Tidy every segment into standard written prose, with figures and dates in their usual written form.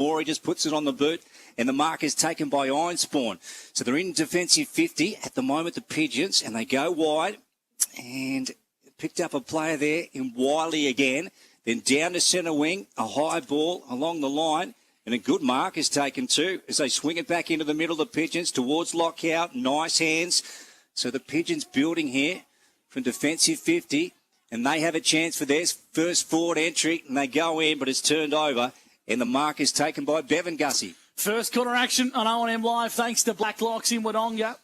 Maury just puts it on the boot, and the mark is taken by Ironspawn. So they're in defensive 50 at the moment, the Pigeons, and they go wide. And picked up a player there in Wiley again. Then down to centre wing, a high ball along the line. And a good mark is taken too as they swing it back into the middle of the Pigeons towards Lockout. Nice hands. So the Pigeons building here from defensive 50. And they have a chance for their first forward entry. And they go in, but it's turned over. And the mark is taken by Bevan Gussie. First quarter action on O&M Live thanks to Blacklocks in Wodonga.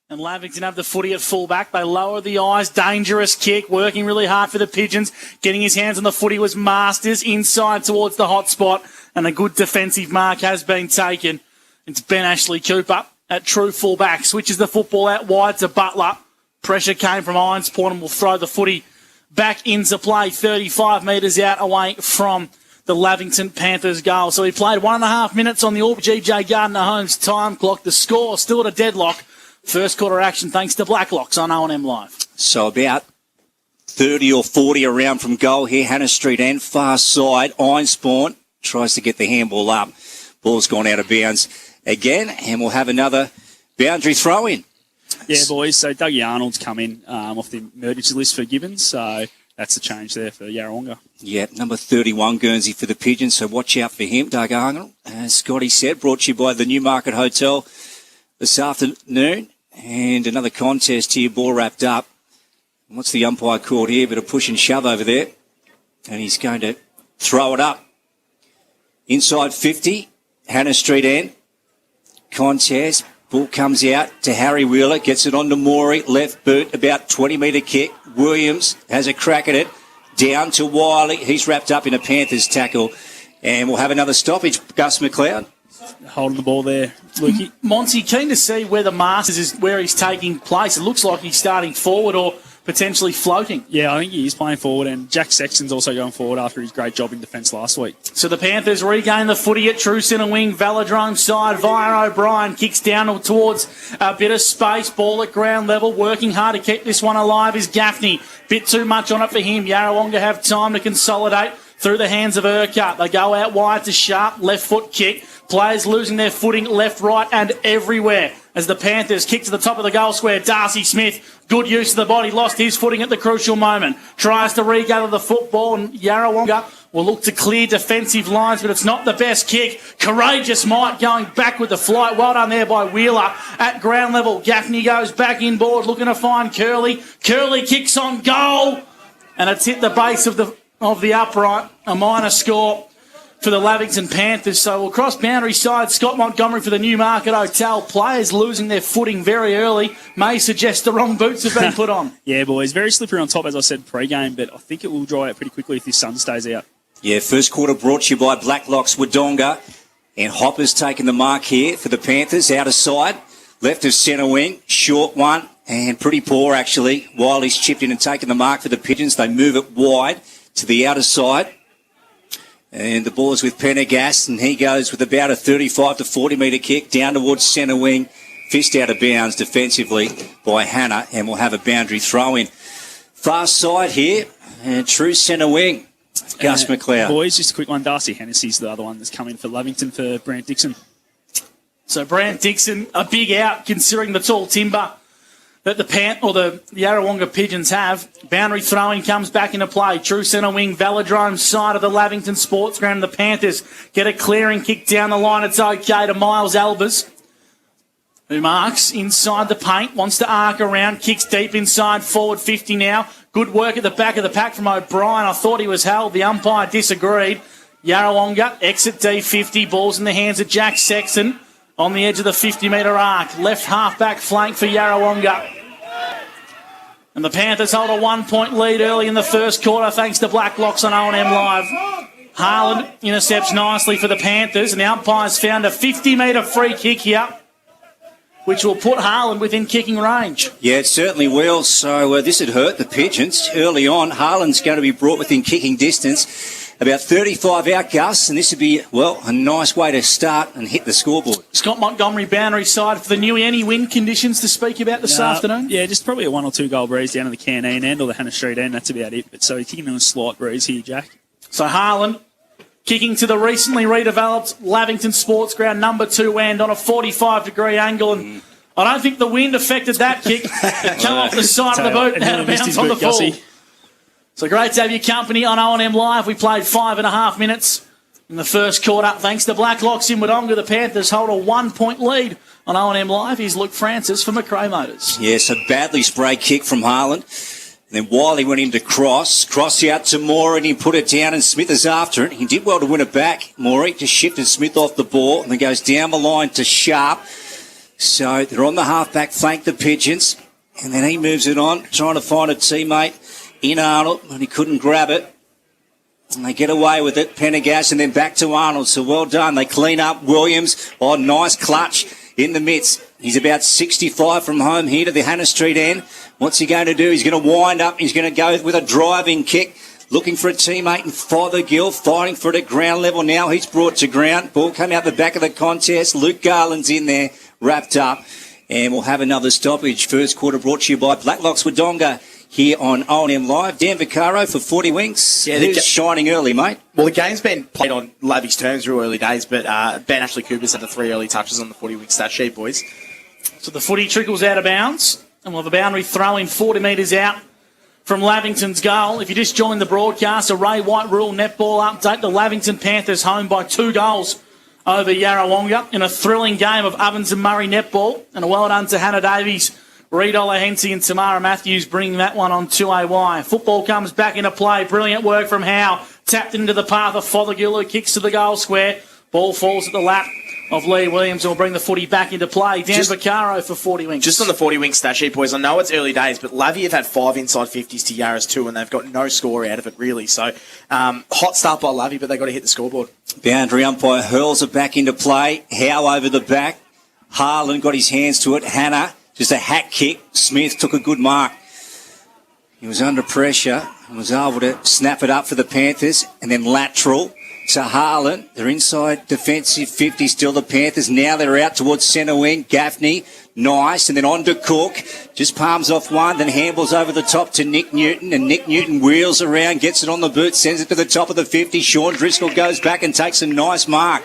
And Lavington have the footy at fullback. They lower the eyes. Dangerous kick. Working really hard for the Pigeons. Getting his hands on the footy was Masters. Inside towards the hot spot. And a good defensive mark has been taken. It's Ben Ashley Cooper at true fullback. Switches the football out wide to Butler. Pressure came from Ironspawn and will throw the footy back into play. 35 metres out away from the Lavington Panthers goal. So he played 1.5 minutes on the GJ Gardner Holmes time clock. The score still at a deadlock. First quarter action thanks to Blacklocks on O&M Live. So about 30 or 40 around from goal here. Hannah Street and far side. Ironspawn tries to get the handball up. Ball's gone out of bounds again. And we'll have another boundary throw in. Yeah, boys. So Dougie Arnold's come in off the emergency list for Gibbons. So that's the change there for Yarrawonga. Yeah, number 31 Guernsey for the Pigeons. So watch out for him, Doug Arnold. As Scotty said, brought to you by the Newmarket Hotel this afternoon. And another contest here, ball wrapped up. What's the umpire called here? Bit of push and shove over there. And he's going to throw it up. Inside 50, Hannah Street end. Contest. Ball comes out to Harry Wheeler. Gets it on to Maury. Left boot, about 20-metre kick. Williams has a crack at it. Down to Wiley. He's wrapped up in a Panthers tackle. And we'll have another stoppage. Gus McLeod. Holding the ball there, Lukey. Monty, keen to see where the Masters is, where he's taking place. It looks like he's starting forward or potentially floating. Yeah, I think he is playing forward, and Jack Sexton's also going forward after his great job in defence last week. So the Panthers regain the footy at true centre wing. Velodrome side via O'Brien. Kicks down towards a bit of space. Ball at ground level. Working hard to keep this one alive is Gaffney. Bit too much on it for him. Yarrawonga have time to consolidate through the hands of Urquhart. They go out wide to Sharp. Left foot kick. Players losing their footing left, right and everywhere as the Panthers kick to the top of the goal square. Darcy Smith, good use of the body, lost his footing at the crucial moment. Tries to regather the football and Yarrawonga will look to clear defensive lines, but it's not the best kick. Courageous Mike going back with the flight. Well done there by Wheeler at ground level. Gaffney goes back inboard looking to find Curley. Curley kicks on goal and it's hit the base of the upright. A minor score for the Lavington Panthers. So we'll cross boundary side. Scott Montgomery for the Newmarket Hotel. Players losing their footing very early may suggest the wrong boots have been put on. Yeah, boys. Very slippery on top, as I said pre-game, but I think it will dry out pretty quickly if this sun stays out. Yeah, first quarter brought to you by Blacklocks Wodonga. And Hopper's taking the mark here for the Panthers. Out of side. Left of centre wing. Short one. And pretty poor, actually. Wiley's chipped in and taken the mark for the Pigeons. They move it wide to the outer side. And the ball is with Pendergast, and he goes with about a 35 to 40 metre kick down towards centre wing. Fist out of bounds defensively by Hannah, and we'll have a boundary throw in. Far side here, and true centre wing. Gus McLeod. Boys, just a quick one. Darcy Hennessy's the other one that's come in for Lavington for Brant Dixon. So Brant Dixon, a big out considering the tall timber that the Yarrawonga Pigeons have. Boundary throwing comes back into play. True centre wing, Velodrome side of the Lavington Sports Ground. The Panthers get a clearing kick down the line. It's okay to Miles Albers, who marks inside the paint, wants to arc around, kicks deep inside, forward 50 now. Good work at the back of the pack from O'Brien. I thought he was held. The umpire disagreed. Yarrawonga, exit D50, balls in the hands of Jack Sexton. On the edge of the 50-metre arc. Left half-back flank for Yarrawonga. And the Panthers hold a 1-point lead early in the first quarter thanks to Blacklocks on O&M Live. Harland intercepts nicely for the Panthers, and the umpire's found a 50-metre free kick here, which will put Harland within kicking range. Yeah, it certainly will. So this had hurt the Pigeons early on. Harland's going to be brought within kicking distance. About 35 out, Gus, and this would be, well, a nice way to start and hit the scoreboard. Scott Montgomery, boundary side for the Newey. Any wind conditions to speak about this afternoon? Yeah, just probably a 1 or 2 goal breeze down to the Canine end or the Hannah Street end. That's about it. But so he's kicking in a slight breeze here, Jack. So Harland Kicking to the recently redeveloped Lavington Sports Ground, number 2 end on a 45-degree angle. And I don't think the wind affected that kick. It come off the side of the boot and out of bounds on the full. So great to have your company on O&M Live. We played 5.5 minutes in the first quarter. Thanks to Blacklocks in Wodonga, the Panthers hold a 1-point lead on O&M Live. Here's Luke Francis from McRae Motors. Yes, a badly sprayed kick from Haaland. And then Wiley went into cross out to Morey, and he put it down, and Smith is after it. He did well to win it back. Morey just shifted Smith off the ball, and then goes down the line to Sharp. So they're on the half-back flank, the Pigeons. And then he moves it on, trying to find a teammate in Arnold, and he couldn't grab it. And they get away with it, Pendergast, and then back to Arnold. So well done. They clean up Williams. Oh, nice clutch in the midst. He's about 65 from home here to the Hannah Street end. What's he going to do? He's going to wind up. He's going to go with a driving kick, looking for a teammate in Fothergill, fighting for it at ground level now. He's brought to ground. Ball come out the back of the contest. Luke Garland's in there, wrapped up. And we'll have another stoppage. First quarter brought to you by Blacklocks Wodonga here on O&M Live. Dan Vaccaro for 40 Winks. Yeah, who's shining early, mate? Well, the game's been played on Lavy's terms real early days, but Ben Ashley Cooper's had the 3 early touches on the 40 Winks stat sheet, boys. So the footy trickles out of bounds, and we'll have a boundary throw in 40 metres out from Lavington's goal. If you just joined the broadcast, a Ray White rule netball update. The Lavington Panthers home by 2 goals over Yarrawonga in a thrilling game of Ovens and Murray netball. And a well done to Hannah Davies, Reed Olahensi and Tamara Matthews bringing that one on 2AY. Football comes back into play. Brilliant work from Howe. Tapped into the path of Fothergill, who kicks to the goal square. Ball falls at the lap of Lee Williams, will bring the footy back into play. Dan Vaccaro for 40 Winks. Just on the 40 Winks stat sheet, boys, I know it's early days, but Lavy have had 5 inside 50s to Yarra's 2, and they've got no score out of it, really. So, hot start by Lavy, but they've got to hit the scoreboard. Boundary umpire hurls it back into play. Howe over the back. Harlan got his hands to it. Hannah, just a hack kick. Smith took a good mark. He was under pressure and was able to snap it up for the Panthers, and then lateral to Harlan. They're inside defensive 50 still, the Panthers. Now they're out towards centre wing. Gaffney, nice. And then on to Cook. Just palms off one, then handballs over the top to Nick Newton. And Nick Newton wheels around, gets it on the boot, sends it to the top of the 50. Sean Driscoll goes back and takes a nice mark.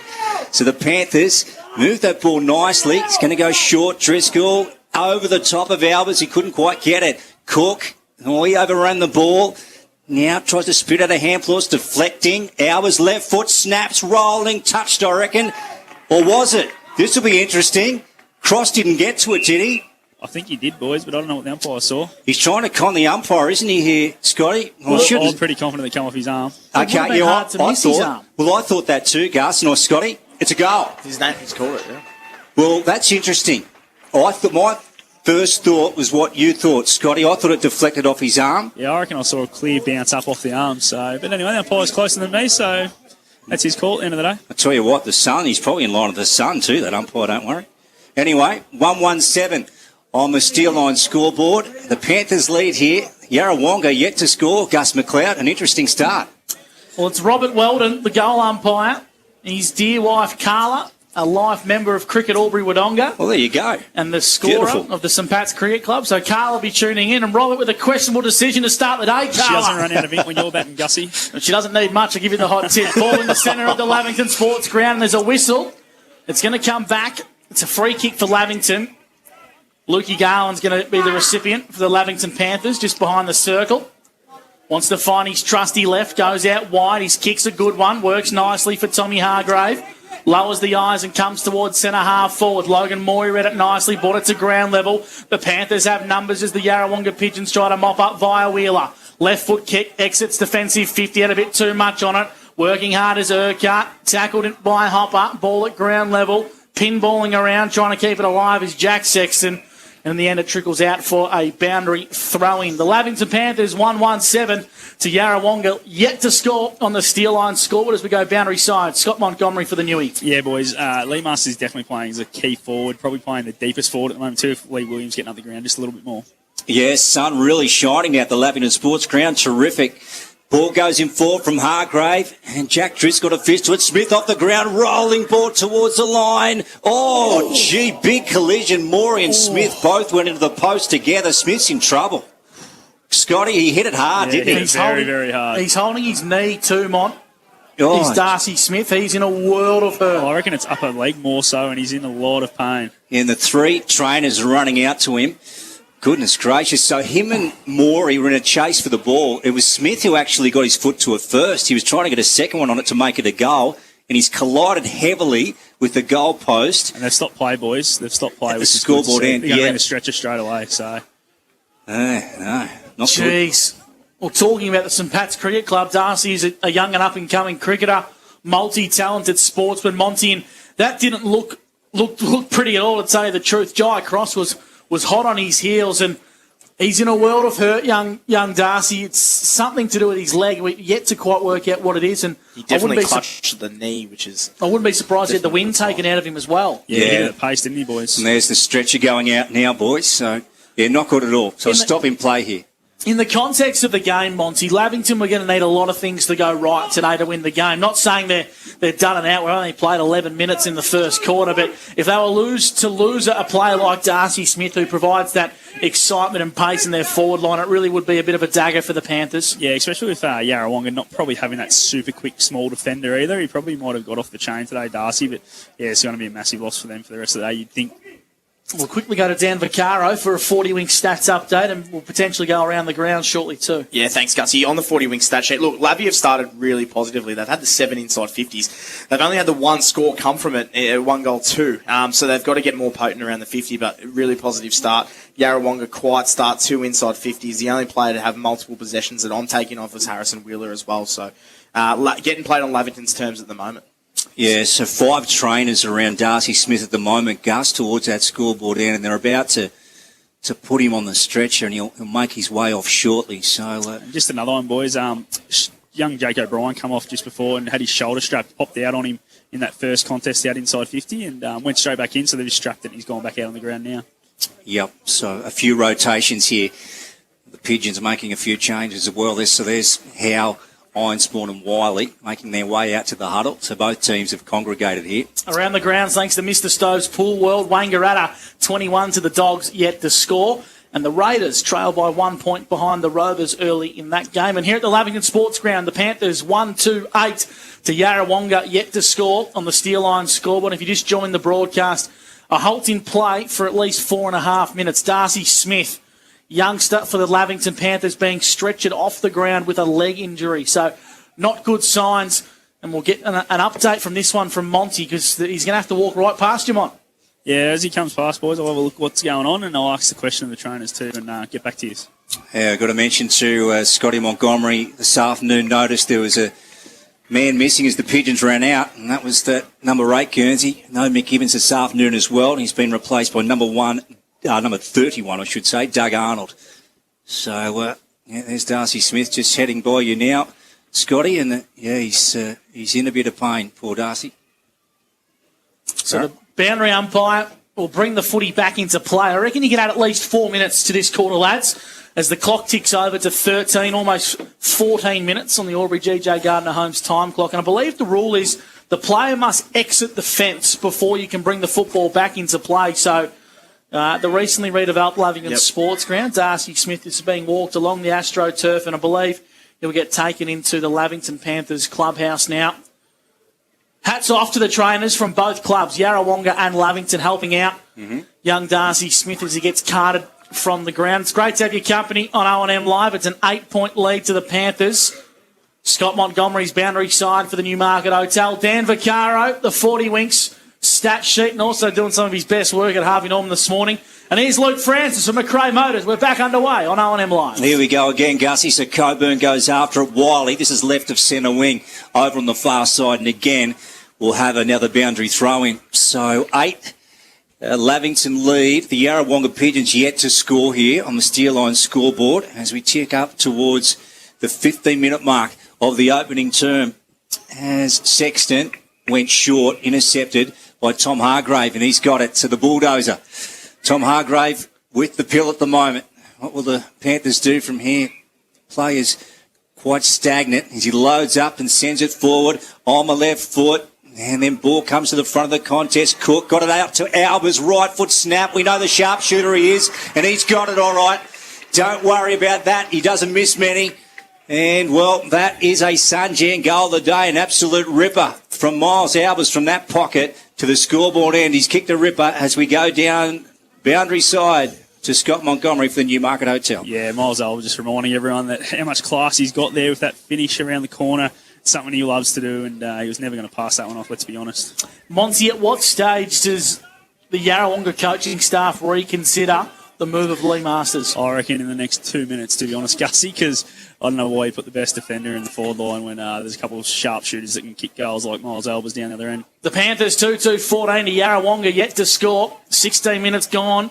So the Panthers move that ball nicely. It's going to go short. Driscoll over the top of Albers. He couldn't quite get it. Cook, he overran the ball. Now tries to spit out a handful, deflecting. Albers left foot, snaps, rolling, touched, I reckon. Or was it? This will be interesting. Cross didn't get to it, did he? I think he did, boys, but I don't know what the umpire saw. He's trying to con the umpire, isn't he, here, Scotty? I'm pretty confident they come off his arm. Okay, I thought that too, Gus. No, Scotty, it's a goal. His name, he's called it, yeah. Well, that's interesting. I thought my first thought was what you thought, Scotty. I thought it deflected off his arm. Yeah, I reckon I saw a clear bounce up off the arm. So, but anyway, the umpire's closer than me, so that's his call. End of the day. I tell you what, the sun. He's probably in line with the sun too. That umpire, don't worry. Anyway, 1-1-7 on the Steel Line scoreboard. The Panthers lead here. Yarrawonga yet to score. Gus McLeod, an interesting start. Well, it's Robert Weldon, the goal umpire. His dear wife Carla, a life member of Cricket Albury Wodonga. Well, there you go. And the scorer of the St Pat's Cricket Club. So Carla will be tuning in. And Robert with a questionable decision to start the day, Carla. She doesn't run out of ink when you're batting, Gussie. But she doesn't need much. I'll give you the hot tip. Ball in the centre of the Lavington Sports Ground. And there's a whistle. It's going to come back. It's a free kick for Lavington. Lukey Garland's going to be the recipient for the Lavington Panthers, just behind the circle. Wants to find his trusty left. Goes out wide. His kick's a good one. Works nicely for Tommy Hargrave. Lowers the eyes and comes towards centre half forward. Logan Moy read it nicely, brought it to ground level. The Panthers have numbers as the Yarrawonga Pigeons try to mop up via Wheeler. Left foot kick, exits defensive 50, had a bit too much on it. Working hard as Urquhart, tackled by Hopper, ball at ground level. Pinballing around, trying to keep it alive is Jack Sexton. And in the end, it trickles out for a boundary throw-in. The Lavington Panthers 1-1-7 to Yarrawonga, yet to score on the Steel Line scoreboard as we go boundary side. Scott Montgomery for the Newie. Yeah, boys. Lee Masters is definitely playing as a key forward, probably playing the deepest forward at the moment too, if Lee Williams getting up the ground just a little bit more. Yes, sun really shining out the Lavington Sports Ground. Terrific. Ball goes in forward from Hargrave, and Jack Driscoll got a fist to it. Smith off the ground, rolling ball towards the line. Oh, gee, big collision. Morey and Smith both went into the post together. Smith's in trouble. Scotty, he hit it hard, didn't he? Very hard. He's holding his knee too, Mont. Oh. is Darcy Smith. He's in a world of hurt. I reckon it's upper leg more so, and he's in a lot of pain. And the three trainers running out to him. Goodness gracious. So him and Morey were in a chase for the ball. It was Smith who actually got his foot to it first. He was trying to get a second one on it to make it a goal, and he's collided heavily with the goal post. And they've stopped play, boys. They've stopped play. At the Which is scoreboard good to see. end, They're going to yeah. bring the stretcher straight away, so... No, not good. Jeez. Well, talking about the St Pat's Cricket Club, Darcy is a young and up-and-coming cricketer, multi-talented sportsman, Monty, and that didn't look pretty at all, to tell you the truth. Jai Cross was hot on his heels, and he's in a world of hurt, young Darcy. It's something to do with his leg. We've yet to quite work out what it is, and He definitely clutched the knee, which is... I wouldn't be surprised he had the wind taken out of him as well. Yeah, he Yeah. hit the pace, didn't he, boys? And there's the stretcher going out now, boys. So, yeah, not good at all. So stop in play here. In the context of the game, Monty, Lavington were going to need a lot of things to go right today to win the game. Not saying they're done and out. We only played 11 minutes in the first quarter, but if they were to lose a player like Darcy Smith, who provides that excitement and pace in their forward line, it really would be a bit of a dagger for the Panthers. Yeah, especially with Yarrawonga not probably having that super quick small defender either. He probably might have got off the chain today, Darcy, but yeah, it's going to be a massive loss for them for the rest of the day, you'd think. We'll quickly go to Dan Vaccaro for a 40-wing stats update, and we'll potentially go around the ground shortly too. Yeah, thanks, Gussie. On the 40-wing stat sheet, look, Lavie have started really positively. They've had the 7 inside 50s. They've only had the 1 score come from it, 1 goal, 2. So they've got to get more potent around the 50, but really positive start. Yarrawonga, quiet start, 2 inside 50s. The only player to have multiple possessions that I'm taking off is Harrison Wheeler as well. So getting played on Lavington's terms at the moment. Yeah, so 5 trainers around Darcy Smith at the moment, Gus, towards that scoreboard end, and they're about to put him on the stretcher, and he'll make his way off shortly. So Just another one, boys. Young Jake O'Brien come off just before and had his shoulder strap popped out on him in that first contest out inside 50 and went straight back in, so they've just strapped it and he's gone back out on the ground now. Yep, so a few rotations here. The Pigeons are making a few changes as well. There's Howe, Ironspawn and Wiley making their way out to the huddle. So both teams have congregated here. Around the grounds, thanks to Mr. Stove's Pool World, Wangaratta 21 to the Dogs yet to score. And the Raiders trail by 1 point behind the Rovers early in that game. And here at the Lavington Sports Ground, the Panthers 1-2-8 to Yarrawonga yet to score on the Steel Line scoreboard. If you just joined the broadcast, a halt in play for at least 4.5 minutes. Darcy Smith, youngster for the Lavington Panthers, being stretchered off the ground with a leg injury. So not good signs. And we'll get an update from this one from Monty, because he's going to have to walk right past you, Mont. Yeah, as he comes past, boys, I'll have a look what's going on and I'll ask the question of the trainers too and get back to you. Yeah, I've got to mention to Scotty Montgomery this afternoon noticed there was a man missing as the Pigeons ran out, and that was that number 8 Guernsey. No Mick Gibbons this afternoon as well, and he's been replaced by number 31, I should say, Doug Arnold. So, there's Darcy Smith just heading by you now, Scotty, and he's in a bit of pain, poor Darcy. So the boundary umpire will bring the footy back into play. I reckon you can add at least 4 minutes to this quarter, lads, as the clock ticks over to 13, almost 14 minutes on the Albury GJ Gardner Homes time clock. And I believe the rule is the player must exit the fence before you can bring the football back into play. So the recently redeveloped Lavington Sports Ground, Darcy Smith is being walked along the AstroTurf, and I believe he'll get taken into the Lavington Panthers clubhouse now. Hats off to the trainers from both clubs, Yarrawonga and Lavington, helping out young Darcy Smith as he gets carted from the ground. It's great to have your company on O&M Live. It's an 8-point lead to the Panthers. Scott Montgomery's boundary side for the Newmarket Hotel. Dan Vaccaro, the 40 Winks stat sheet, and also doing some of his best work at Harvey Norman this morning. And here's Luke Francis from McRae Motors. We're back underway on O&M Live. Here we go again, Gussie. So Coburn goes after it. Wiley, this is left of centre wing over on the far side. And again, we'll have another boundary throw-in. So 8, Lavington lead. The Yarrawonga Pigeons yet to score here on the Steel Line scoreboard as we tick up towards the 15-minute mark of the opening term. As Sexton went short, intercepted by Tom Hargrave, and he's got it to the bulldozer. Tom Hargrave with the pill at the moment. What will the Panthers do from here? Play is quite stagnant as he loads up and sends it forward on the left foot. And then ball comes to the front of the contest. Cook got it out to Albers. Right foot snap. We know the sharpshooter he is, and he's got it all right. Don't worry about that. He doesn't miss many. And, well, that is a Sunjan goal of the day, an absolute ripper from Miles Albers from that pocket to the scoreboard end. He's kicked a ripper as we go down boundary side to Scott Montgomery for the Newmarket Hotel. Yeah, Miles Albers just reminding everyone that how much class he's got there with that finish around the corner. It's something he loves to do, and he was never going to pass that one off, let's be honest. Monty, at what stage does the Yarrawonga coaching staff reconsider the move of Lee Masters? I reckon in the next 2 minutes, to be honest, Gussie, because I don't know why he put the best defender in the forward line when there's a couple of sharpshooters that can kick goals like Miles Albers down the other end. The Panthers 2-2-14 to Yarrawonga, yet to score. 16 minutes gone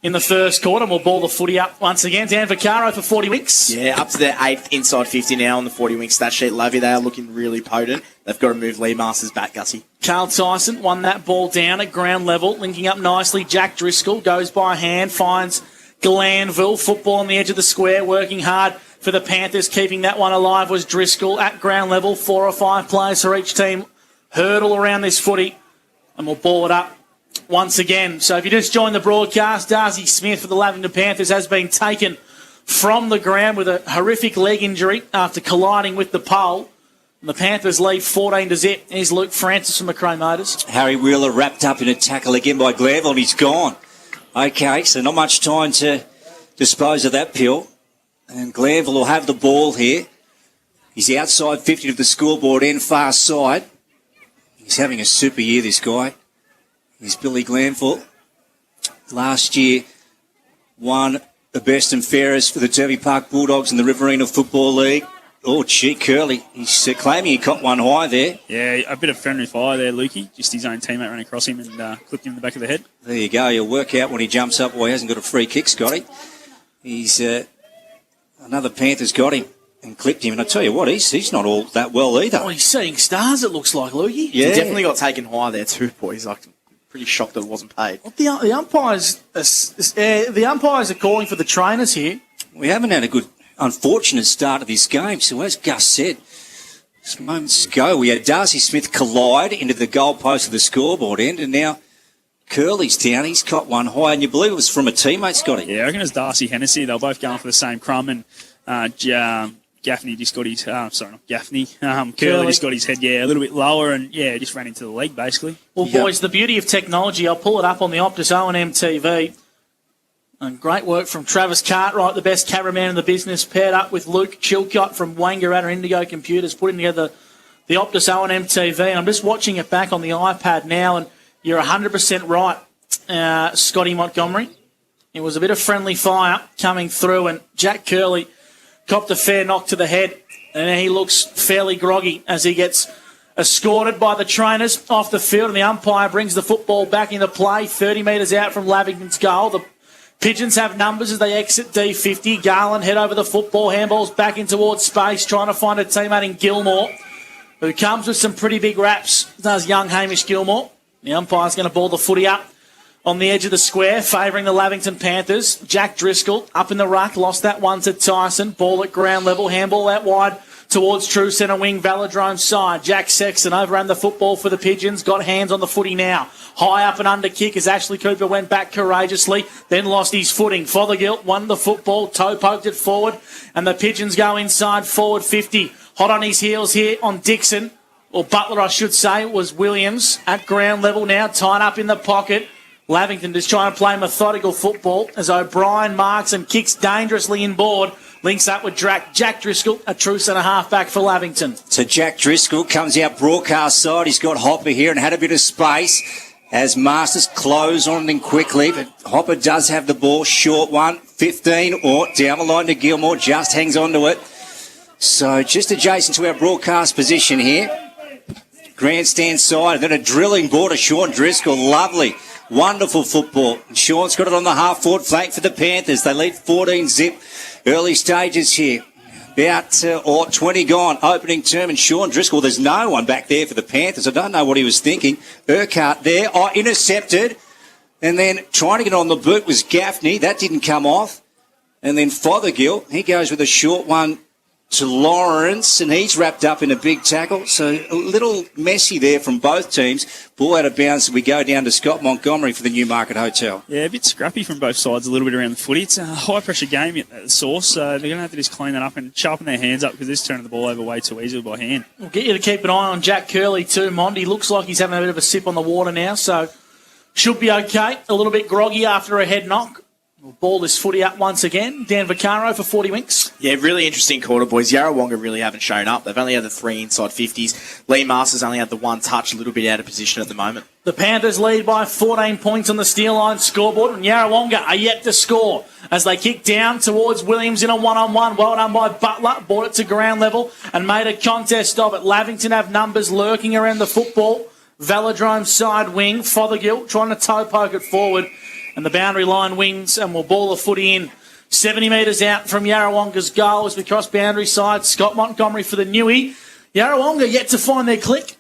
in the first quarter. We'll ball the footy up once again. Dan Vaccaro for 40 winks. Yeah, up to their 8th inside 50 now on the 40 wing stat sheet. Lavie, they are looking really potent. They've got to move Lee Masters back, Gussie. Carl Tyson won that ball down at ground level, linking up nicely. Jack Driscoll goes by hand, finds Glanville. Football on the edge of the square, working hard for the Panthers. Keeping that one alive was Driscoll at ground level. 4 or 5 players for each team hurdle around this footy, and we'll ball it up once again. So if you just joined the broadcast, Darcy Smith for the Lavington Panthers has been taken from the ground with a horrific leg injury after colliding with the pole. And the Panthers lead 14-0. Here's Luke Francis from McRae Motors. Harry Wheeler wrapped up in a tackle again by Glanville, and he's gone. Okay, so not much time to dispose of that pill. And Glanville will have the ball here. He's outside 50 of the scoreboard end, far side. He's having a super year, this guy. He's Billy Glanville. Last year won the best and fairest for the Derby Park Bulldogs in the Riverina Football League. Oh, gee, Curly. He's claiming he caught one high there. Yeah, a bit of friendly fire there, Lukey. Just his own teammate ran across him and clipped him in the back of the head. There you go. You'll work out when he jumps up. Well, he hasn't got a free kick, Scotty. He's another Panthers got him and clipped him. And I tell you what, he's not all that well either. Oh, he's seeing stars, it looks like, Lukey. Yeah. He definitely got taken high there too, boys. Like, pretty shocked that it wasn't paid. Well, the umpires are calling for the trainers here. We haven't had a good, unfortunate start of this game. So as Gus said, just moments ago, we had Darcy Smith collide into the goalpost of the scoreboard end, and now Curly's down. He's caught one high, and you believe it was from a teammate, Scotty? Yeah, I reckon it's Darcy Hennessy. They were both going for the same crumb, and Gaffney just got his, sorry, not Gaffney, Curly just got his head, a little bit lower, and, just ran into the leg, basically. Well, boys, the beauty of technology, I'll pull it up on the Optus O&M TV. And great work from Travis Cartwright, the best cameraman in the business, paired up with Luke Chilcott from Wangaratta Indigo Computers, putting together the Optus O&M TV. And I'm just watching it back on the iPad now, and you're 100% right, Scotty Montgomery. It was a bit of friendly fire coming through, and Jack Curley copped a fair knock to the head, and he looks fairly groggy as he gets escorted by the trainers off the field, and the umpire brings the football back into play 30 metres out from Lavington's goal. The Pigeons have numbers as they exit D50. Garland head over the football, handballs back in towards space, trying to find a teammate in Gilmore, who comes with some pretty big raps, does young Hamish Gilmore. The umpire's going to ball the footy up on the edge of the square, favouring the Lavington Panthers. Jack Driscoll up in the ruck, lost that one to Tyson. Ball at ground level, handball out wide towards true centre wing, Velodrome's side. Jack Sexton overran the football for the Pigeons, got hands on the footy now. High up and under kick as Ashley Cooper went back courageously, then lost his footing. Fothergill won the football, toe poked it forward, and the Pigeons go inside forward 50. Hot on his heels here on Dixon, or Butler I should say, was Williams at ground level now, tied up in the pocket. Lavington just trying to play methodical football as O'Brien marks and kicks dangerously inboard. Links up with Jack Driscoll, a true centre half-back for Lavington. So Jack Driscoll comes out broadcast side. He's got Hopper here and had a bit of space as Masters close on him quickly. But Hopper does have the ball. Short one, 15, or down the line to Gilmore. Just hangs on to it. So just adjacent to our broadcast position here. Grandstand side, and then a drilling ball to Sean Driscoll. Lovely. Wonderful football. Sean's got it on the half-forward flank for the Panthers. They lead 14-0. Early stages here. About 20 gone. Opening term, and Sean Driscoll. There's no one back there for the Panthers. I don't know what he was thinking. Urquhart there. Intercepted. And then trying to get on the boot was Gaffney. That didn't come off. And then Fothergill. He goes with a short one to Lawrence, and he's wrapped up in a big tackle. So a little messy there from both teams. Ball out of bounds. We go down to Scott Montgomery for the Newmarket Hotel. Yeah, a bit scrappy from both sides, a little bit around the footy. It's a high-pressure game at the source, so they're going to have to just clean that up and sharpen their hands up because they're turning the ball over way too easily by hand. We'll get you to keep an eye on Jack Curley too, Mondi. Looks like he's having a bit of a sip on the water now, so should be okay. A little bit groggy after a head knock. We'll ball this footy up once again. Dan Vaccaro for 40 winks. Yeah, really interesting quarter, boys. Yarrawonga really haven't shown up. They've only had the 3 inside 50s. Lee Masters only had the 1 touch, a little bit out of position at the moment. The Panthers lead by 14 points on the steel line scoreboard, and Yarrawonga are yet to score as they kick down towards Williams in a one-on-one. Well done by Butler, brought it to ground level and made a contest of it. Lavington have numbers lurking around the football. Velodrome side wing, Fothergill trying to toe poke it forward, and the boundary line wins and will ball the footy in. 70 metres out from Yarrawonga's goal as we cross boundary side. Scott Montgomery for the Newie. Yarrawonga yet to find their click.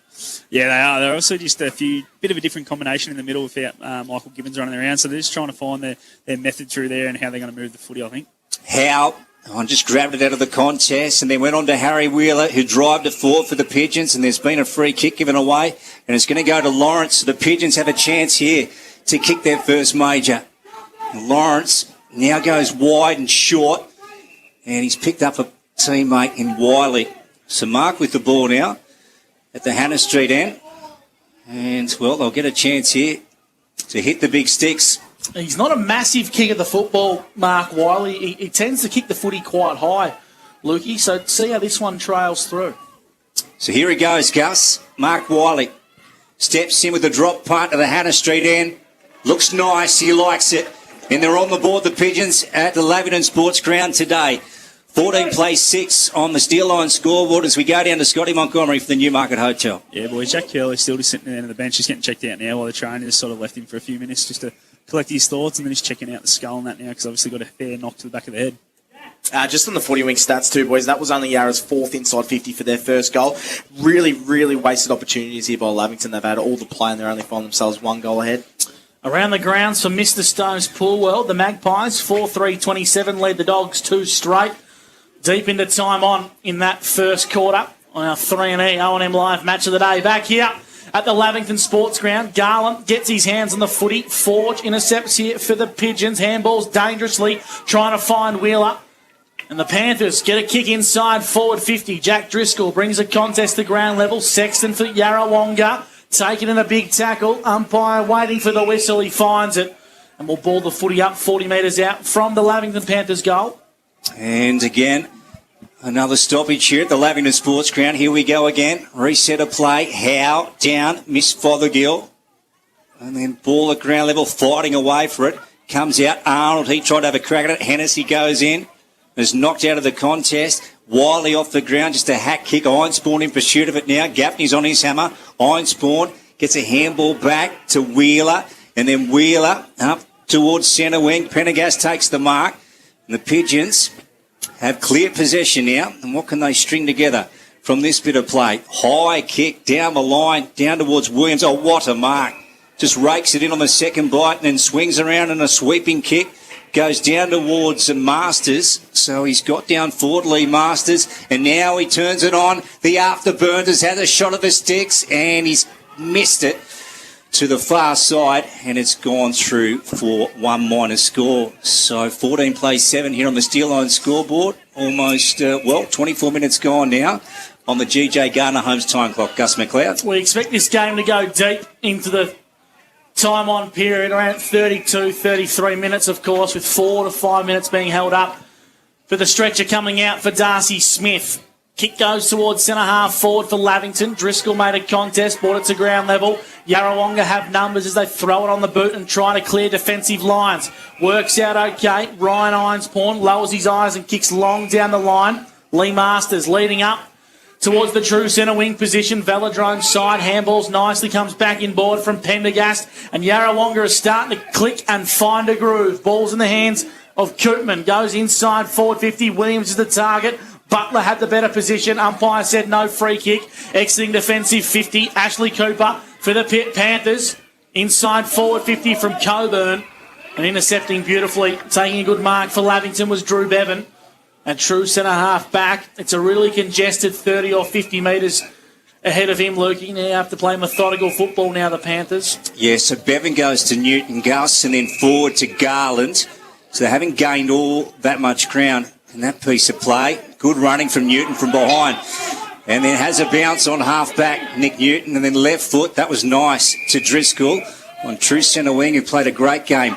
Yeah, they are. They're also just a bit of a different combination in the middle without Michael Gibbons running around. So they're just trying to find their method through there and how they're going to move the footy, I think. Howe just grabbed it out of the contest and then went on to Harry Wheeler, who drived it forward for the Pigeons, and there's been a free kick given away, and it's going to go to Lawrence. So the Pigeons have a chance here to kick their first major. Lawrence now goes wide and short, and he's picked up a teammate in Wiley. So Mark with the ball now at the Hannah Street end, and, well, they'll get a chance here to hit the big sticks. He's not a massive kick of the football, Mark Wiley. He tends to kick the footy quite high, Lukey, so see how this one trails through. So here he goes, Gus. Mark Wiley steps in with a drop punt to the Hannah Street end. Looks nice, he likes it. And they're on the board, the Pigeons, at the Lavington Sports Ground today. 14 plays 6 on the steel line scoreboard as we go down to Scotty Montgomery for the Newmarket Hotel. Yeah, boys, Jack Curley's still just sitting there on the bench. He's getting checked out now while the trainer just sort of left him for a few minutes just to collect his thoughts, and then he's checking out the skull and that now because obviously got a fair knock to the back of the head. Just on the 40-wing stats too, boys, that was only Yarra's 4th inside 50 for their first goal. Really, really wasted opportunities here by Lavington. They've had all the play and they're only finding themselves 1 goal ahead. Around the grounds for Mr. Stone's Pool World, the Magpies, 4-3-27, lead the Dogs 2 straight. Deep into time on in that first quarter on our 3&E O&M Live match of the day. Back here at the Lavington Sports Ground, Garland gets his hands on the footy. Forge intercepts here for the Pigeons. Handballs dangerously trying to find Wheeler. And the Panthers get a kick inside forward 50. Jack Driscoll brings a contest to ground level. Sexton for Yarrawonga. Taken in a big tackle. Umpire waiting for the whistle. He finds it. And we'll ball the footy up 40 metres out from the Lavington Panthers goal. And again, another stoppage here at the Lavington Sports Ground. Here we go again. Reset of play. Howe down. Miss Fothergill. And then ball at ground level. Fighting away for it. Comes out. Arnold. He tried to have a crack at it. Hennessy goes in. Is knocked out of the contest. Wiley off the ground, just a hack kick. Ironspawn in pursuit of it now. Gaffney's on his hammer. Ironspawn gets a handball back to Wheeler, and then Wheeler up towards centre wing. Pendergast takes the mark, and the Pigeons have clear possession now. And what can they string together from this bit of play? High kick down the line, down towards Williams. Oh, what a mark. Just rakes it in on the second bite and then swings around in a sweeping kick. Goes down towards Masters, so he's got down forward Lee Masters, and now he turns it on. The afterburn has had a shot at the sticks, and he's missed it to the far side, and it's gone through for 1 score. So 14 plays 7 here on the steel line scoreboard. Almost, 24 minutes gone now on the GJ Gardner Homes time clock. Gus McLeod. We expect this game to go deep into the time on period, around 32, 33 minutes, of course, with 4 to 5 minutes being held up for the stretcher coming out for Darcy Smith. Kick goes towards centre half forward for Lavington. Driscoll made a contest, brought it to ground level. Yarrawonga have numbers as they throw it on the boot and try to clear defensive lines. Works out okay. Ryan Ironspawn lowers his eyes and kicks long down the line. Lee Masters leading up towards the true centre wing position. Velodrome side. Handballs nicely. Comes back in board from Pendergast. And Yarrawonga is starting to click and find a groove. Ball's in the hands of Koopman. Goes inside forward 50. Williams is the target. Butler had the better position. Umpire said no free kick. Exiting defensive 50. Ashley Cooper for the Panthers. Inside forward 50 from Coburn. And intercepting beautifully. Taking a good mark for Lavington was Drew Bevan. and true centre half back. It's a really congested 30 or 50 metres ahead of him, Lukey. Now have to play methodical football now, the Panthers. Yeah, so Bevan goes to Newton Gus and then forward to Garland. So they haven't gained all that much ground in that piece of play. Good running from Newton from behind. And then has a bounce on half-back, Nick Newton, and then left foot. That was nice to Driscoll on true centre wing, who played a great game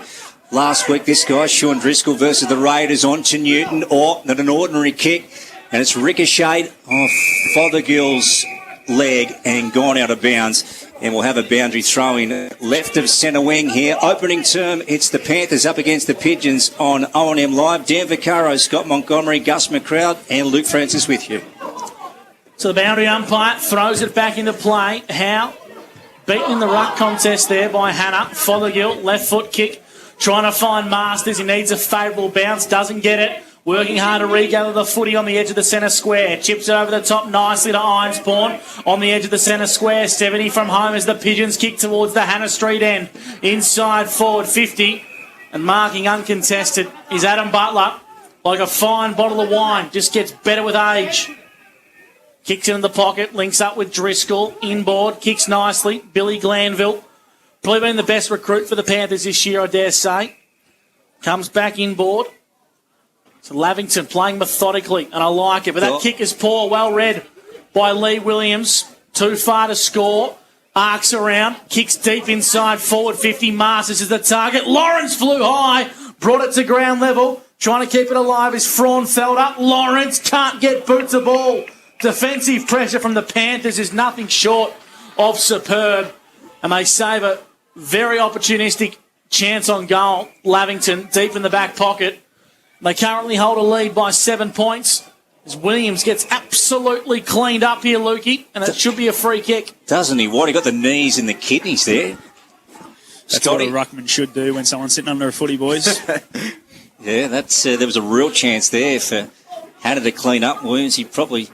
last week. This guy, Sean Driscoll versus the Raiders, on to Newton. Oh, not an ordinary kick. And it's ricocheted off Fothergill's leg and gone out of bounds. And we'll have a boundary throw-in left of centre wing here. Opening term, it's the Panthers up against the Pigeons on O&M Live. Dan Vaccaro, Scott Montgomery, Gus McCrowd, and Luke Francis with you. So the boundary umpire throws it back into play. Howe beaten in the ruck contest there by Hannah. Fothergill, left foot kick, trying to find Masters. He needs a favourable bounce, doesn't get it. Working hard to regather the footy on the edge of the centre square. Chips it over the top nicely to Ironspawn on the edge of the centre square. 70 from home as the Pigeons kick towards the Hannah Street end. Inside forward 50. And marking uncontested is Adam Butler. Like a fine bottle of wine. Just gets better with age. Kicks into the pocket. Links up with Driscoll. Inboard. Kicks nicely. Billy Glanville. Probably been the best recruit for the Panthers this year, I dare say. Comes back inboard. So Lavington playing methodically, and I like it. But that kick is poor, well read by Lee Williams. Too far to score. Arcs around, kicks deep inside, forward 50. Masters is the target. Lawrence flew high, brought it to ground level. Trying to keep it alive is Fraunfelder. Lawrence can't get boot to ball. Defensive pressure from the Panthers is nothing short of superb. And they save a very opportunistic chance on goal. Lavington deep in the back pocket. They currently hold a lead by 7 points as Williams gets absolutely cleaned up here, Lukey, and it should be a free kick. Doesn't he? What? He got the knees and the kidneys there. That's what a ruckman should do when someone's sitting under a footy, boys. Yeah, that's there was a real chance there for Hannah to clean up. Williams, he probably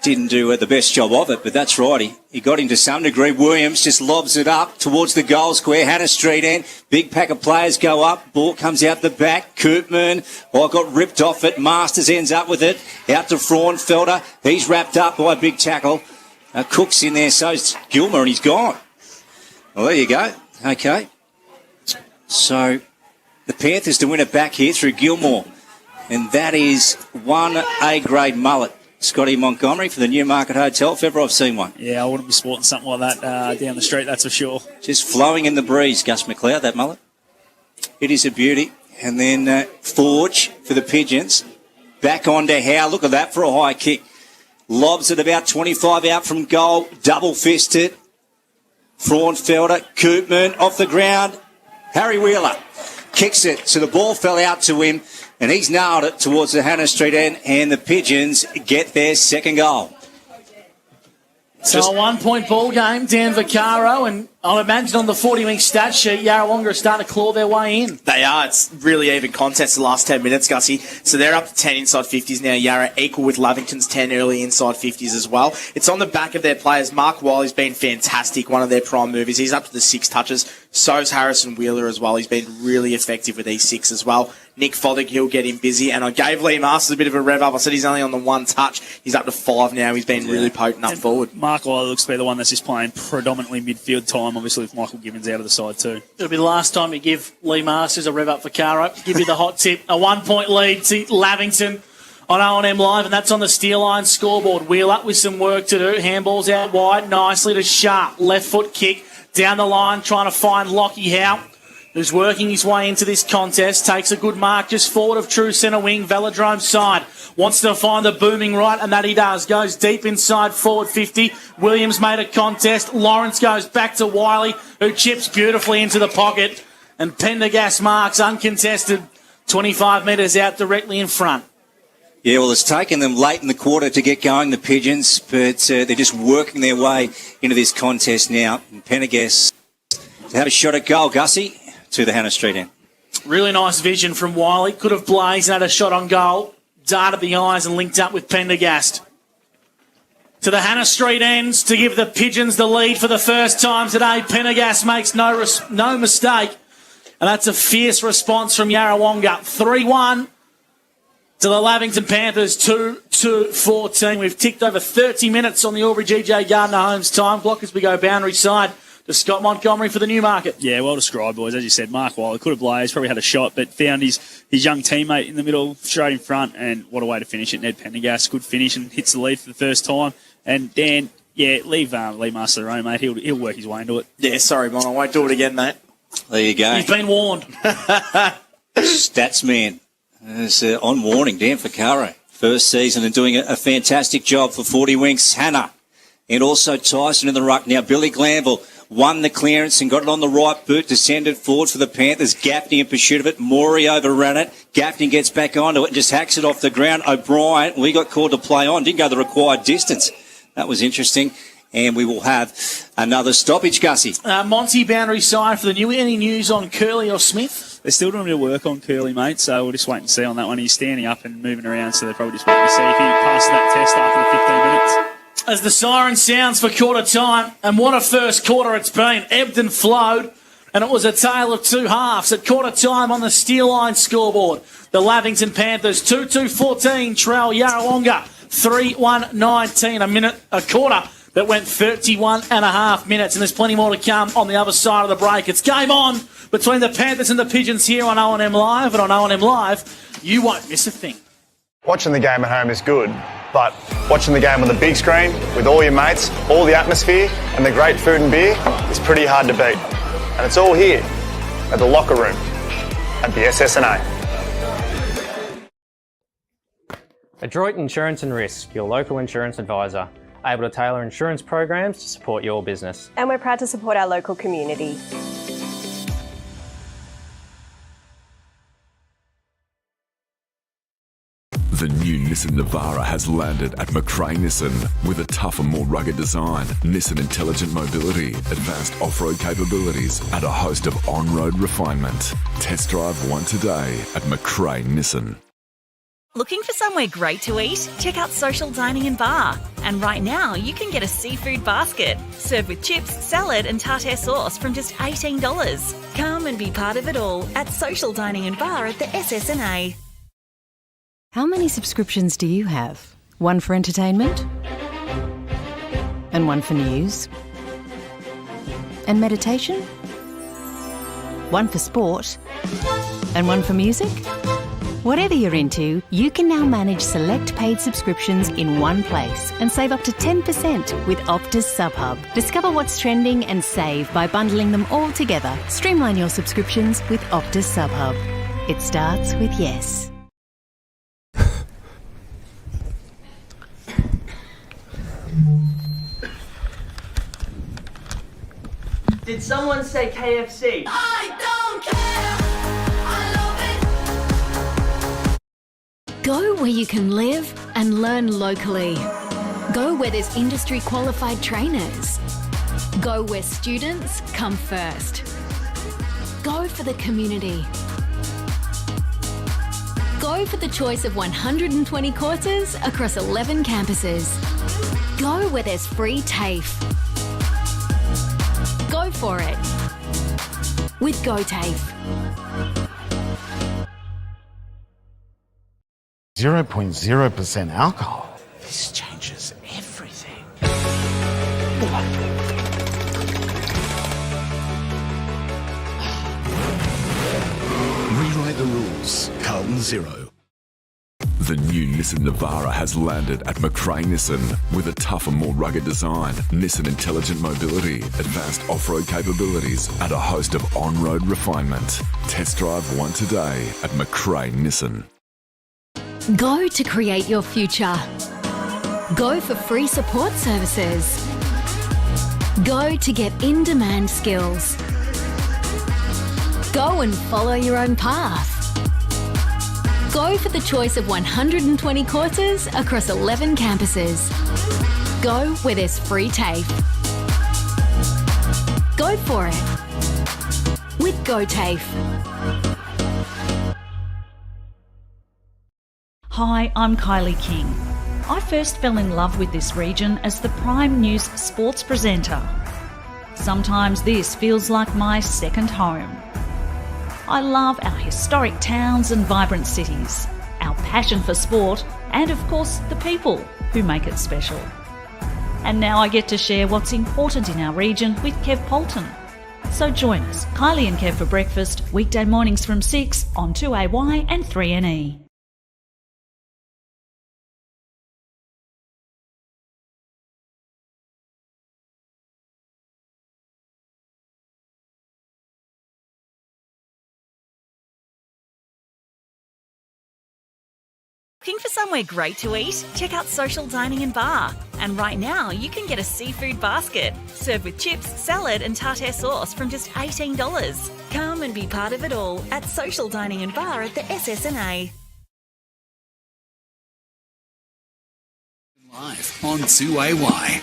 didn't do the best job of it, but that's right. He got him to some degree. Williams just lobs it up towards the goal square. Hannah Street end. Big pack of players go up. Ball comes out the back. Koopman, got ripped off it. Masters ends up with it. Out to Fraunfelder. He's wrapped up by a big tackle. Cook's in there, so's Gilmer, and he's gone. Well, there you go. Okay. So the Panthers to win it back here through Gilmore. And that is one A-grade mullet. Scotty Montgomery for the Newmarket Hotel, if ever I've seen one. Yeah, I wouldn't be sporting something like that down the street, that's for sure. Just flowing in the breeze, Gus McLeod, that mullet. It is a beauty. And then Forge for the Pigeons. Back on to Howe. Look at that for a high kick. Lobs it about 25 out from goal. Double-fisted. Fraunfelder, Koopman off the ground. Harry Wheeler kicks it. So the ball fell out to him. And he's nailed it towards the Hannah Street end, and the Pigeons get their second goal. So a 1 point ball game, Dan Vaccaro, and I imagine on the 40-wing stat sheet, Yarrawonga are starting to claw their way in. They are. It's really even contest the last 10 minutes, Gussie. So they're up to 10 inside 50s now. Yarra equal with Lavington's 10 early inside 50s as well. It's on the back of their players. Mark Wiley's been fantastic, one of their prime movers. He's up to the 6 touches. So's Harrison Wheeler as well. He's been really effective with these 6 as well. Nick Fothergill getting busy, and I gave Lee Masters a bit of a rev up. I said he's only on the 1 touch. He's up to 5 now. He's been really potent up forward. Mark Wiley looks to be the one that's just playing predominantly midfield time, obviously with Michael Gibbons out of the side too. It'll be the last time you give Lee Masters a rev up for Caro. Give you the hot tip. A 1 point lead to Lavington on O&M Live, and that's on the Steel Line scoreboard. Wheel up with some work to do. Handballs out wide, nicely to Sharp. Left foot kick down the line, trying to find Lockie Howe, who's working his way into this contest. Takes a good mark just forward of true centre wing, Velodrome's side. Wants to find the booming right, and that he does. Goes deep inside forward 50. Williams made a contest. Lawrence goes back to Wiley, who chips beautifully into the pocket. And Pendergast marks uncontested. 25 metres out directly in front. Yeah, well, it's taken them late in the quarter to get going, the Pigeons, but they're just working their way into this contest now. And Pendergast to have a shot at goal, Gussie, to the Hannah Street end. Really nice vision from Wiley. Could have blazed and had a shot on goal. Darted the eyes and linked up with Pendergast. To the Hannah Street ends to give the Pigeons the lead for the first time today. Pendergast makes no mistake. And that's a fierce response from Yarrawonga. 3-1. To the Lavington Panthers, 2-14. We've ticked over 30 minutes on the Albury GJ Gardner Homes time clock as we go boundary side to Scott Montgomery for the Newmarket. Yeah, well described, boys. As you said, Mark Wilder could have blazed, probably had a shot, but found his young teammate in the middle, straight in front, and what a way to finish it. Ned Pendergast, good finish, and hits the lead for the first time. And Dan, yeah, leave Master alone, mate. He'll work his way into it. Yeah, sorry, Mon. I won't do it again, mate. There you go. He's been warned. Stats man. It's on warning, Dan Ficaro. First season and doing a fantastic job for 40 Winks. Hannah and also Tyson in the ruck. Now Billy Glanville won the clearance and got it on the right boot, descended forward for the Panthers. Gaffney in pursuit of it. Morey overran it. Gaffney gets back onto it and just hacks it off the ground. O'Brien, we got called to play on. Didn't go the required distance. That was interesting. And we will have another stoppage, Gussie. Monty boundary side for the new. Any news on Curley or Smith? They're still doing a bit of work on Curley, mate, so we'll just wait and see on that one. He's standing up and moving around, so they're probably just waiting to see if he passes that test after the 15 minutes. As the siren sounds for quarter time, and what a first quarter it's been. Ebbed and flowed, and it was a tale of two halves. At quarter time on the Steel Line scoreboard, the Lavington Panthers 2-2-14 trail Yarrawonga 3-1-19, a quarter that went 31 and a half minutes, and there's plenty more to come on the other side of the break. It's game on between the Panthers and the Pigeons here on O&M Live, and on O&M Live, you won't miss a thing. Watching the game at home is good, but watching the game on the big screen with all your mates, all the atmosphere and the great food and beer is pretty hard to beat. And it's all here at the locker room at the SSNA. Adroit Insurance and Risk, your local insurance advisor, able to tailor insurance programs to support your business. And we're proud to support our local community. The new Nissan Navara has landed at McRae Nissan with a tougher, more rugged design, Nissan Intelligent Mobility, advanced off-road capabilities, and a host of on-road refinement. Test drive one today at McRae Nissan. Looking for somewhere great to eat? Check out Social Dining and Bar. And right now, you can get a seafood basket, served with chips, salad and tartare sauce from just $18. Come and be part of it all at Social Dining and Bar at the SSNA. How many subscriptions do you have? One for entertainment? And one for news? And meditation? One for sport? And one for music? Whatever you're into, you can now manage select paid subscriptions in one place and save up to 10% with Optus SubHub. Discover what's trending and save by bundling them all together. Streamline your subscriptions with Optus SubHub. It starts with yes. Did someone say KFC? I don't care. I love it. Go where you can live and learn locally. Go where there's industry qualified trainers. Go where students come first. Go for the community. Go for the choice of 120 courses across 11 campuses. Go where there's free TAFE. Go for it with GoTAFE. 0.0% alcohol. This changes everything. Rewrite the rules. Carlton Zero. The new Nissan Navara has landed at McRae Nissan with a tougher, more rugged design, Nissan Intelligent Mobility, advanced off-road capabilities, and a host of on-road refinement. Test drive one today at McRae Nissan. Go to create your future. Go for free support services. Go to get in-demand skills. Go and follow your own path. Go for the choice of 120 courses across 11 campuses. Go where there's free TAFE. Go for it with GoTAFE. Hi, I'm Kylie King. I first fell in love with this region as the Prime News sports presenter. Sometimes this feels like my second home. I love our historic towns and vibrant cities, our passion for sport, and of course the people who make it special. And now I get to share what's important in our region with Kev Polton. So join us, Kylie and Kev for breakfast, weekday mornings from 6 on 2AY and 3NE. Looking for somewhere great to eat? Check out Social Dining and Bar. And right now, you can get a seafood basket, served with chips, salad and tartare sauce from just $18. Come and be part of it all at Social Dining and Bar at the SSNA. Live on 2AY.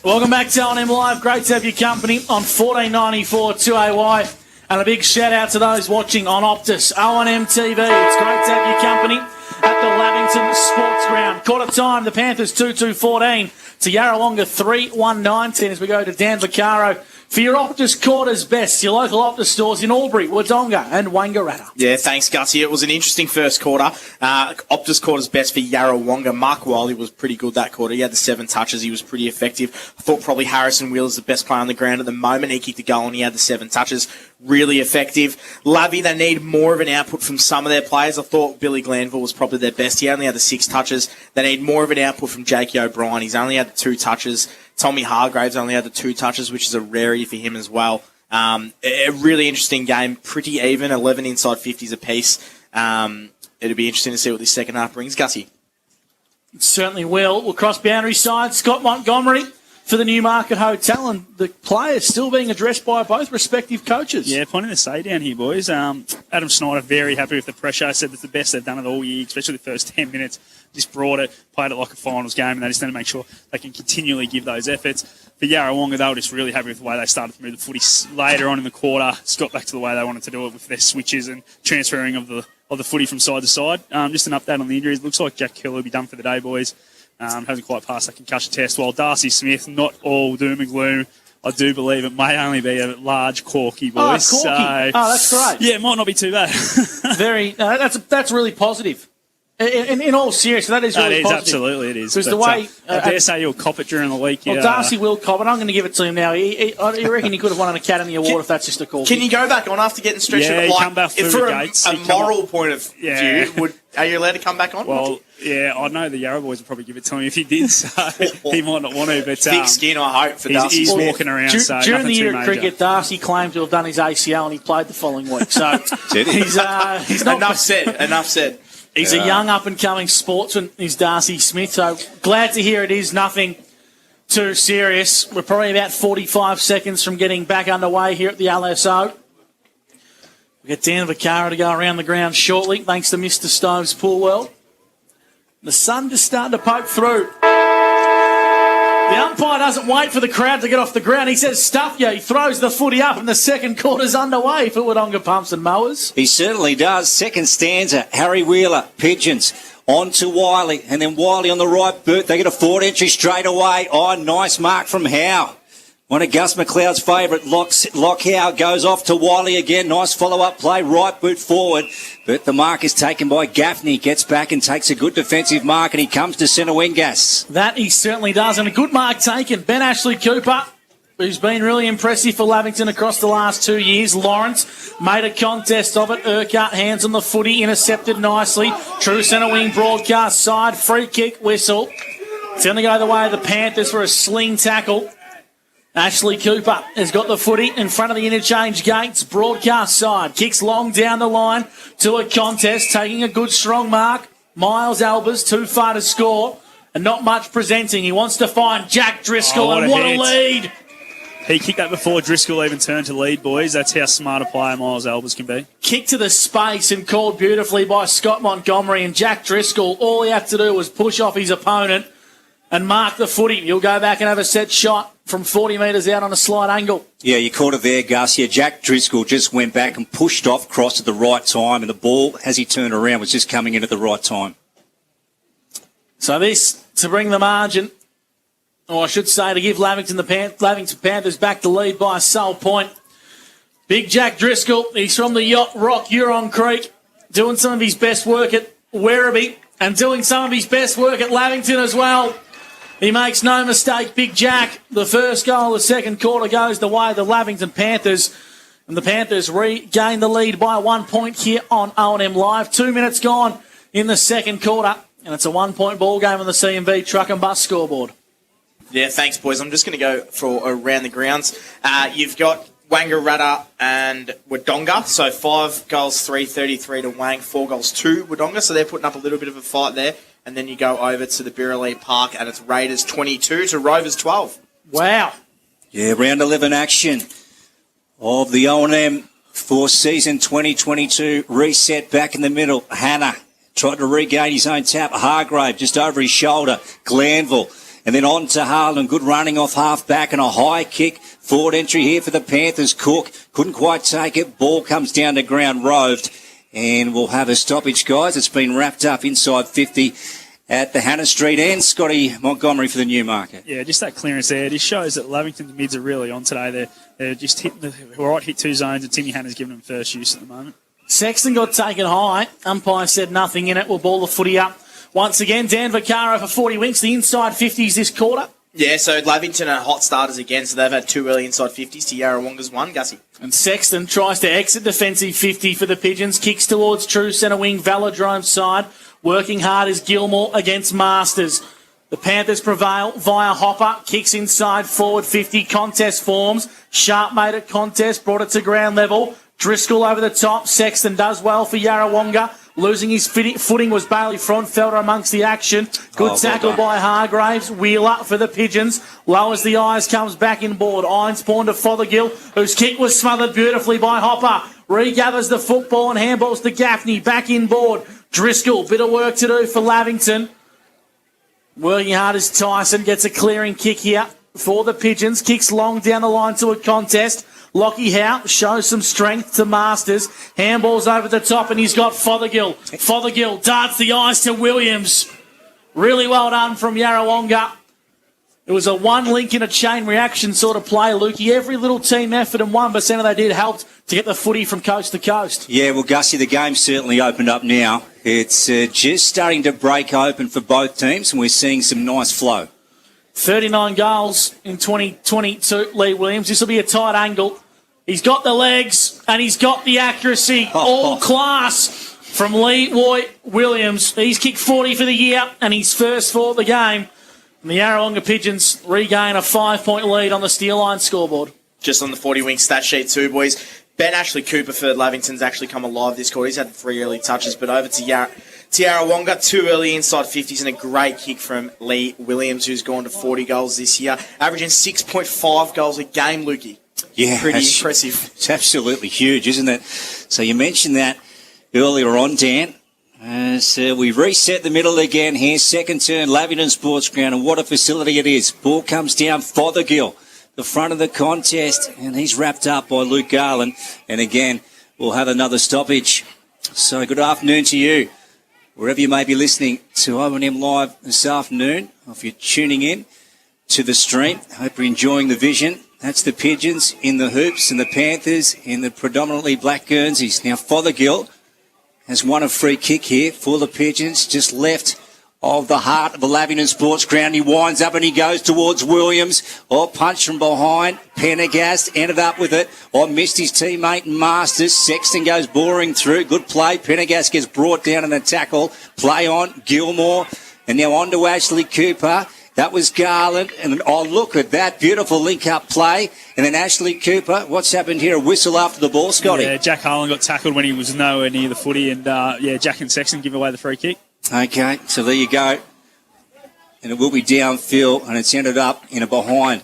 Welcome back to L&M Live. Great to have your company on 1494 2AY. And a big shout out to those watching on Optus, O&M TV. It's great to have your company at the Lavington Sports Ground. Quarter time, the Panthers 2-2-14 to Yarrawonga 3-1-19 as we go to Dan Vaccaro for your Optus Quarters best, your local Optus stores in Albury, Wodonga and Wangaratta. Yeah, thanks, Gussie. It was an interesting first quarter. Optus Quarters best for Yarrawonga. Mark Wiley was pretty good that quarter. He had the 7 touches. He was pretty effective. I thought probably Harrison Wheeler is the best player on the ground at the moment. He kicked a goal and he had the 7 touches. Really effective. Lavie, they need more of an output from some of their players. I thought Billy Glanville was probably their best. He only had the 6 touches. They need more of an output from Jakey O'Brien. He's only had the 2 touches. Tommy Hargraves only had the 2 touches, which is a rarity for him as well. A really interesting game. Pretty even. 11 inside 50s apiece. It'll be interesting to see what this second half brings. Gussie. It certainly will. We'll cross boundary side. Scott Montgomery for the Newmarket Hotel, and the players still being addressed by both respective coaches. Yeah, plenty to say down here, boys. Adam Snyder very happy with the pressure. Said that's the best they've done it all year, especially the first 10 minutes. Just brought it, played it like a finals game, and they just need to make sure they can continually give those efforts. For Yarrawonga, they were just really happy with the way they started to move the footy later on in the quarter. Just got back to the way they wanted to do it with their switches and transferring of the footy from side to side. Just an update on the injuries. Looks like Jack Keller will be done for the day, boys. Hasn't quite passed that concussion test. While Darcy Smith, not all doom and gloom. I do believe it may only be a large corky, boys. Oh, corky. That's great. Yeah, it might not be too bad. That's really positive. In all seriousness, that is really positive. Absolutely, it is. Because the way I dare say you'll cop it during the week. Well, Darcy will cop it. I'm going to give it to him now. I reckon he could have won an Academy Award if that's just a call. Can you go back on after getting stretched? Yeah, he come back through the gates. A moral point of view, are you allowed to come back on? Well, yeah, I know the Yarra boys would probably give it to him if he did, so he might not want to. But thick skin, I hope, for Darcy. He's walking around, so during the year at cricket, Darcy claimed to have done his ACL and he played the following week. So he's not... Enough said. He's a young up-and-coming sportsman, is Darcy Smith, so glad to hear it is nothing too serious. We're probably about 45 seconds from getting back underway here at the LSO. We'll get Dan Vaccaro to go around the ground shortly, thanks to Mr. Stoves Pool World. The sun just starting to poke through. The umpire doesn't wait for the crowd to get off the ground. He says, stuff you. He throws the footy up and the second quarter's underway for Wodonga Pumps and Mowers. He certainly does. Second stanza, Harry Wheeler, Pigeons. On to Wiley, and then Wiley on the right boot. They get a forward entry straight away. Oh, nice mark from Howe. One of Gus McLeod's favourite. Lockhow goes off to Wiley again. Nice follow-up play, right boot forward. But the mark is taken by Gaffney. Gets back and takes a good defensive mark, and he comes to centre wing gas. That he certainly does, and a good mark taken. Ben Ashley Cooper, who's been really impressive for Lavington across the last 2 years. Lawrence made a contest of it. Urquhart hands on the footy, intercepted nicely. True centre wing broadcast side, free kick whistle. It's going to go the way of the Panthers for a sling tackle. Ashley Cooper has got the footy in front of the interchange gates. Broadcast side. Kicks long down the line to a contest. Taking a good strong mark. Miles Albers too far to score. And not much presenting. He wants to find Jack Driscoll. And what a lead. He kicked that before Driscoll even turned to lead, boys. That's how smart a player Miles Albers can be. Kick to the space and called beautifully by Scott Montgomery. And Jack Driscoll, all he had to do was push off his opponent and mark the footy. He'll go back and have a set shot from 40 metres out on a slight angle. Yeah, you caught it there, Gus. Yeah, Jack Driscoll just went back and pushed off, crossed at the right time, and the ball, as he turned around, was just coming in at the right time. So this to bring the margin, or I should say to give Lavington Panthers back the lead by a sole point. Big Jack Driscoll, he's from the Yacht Rock Huron Creek, doing some of his best work at Werribee and doing some of his best work at Lavington as well. He makes no mistake, Big Jack. The first goal of the second quarter goes the way of the Lavington Panthers. And the Panthers regain the lead by 1 point here on O&M Live. 2 minutes gone in the second quarter. And it's a 1 point ball game on the CMV Truck and Bus scoreboard. Yeah, thanks, boys. I'm just going to go for around the grounds. You've got Wangaratta and Wodonga. So 5 goals, 3-33 to Wang, 4 goals, 2 Wodonga. So they're putting up a little bit of a fight there. And then you go over to the Birrelea Park and it's Raiders 22 to Rovers 12. Wow. Yeah, round 11 action of the O&M for season 2022. Reset back in the middle. Hannah tried to regain his own tap. Hargrave just over his shoulder. Glanville. And then on to Harlan. Good running off half back and a high kick. Forward entry here for the Panthers. Cook couldn't quite take it. Ball comes down to ground, roved. And we'll have a stoppage, guys. It's been wrapped up inside 50 at the Hannah Street end. Scotty Montgomery for the Newmarket. Yeah, just that clearance there. It just shows that Lavington's mids are really on today. They're just hitting the right hit 2 zones, and Timmy Hannah's giving them first use at the moment. Sexton got taken high. Umpire said nothing in it. We'll ball the footy up. Once again, Dan Vaccaro for 40 winks. The inside 50s this quarter. Yeah, so Lavington are hot starters again, so they've had 2 early inside 50s to Yarrawonga's 1, Gussie. And Sexton tries to exit defensive 50 for the Pigeons. Kicks towards true centre wing, Velodrome's side. Working hard is Gilmore against Masters. The Panthers prevail via Hopper. Kicks inside, forward 50. Contest forms. Sharp made it contest. Brought it to ground level. Driscoll over the top. Sexton does well for Yarrawonga. Losing his footing was Bailey Frontfelder amongst the action. Good tackle by Hargraves. Wheeler for the Pigeons. Lowers the eyes, comes back in board. Irons pawn to Fothergill, whose kick was smothered beautifully by Hopper. Regathers the football and handballs to Gaffney. Back in board. Driscoll, bit of work to do for Lavington. Working hard as Tyson gets a clearing kick here for the Pigeons. Kicks long down the line to a contest. Lockie Howe shows some strength to Masters. Handballs over the top and he's got Fothergill. Fothergill darts the eyes to Williams. Really well done from Yarrawonga. It was a one link in a chain reaction sort of play, Lukey. Every little team effort and 1% of they did helped to get the footy from coast to coast. Yeah, well, Gussie, the game's certainly opened up now. It's just starting to break open for both teams and we're seeing some nice flow. 39 goals in 2022, Lee Williams. This will be a tight angle. He's got the legs and he's got the accuracy. All class from Lee Williams. He's kicked 40 for the year and he's first for the game. And the Yarrawonga Pigeons regain a 5-point lead on the Steel Line scoreboard. Just on the 40-wing stat sheet too, boys. Ben Ashley Cooper for Lavington's actually come alive this quarter. He's had 3 early touches, but over to Yarrawonga, 2 early inside 50s and a great kick from Lee Williams, who's gone to 40 goals this year, averaging 6.5 goals a game, Lukey. Yeah, pretty impressive. It's absolutely huge, isn't it? So you mentioned that earlier on, Dan. So we reset the middle again here. Second turn, Lavington Sports Ground, and what a facility it is. Ball comes down, Fothergill, the front of the contest, and he's wrapped up by Luke Garland. And again, we'll have another stoppage. So good afternoon to you, wherever you may be listening to O&M Live this afternoon. If you're tuning in to the stream, I hope you're enjoying the vision. That's the Pigeons in the hoops and the Panthers in the predominantly black Guernseys. Now Fothergill has won a free kick here for the Pigeons, just left of the heart of the Lavington Sports Ground. He winds up and he goes towards Williams. Punch from behind. Pendergast ended up with it. Missed his teammate Masters. Sexton goes boring through. Good play. Pendergast gets brought down in a tackle. Play on. Gilmore. And now on to Ashley Cooper. That was Garland. And look at that beautiful link-up play. And then Ashley Cooper. What's happened here? A whistle after the ball, Scotty. Yeah, Jack Harlan got tackled when he was nowhere near the footy. And, Jack and Sexton give away the free kick. Okay, so there you go. And it will be downfield, and it's ended up in a behind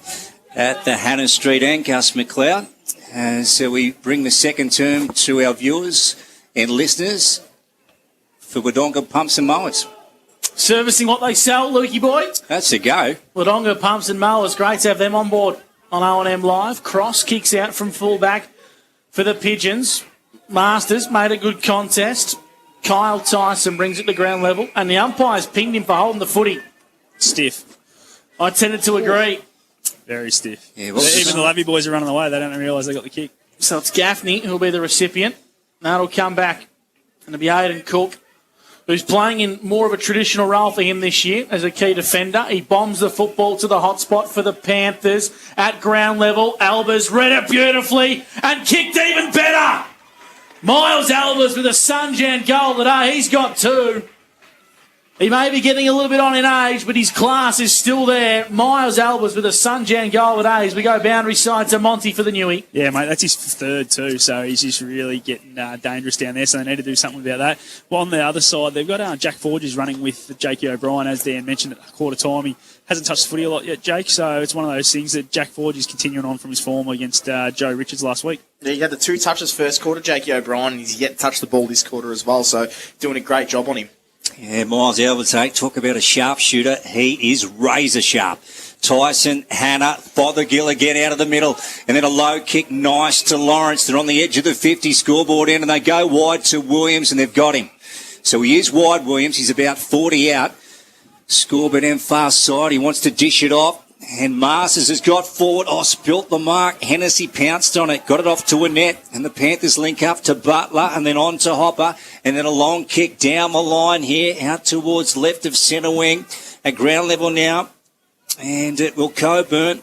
at the Hannah Street end, Gus McLeod. And so we bring the second term to our viewers and listeners for Wodonga Pumps and Mowers. Servicing what they sell, Lukey boy. That's a go. Wodonga Pumps and Mowers. Great to have them on board on O&M Live. Cross kicks out from fullback for the Pigeons. Masters made a good contest. Kyle Tyson brings it to ground level, and the umpires pinged him for holding the footy. Stiff. I tended to agree. Very stiff. Yeah, Even the Lavy boys are running away. They don't realise they got the kick. So it's Gaffney who'll be the recipient. That'll come back, and it'll be Aidan Cook, who's playing in more of a traditional role for him this year as a key defender. He bombs the football to the hot spot for the Panthers at ground level. Albers read it beautifully and kicked even better. Miles Albers with a Sunjan goal today. He's got 2. He may be getting a little bit on in age, but his class is still there. Miles Albers with a Sunjan goal today as we go boundary side to Monty for the Newey. Yeah, mate, that's his 3rd too, so he's just really getting dangerous down there, so they need to do something about that. Well, on the other side, they've got Jack Forges running with Jakey O'Brien, as Dan mentioned at quarter time. He hasn't touched the footy a lot yet, Jake, so it's one of those things that Jack Forge is continuing on from his form against Joe Richards last week. Yeah, he had the 2 touches first quarter, Jakey O'Brien, and he's yet to touch the ball this quarter as well, so doing a great job on him. Yeah, Miles Albers, talk about a sharpshooter. He is razor sharp. Tyson, Hannah, Fothergill again out of the middle. And then a low kick, nice to Lawrence. They're on the edge of the 50 scoreboard end, and they go wide to Williams, and they've got him. So he is wide, Williams. He's about 40 out. Scoreboard end far side. He wants to dish it off. And Masters has got forward. Oh, spilt the mark. Hennessy pounced on it. Got it off to Annette. And the Panthers link up to Butler and then on to Hopper. And then a long kick down the line here out towards left of centre wing. At ground level now. And it will Coburn.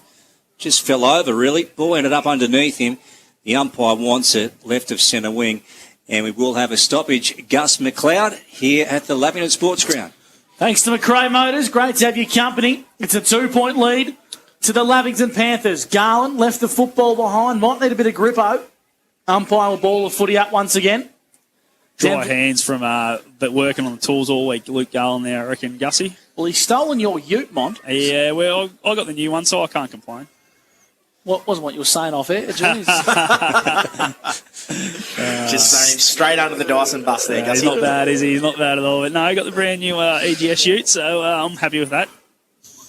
Just fell over, really. Ball ended up underneath him. The umpire wants it. Left of centre wing. And we will have a stoppage. Gus McLeod here at the Lavington Sports Ground. Thanks to McRae Motors. Great to have your company. It's a 2-point lead to the Lavington Panthers. Garland left the football behind. Might need a bit of grippo. Umpire will ball the footy up once again. Dry hands from but working on the tools all week. Luke Garland there, I reckon, Gussie. Well, he's stolen your ute, Mont. Yeah, well, I got the new one, so I can't complain. What wasn't what you were saying off air? Jeez. Just saying, straight under the Dyson bus there, Gussie. He's not bad, is he? He's not bad at all. But no, I got the brand new EGS ute, so I'm happy with that.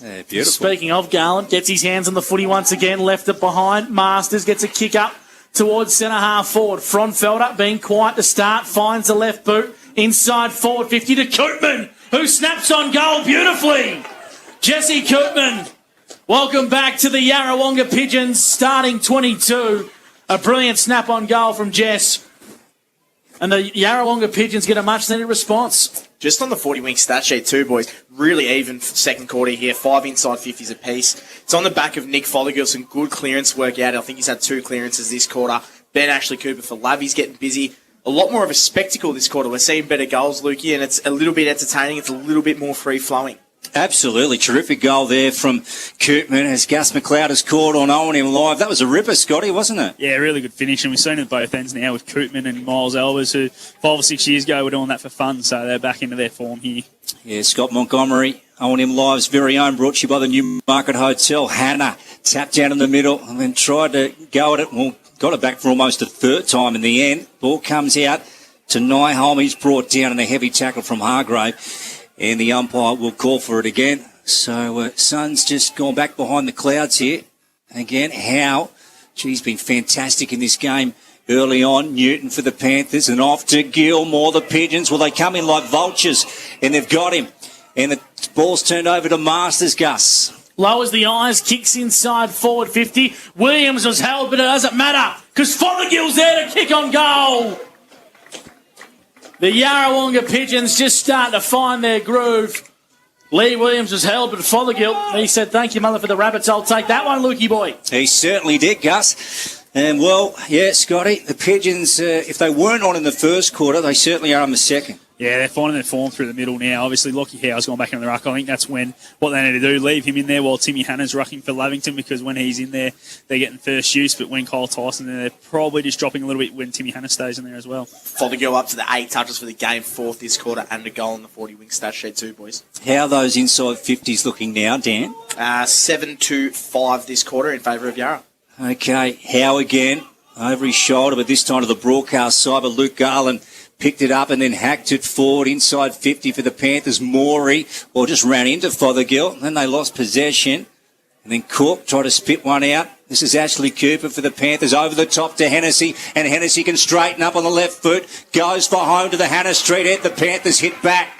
Yeah, beautiful. Speaking of, Garland gets his hands on the footy once again, left it behind. Masters gets a kick up towards centre half forward. Fronfelder being quiet to start, finds the left boot inside forward 50 to Koopman, who snaps on goal beautifully. Jesse Koopman. Welcome back to the Yarrawonga Pigeons, starting 22. A brilliant snap on goal from Jess. And the Yarrawonga Pigeons get a much-needed response. Just on the 40-wing stat sheet too, boys. Really even second quarter here. 5 inside 50s apiece. It's on the back of Nick Fothergill. Some good clearance work out. I think he's had 2 clearances this quarter. Ben Ashley Cooper for Lavy's getting busy. A lot more of a spectacle this quarter. We're seeing better goals, Lukey, and it's a little bit entertaining. It's a little bit more free-flowing. Absolutely. Terrific goal there from Koopman as Gus McLeod has caught on Owen live. That was a ripper, Scotty, wasn't it? Yeah, really good finish. And we've seen it at both ends now with Koopman and Miles Albers, who 5 or 6 years ago were doing that for fun. So they're back into their form here. Yeah, Scott Montgomery, Owen Live's very own, brought to you by the Newmarket Hotel. Hannah tapped down in the middle and then tried to go at it. Well, got it back for almost a 3rd time in the end. Ball comes out to Nyholm. He's brought down in a heavy tackle from Hargrave. And the umpire will call for it again. So Sun's just gone back behind the clouds here. And again, Howe, she's been fantastic in this game early on. Newton for the Panthers and off to Gilmore, the Pigeons. Well, they come in like vultures and they've got him. And the ball's turned over to Masters, Gus. Lowers the eyes, kicks inside forward 50. Williams was held, but it doesn't matter because Fothergill's there to kick on goal. The Yarrawonga Pigeons just starting to find their groove. Lee Williams was held, but Fothergill, he said, thank you, mother, for the rabbits. I'll take that one, Lukey boy. He certainly did, Gus. And, well, yeah, Scotty, the Pigeons, if they weren't on in the first quarter, they certainly are in the second. Yeah, they're finding their form through the middle now. Obviously, Lockie Howe's gone back into the ruck. I think that's when what they need to do, leave him in there while Timmy Hannah's rucking for Lavington, because when he's in there, they're getting first use. But when Kyle Tyson in there, they're probably just dropping a little bit when Timmy Hannah stays in there as well. Fothergill up to the 8 touches for the game, 4th this quarter, and a goal on the 40-wing stat sheet too, boys. How are those inside 50s looking now, Dan? 7-5 this quarter in favour of Yarra. Okay, Howe again, over his shoulder, but this time to the broadcast side, but Luke Garland picked it up and then hacked it forward inside 50 for the Panthers. Morey, just ran into Fothergill. Then they lost possession. And then Cook tried to spit one out. This is Ashley Cooper for the Panthers over the top to Hennessy. And Hennessy can straighten up on the left foot. Goes for home to the Hannah Street end. The Panthers hit back.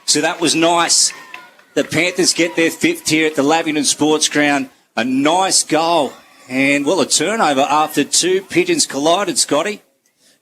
So that was nice. The Panthers get their 5th here at the Lavington Sports Ground. A nice goal. And, well, a turnover after two pigeons collided, Scotty.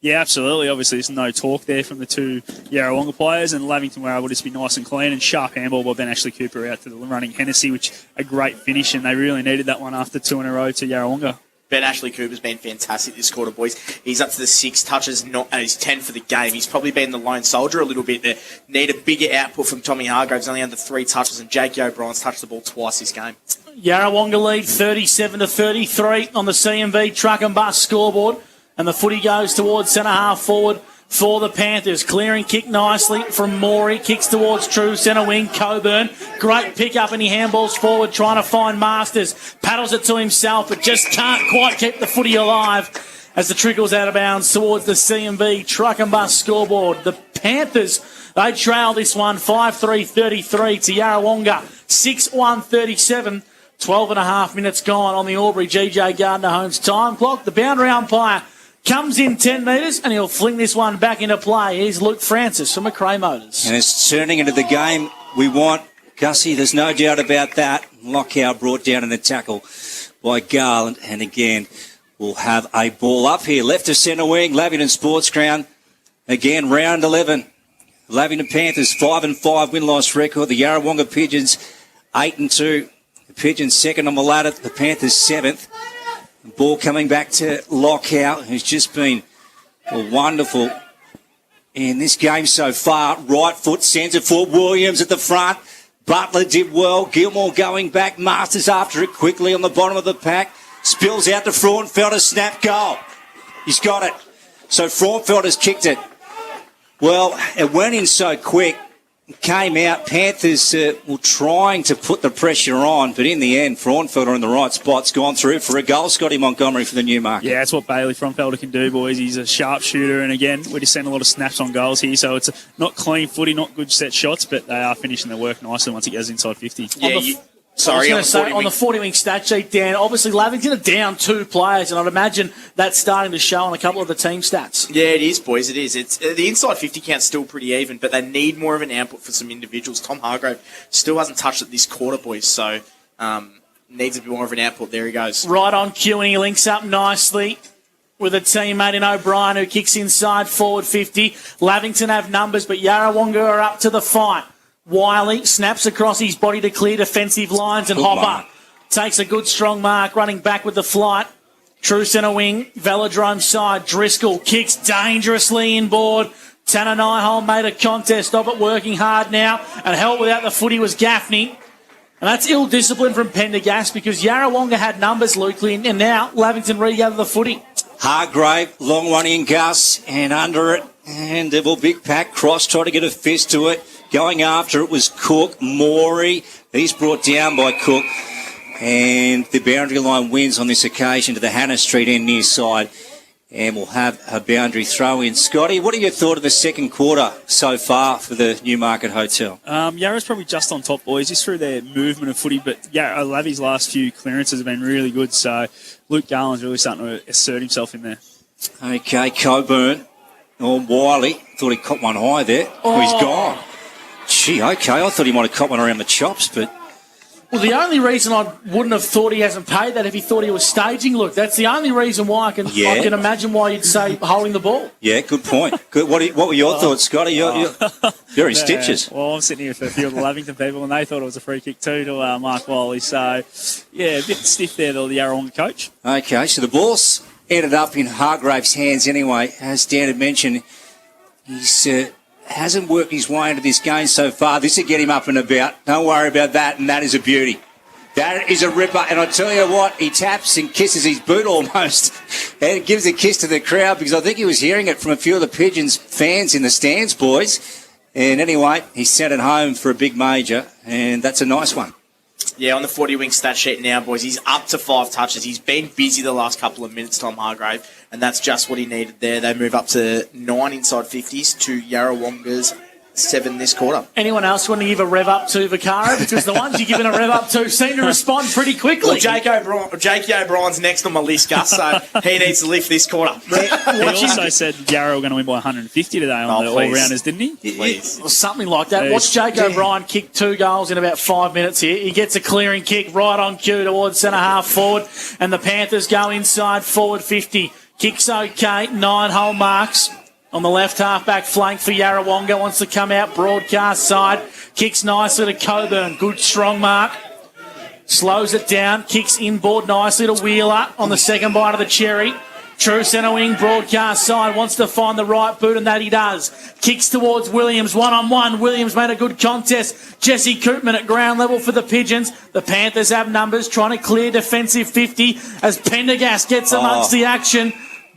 Yeah, absolutely. Obviously, there's no talk there from the two Yarrawonga players, and Lavington were able to just be nice and clean, and sharp handball by Ben Ashley Cooper out to the running Hennessy, which a great finish, and they really needed that one after two in a row to Yarrawonga. Ben Ashley Cooper's been fantastic this quarter, boys. He's up to the 6 touches, he's 10 for the game. He's probably been the lone soldier a little bit there. Need a bigger output from Tommy Hargraves, only under 3 touches, and Jake O'Brien's touched the ball twice this game. Yarrawonga lead 37-33 on the CMV truck and bus scoreboard. And the footy goes towards centre half forward for the Panthers. Clearing kick nicely from Morey. Kicks towards true centre wing. Coburn. Great pick up and he handballs forward trying to find Masters. Paddles it to himself but just can't quite keep the footy alive as the trickles out of bounds towards the CMV truck and bus scoreboard. The Panthers, they trail this one 5-3-33 to Yarrawonga 6-1-37. 12 and a half minutes gone on the Albury GJ Gardner Homes time clock. The boundary umpire comes in 10 metres and he'll fling this one back into play. Here's Luke Francis from McRae Motors. And it's turning into the game we want. Gussie, there's no doubt about that. Lockout brought down in the tackle by Garland. And again, we'll have a ball up here. Left to centre wing, Lavington Sports Ground. Again, round 11. Lavington Panthers 5-5 win-loss record. The Yarrawonga Pigeons 8-2. The Pigeons second on the ladder. The Panthers 7th. The ball coming back to Lockout, who's just been wonderful in this game so far. Right foot centre for Williams at the front. Butler did well. Gilmore going back. Masters after it quickly on the bottom of the pack. Spills out to Frauenfelder. Snap goal. He's got it. So Frauenfelder's kicked it. Well, it went in so quick. Came out. Panthers were trying to put the pressure on, but in the end, Frauenfelder in the right spot's gone through for a goal. Scotty Montgomery for the Newmarket. Yeah, that's what Bailey Frauenfelder can do, boys. He's a sharp shooter, and again, we're just seeing a lot of snaps on goals here, so it's not clean footy, not good set shots, but they are finishing their work nicely once it goes inside 50. Yeah, on the 40-wing stat sheet, Dan, obviously Lavington are down 2 players, and I'd imagine that's starting to show on a couple of the team stats. Yeah, it is, boys, it is. It's the inside 50 count's still pretty even, but they need more of an output for some individuals. Tom Hargrave still hasn't touched it this quarter, boys, so needs a bit more of an output. There he goes. Right on cue, and he links up nicely with a teammate in O'Brien who kicks inside forward 50. Lavington have numbers, but Yarrawonga are up to the fight. Wiley snaps across his body to clear defensive lines, and Hopper takes a good strong mark, running back with the flight. True centre wing, Velodrome side. Driscoll kicks dangerously inboard. Tanner Nyholm made a contest of it, working hard now, and help without the footy was Gaffney. And that's ill discipline from Pendergast because Yarrawonga had numbers, Luke, and now Lavington regather the footy. Hargrave, long one in Gus, and under it, and Devil Big Pack cross, try to get a fist to it. Going after it was Cook. Morey, he's brought down by Cook. And the boundary line wins on this occasion to the Hannah Street end near side. And we'll have a boundary throw in. Scotty, what are your thoughts of the second quarter so far for the Newmarket Hotel? Yarra's probably just on top, boys, just through their movement of footy. But yeah, Lavi's last few clearances have been really good. So Luke Garland's really starting to assert himself in there. Okay, Coburn. Or Wiley. Thought he caught one high there. Oh, he's gone. Gee, okay. I thought he might have caught one around the chops, but... Well, the only reason I wouldn't have thought he hasn't paid that if he thought he was staging, look, that's the only reason why I can imagine why you'd say holding the ball. Yeah, good point. Good. What were your thoughts, Scotty? You're in stitches. Well, I'm sitting here with a few of the Lavington people, and they thought it was a free kick too to Mark Wiley. So, yeah, a bit stiff there, the Yarrawonga coach. Okay, so the ball's ended up in Hargrave's hands anyway. As Dan had mentioned, he's... hasn't worked his way into this game so far. This will get him up and about. Don't worry about that, and that is a beauty. That is a ripper, and I tell you what, he taps and kisses his boot almost and gives a kiss to the crowd because I think he was hearing it from a few of the Pigeons fans in the stands, boys. And anyway, he sent it home for a big major, and that's a nice one. Yeah, on the 40-wing stat sheet now, boys, he's up to 5 touches. He's been busy the last couple of minutes, Tom Hargrave, and that's just what he needed there. They move up to 9 inside 50s to Yarrawonga's 7 this quarter. Anyone else want to give a rev up to Vaccaro? Because the ones you're giving a rev up to seem to respond pretty quickly. Well, Jake O'Brien's next on my list, Gus, so he needs to lift this quarter. He also said Yarrow were going to win by 150 today on the all-rounders, didn't he? Please. Or something like that. Watch Jake O'Brien kick 2 goals in about 5 minutes here. He gets a clearing kick right on cue towards centre-half forward, and the Panthers go inside forward 50. Kicks okay, 9-hole marks. On the left half-back flank for Yarrawonga. Wants to come out broadcast side. Kicks nicely to Coburn. Good strong mark. Slows it down. Kicks inboard nicely to Wheeler on the second bite of the cherry. True centre wing, broadcast side. Wants to find the right boot, and that he does. Kicks towards Williams. 1-on-1. Williams made a good contest. Jesse Koopman at ground level for the Pigeons. The Panthers have numbers. Trying to clear defensive 50 as Pendergast gets amongst the action.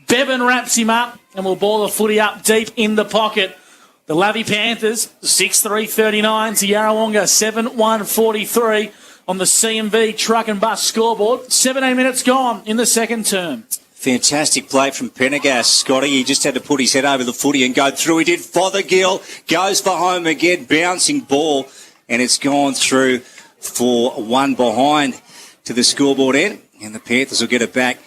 Bevan wraps him up and will ball the footy up deep in the pocket. The Lavy Panthers, 6-3-39 to Yarrawonga, 7-1-43 on the CMV truck and bus scoreboard. 17 minutes gone in the second term. Fantastic play from Pendergast, Scotty. He just had to put his head over the footy and go through. He did. Fothergill goes for home again, bouncing ball, and it's gone through for 1 behind to the scoreboard end, and the Panthers will get it back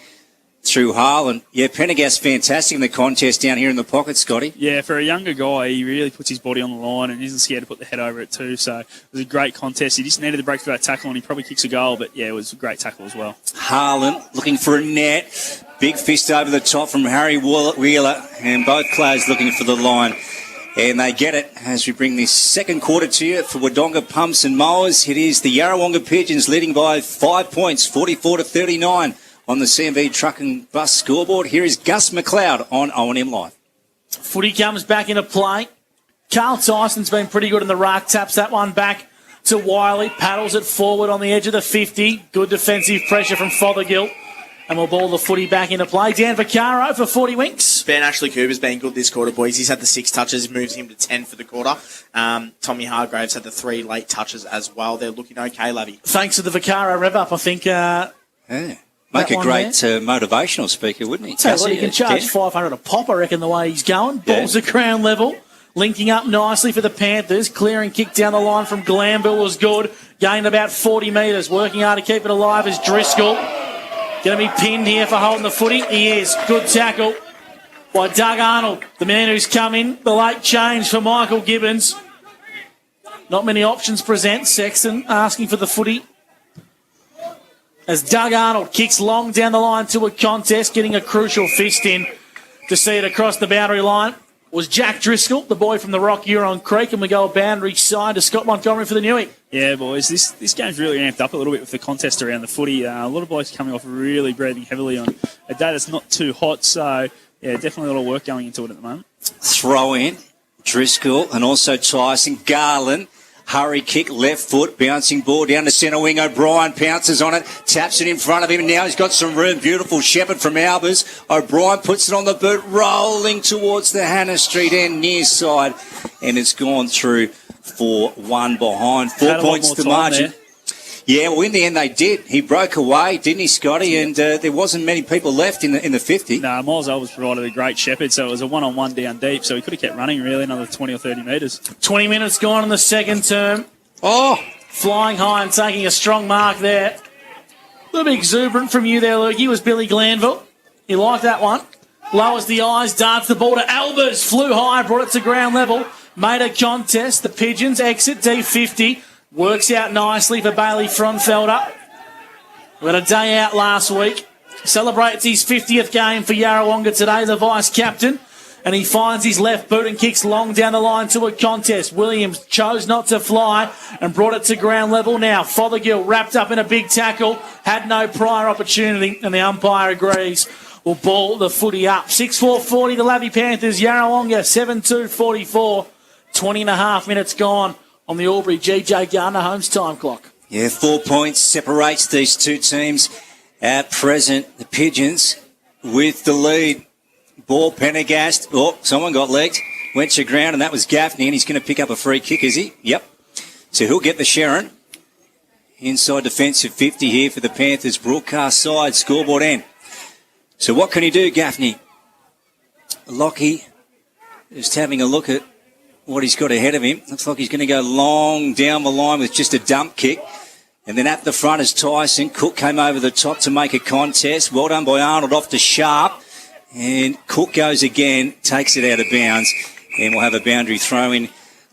through Harlan. Yeah, Pendergast fantastic in the contest down here in the pocket, Scotty. Yeah, for a younger guy, he really puts his body on the line and isn't scared to put the head over it too. So it was a great contest. He just needed to break through that tackle and he probably kicks a goal, but yeah, it was a great tackle as well. Harlan looking for a net. Big fist over the top from Harry Wheeler, and both players looking for the line. And they get it as we bring this second quarter to you for Wodonga Pumps and Mowers. It is the Yarrawonga Pigeons leading by 5 points, 44-39. On the CMV truck and bus scoreboard, here is Gus McLeod on O&M Live. Footy comes back into play. Carl Tyson's been pretty good in the ruck. Taps that one back to Wiley. Paddles it forward on the edge of the 50. Good defensive pressure from Fothergill. And we'll ball the footy back into play. Dan Vaccaro for 40 winks. Ben Ashley Cooper's been good this quarter, boys. He's had the 6 touches, moves him to 10 for the quarter. Tommy Hargraves had the 3 late touches as well. They're looking okay, Lavy. Thanks to the Vaccaro rev up, I think. Yeah. Make a great motivational speaker, wouldn't he? Tell you what, he can charge 500 a pop, I reckon, the way he's going. Balls at ground level. Linking up nicely for the Panthers. Clearing kick down the line from Glanville was good. Gained about 40 metres. Working hard to keep it alive is Driscoll. Going to be pinned here for holding the footy. He is. Good tackle by Doug Arnold, the man who's come in. The late change for Michael Gibbons. Not many options present. Sexton asking for the footy. As Doug Arnold kicks long down the line to a contest, getting a crucial fist in to see it across the boundary line, was Jack Driscoll, the boy from the Rock Huron Creek, and we go boundary side to Scott Montgomery for the Newey. Yeah, boys, this game's really amped up a little bit with the contest around the footy. A lot of blokes coming off really breathing heavily on a day that's not too hot, so yeah, definitely a lot of work going into it at the moment. Throw in, Driscoll and also Tyson. Garland. Hurry kick, left foot, bouncing ball down to centre wing. O'Brien pounces on it, taps it in front of him. Now he's got some room. Beautiful Shepherd from Albers. O'Brien puts it on the boot, rolling towards the Hannah Street end near side. And it's gone through for 1 behind. 4 points to margin. Yeah, well, in the end they did. He broke away, didn't he, Scotty? And there wasn't many people left in the 50. No, Miles Albers provided a great shepherd, so it was a one-on-one down deep, so he could have kept running, really, another 20 or 30 metres. 20 minutes gone in the second term. Oh! Flying high and taking a strong mark there. A little bit exuberant from you there, Lukey, was Billy Glanville. He liked that one. Lowers the eyes, darts the ball to Albers. Flew high, brought it to ground level. Made a contest. The Pigeons exit D50. Works out nicely for Bailey Fronfelder. We had a day out last week. Celebrates his 50th game for Yarrawonga today, the vice-captain. And he finds his left boot and kicks long down the line to a contest. Williams chose not to fly and brought it to ground level now. Fothergill wrapped up in a big tackle. Had no prior opportunity, and the umpire agrees. Will ball the footy up. 6-4-40, the Lavy Panthers. Yarrawonga, 7-2-44. 20 and a half minutes gone on the Albury GJ Gardner Homes time clock. Yeah, 4 points separates these two teams at present. The Pigeons with the lead. Ball, Pendergast. Oh, someone got legged. Went to ground, and that was Gaffney, and he's going to pick up a free kick, is he? Yep. So he'll get the Sharon. Inside defensive 50 here for the Panthers. Broadcast side, scoreboard end. So what can he do, Gaffney? Lockie just having a look at what he's got ahead of him. Looks like he's going to go long down the line with just a dump kick. And then at the front is Tyson. Cook came over the top to make a contest. Well done by Arnold off to Sharp. And Cook goes again, takes it out of bounds. And we'll have a boundary throw in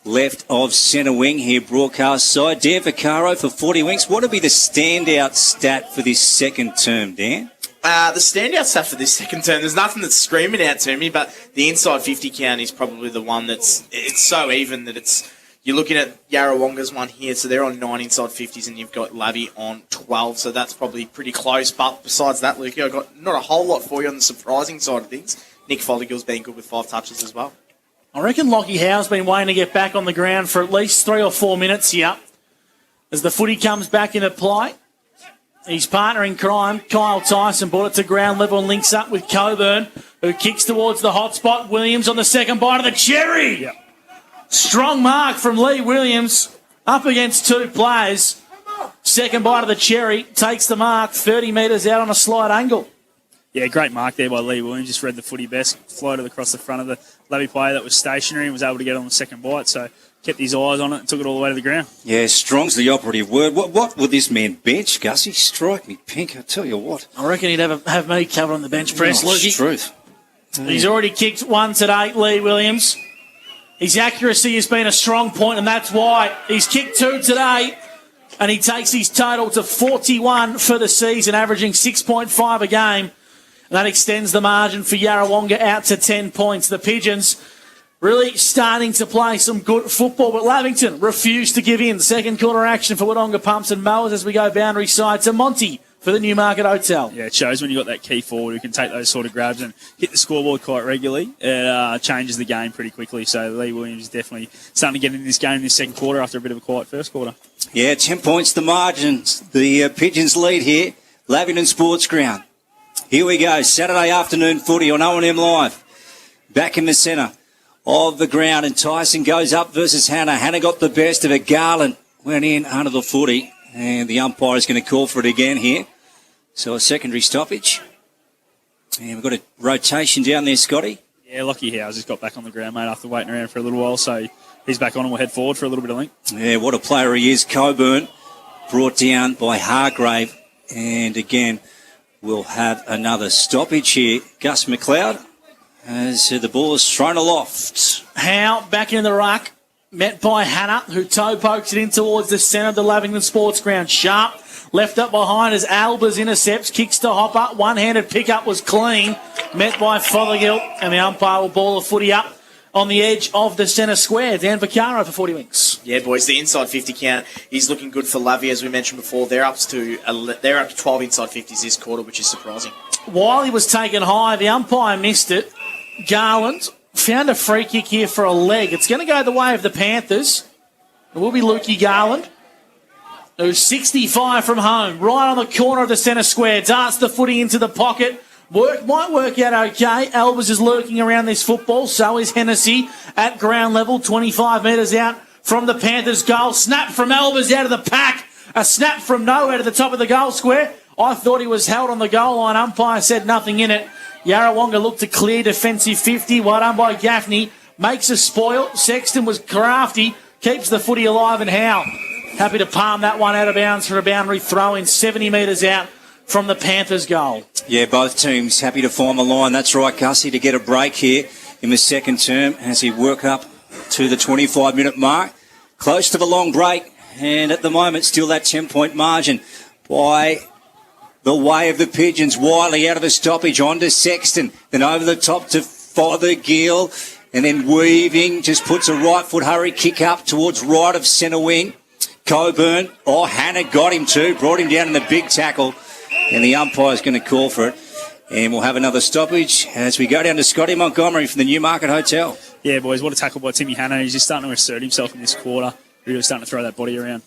left of centre wing here, broadcast side. Dan Vaccaro for 40 Winks. What would be the standout stat for this second term, Dan? The standout stuff for this second term, there's nothing that's screaming out to me, but the inside 50 count is probably the one it's so even that you're looking at Yarrawonga's one here, so they're on 9 inside 50s, and you've got Lavy on 12, so that's probably pretty close. But besides that, Lukey, I've got not a whole lot for you on the surprising side of things. Nick Fothergill's been good with 5 touches as well. I reckon Lockie Howe's been waiting to get back on the ground for at least 3 or 4 minutes here as the footy comes back into play. His partner in crime, Kyle Tyson, brought it to ground level and links up with Coburn, who kicks towards the hot spot. Williams on the second bite of the cherry. Yep. Strong mark from Lee Williams up against 2 players. Second bite of the cherry takes the mark 30 metres out on a slight angle. Yeah, great mark there by Lee Williams. Just read the footy best, floated across the front of the Lavy player that was stationary and was able to get on the second bite. So kept his eyes on it and took it all the way to the ground. Yeah, strong's the operative word. What would this man bench, Gussie? Strike me pink, I tell you what. I reckon he'd have me covered on the bench press, Lukey. Truth. He's already kicked 1 today, Lee Williams. His accuracy has been a strong point, and that's why he's kicked 2 today, and he takes his total to 41 for the season, averaging 6.5 a game. And that extends the margin for Yarrawonga out to 10 points. The Pigeons really starting to play some good football, but Lavington refused to give in. Second quarter action for Wodonga Pumps and Mowers as we go boundary side to Monty for the Newmarket Hotel. Yeah, it shows when you've got that key forward who can take those sort of grabs and hit the scoreboard quite regularly. It changes the game pretty quickly. So Lee Williams is definitely starting to get in this game in this second quarter after a bit of a quiet first quarter. Yeah, 10 points the margins. The Pigeons lead here. Lavington Sports Ground. Here we go. Saturday afternoon footy on O&M Live. Back in the centre of the ground, and Tyson goes up versus Hannah. Hannah got the best of it. Garland went in under the footy, and the umpire is going to call for it again here. So a secondary stoppage. And we've got a rotation down there, Scotty. Yeah, Lockie Howes has got back on the ground, mate, after waiting around for a little while. So he's back on and we'll head forward for a little bit of length. Yeah, what a player he is. Coburn brought down by Hargrave. And again, we'll have another stoppage here. Gus McLeod as the ball is thrown aloft. Howe back in the ruck, met by Hannah, who toe pokes it in towards the centre of the Lavington Sports Ground. Sharp left up behind as Albers intercepts, kicks to Hopper. One-handed pickup was clean, met by Fothergill, and the umpire will ball the footy up on the edge of the centre square. Dan Vaccaro for 40 Winks. Yeah, boys, the inside 50 count is looking good for Lavie, as we mentioned before. They're up to 12 inside 50s this quarter, which is surprising. While he was taken high, the umpire missed it. Garland found a free kick here for a leg. It's going to go the way of the Panthers. It will be Lukey Garland, who's 65 from home, right on the corner of the centre square. Darts the footy into the pocket. Might work out okay. Albers is lurking around this football. So is Hennessy at ground level, 25 metres out from the Panthers' goal. Snap from Albers out of the pack. A snap from nowhere to the top of the goal square. I thought he was held on the goal line. Umpire said nothing in it. Yarrawonga looked to clear defensive 50. Well done by Gaffney. Makes a spoil. Sexton was crafty. Keeps the footy alive, and Howe happy to palm that one out of bounds for a boundary throw in 70 metres out from the Panthers' goal. Yeah, both teams happy to form a line. That's right, Gussie, to get a break here in the second term as he work up to the 25-minute mark. Close to the long break, and at the moment still that 10-point margin by the way of the Pigeons. Wiley out of the stoppage, on to Sexton, then over the top to Fothergill, and then Weaving just puts a right foot hurry kick up towards right of centre wing. Coburn, Hannah got him too, brought him down in the big tackle, and the umpire's going to call for it. And we'll have another stoppage as we go down to Scotty Montgomery from the Newmarket Hotel. Yeah, boys, what a tackle by Timmy Hannah. He's just starting to assert himself in this quarter, really starting to throw that body around.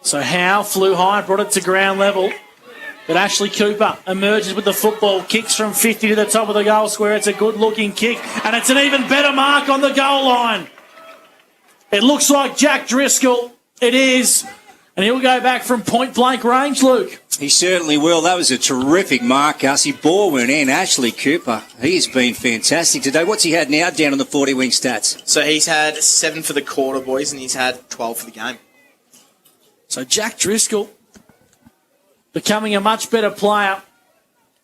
So Howe flew high, brought it to ground level. But Ashley Cooper emerges with the football, kicks from 50 to the top of the goal square. It's a good-looking kick, and it's an even better mark on the goal line. It looks like Jack Driscoll. It is. And he'll go back from point-blank range, Luke. He certainly will. That was a terrific mark, Gussie. Ball went in. Ashley Cooper, he's been fantastic today. What's he had now down on the 40-wing stats? So he's had 7 for the quarter, boys, and he's had 12 for the game. So Jack Driscoll becoming a much better player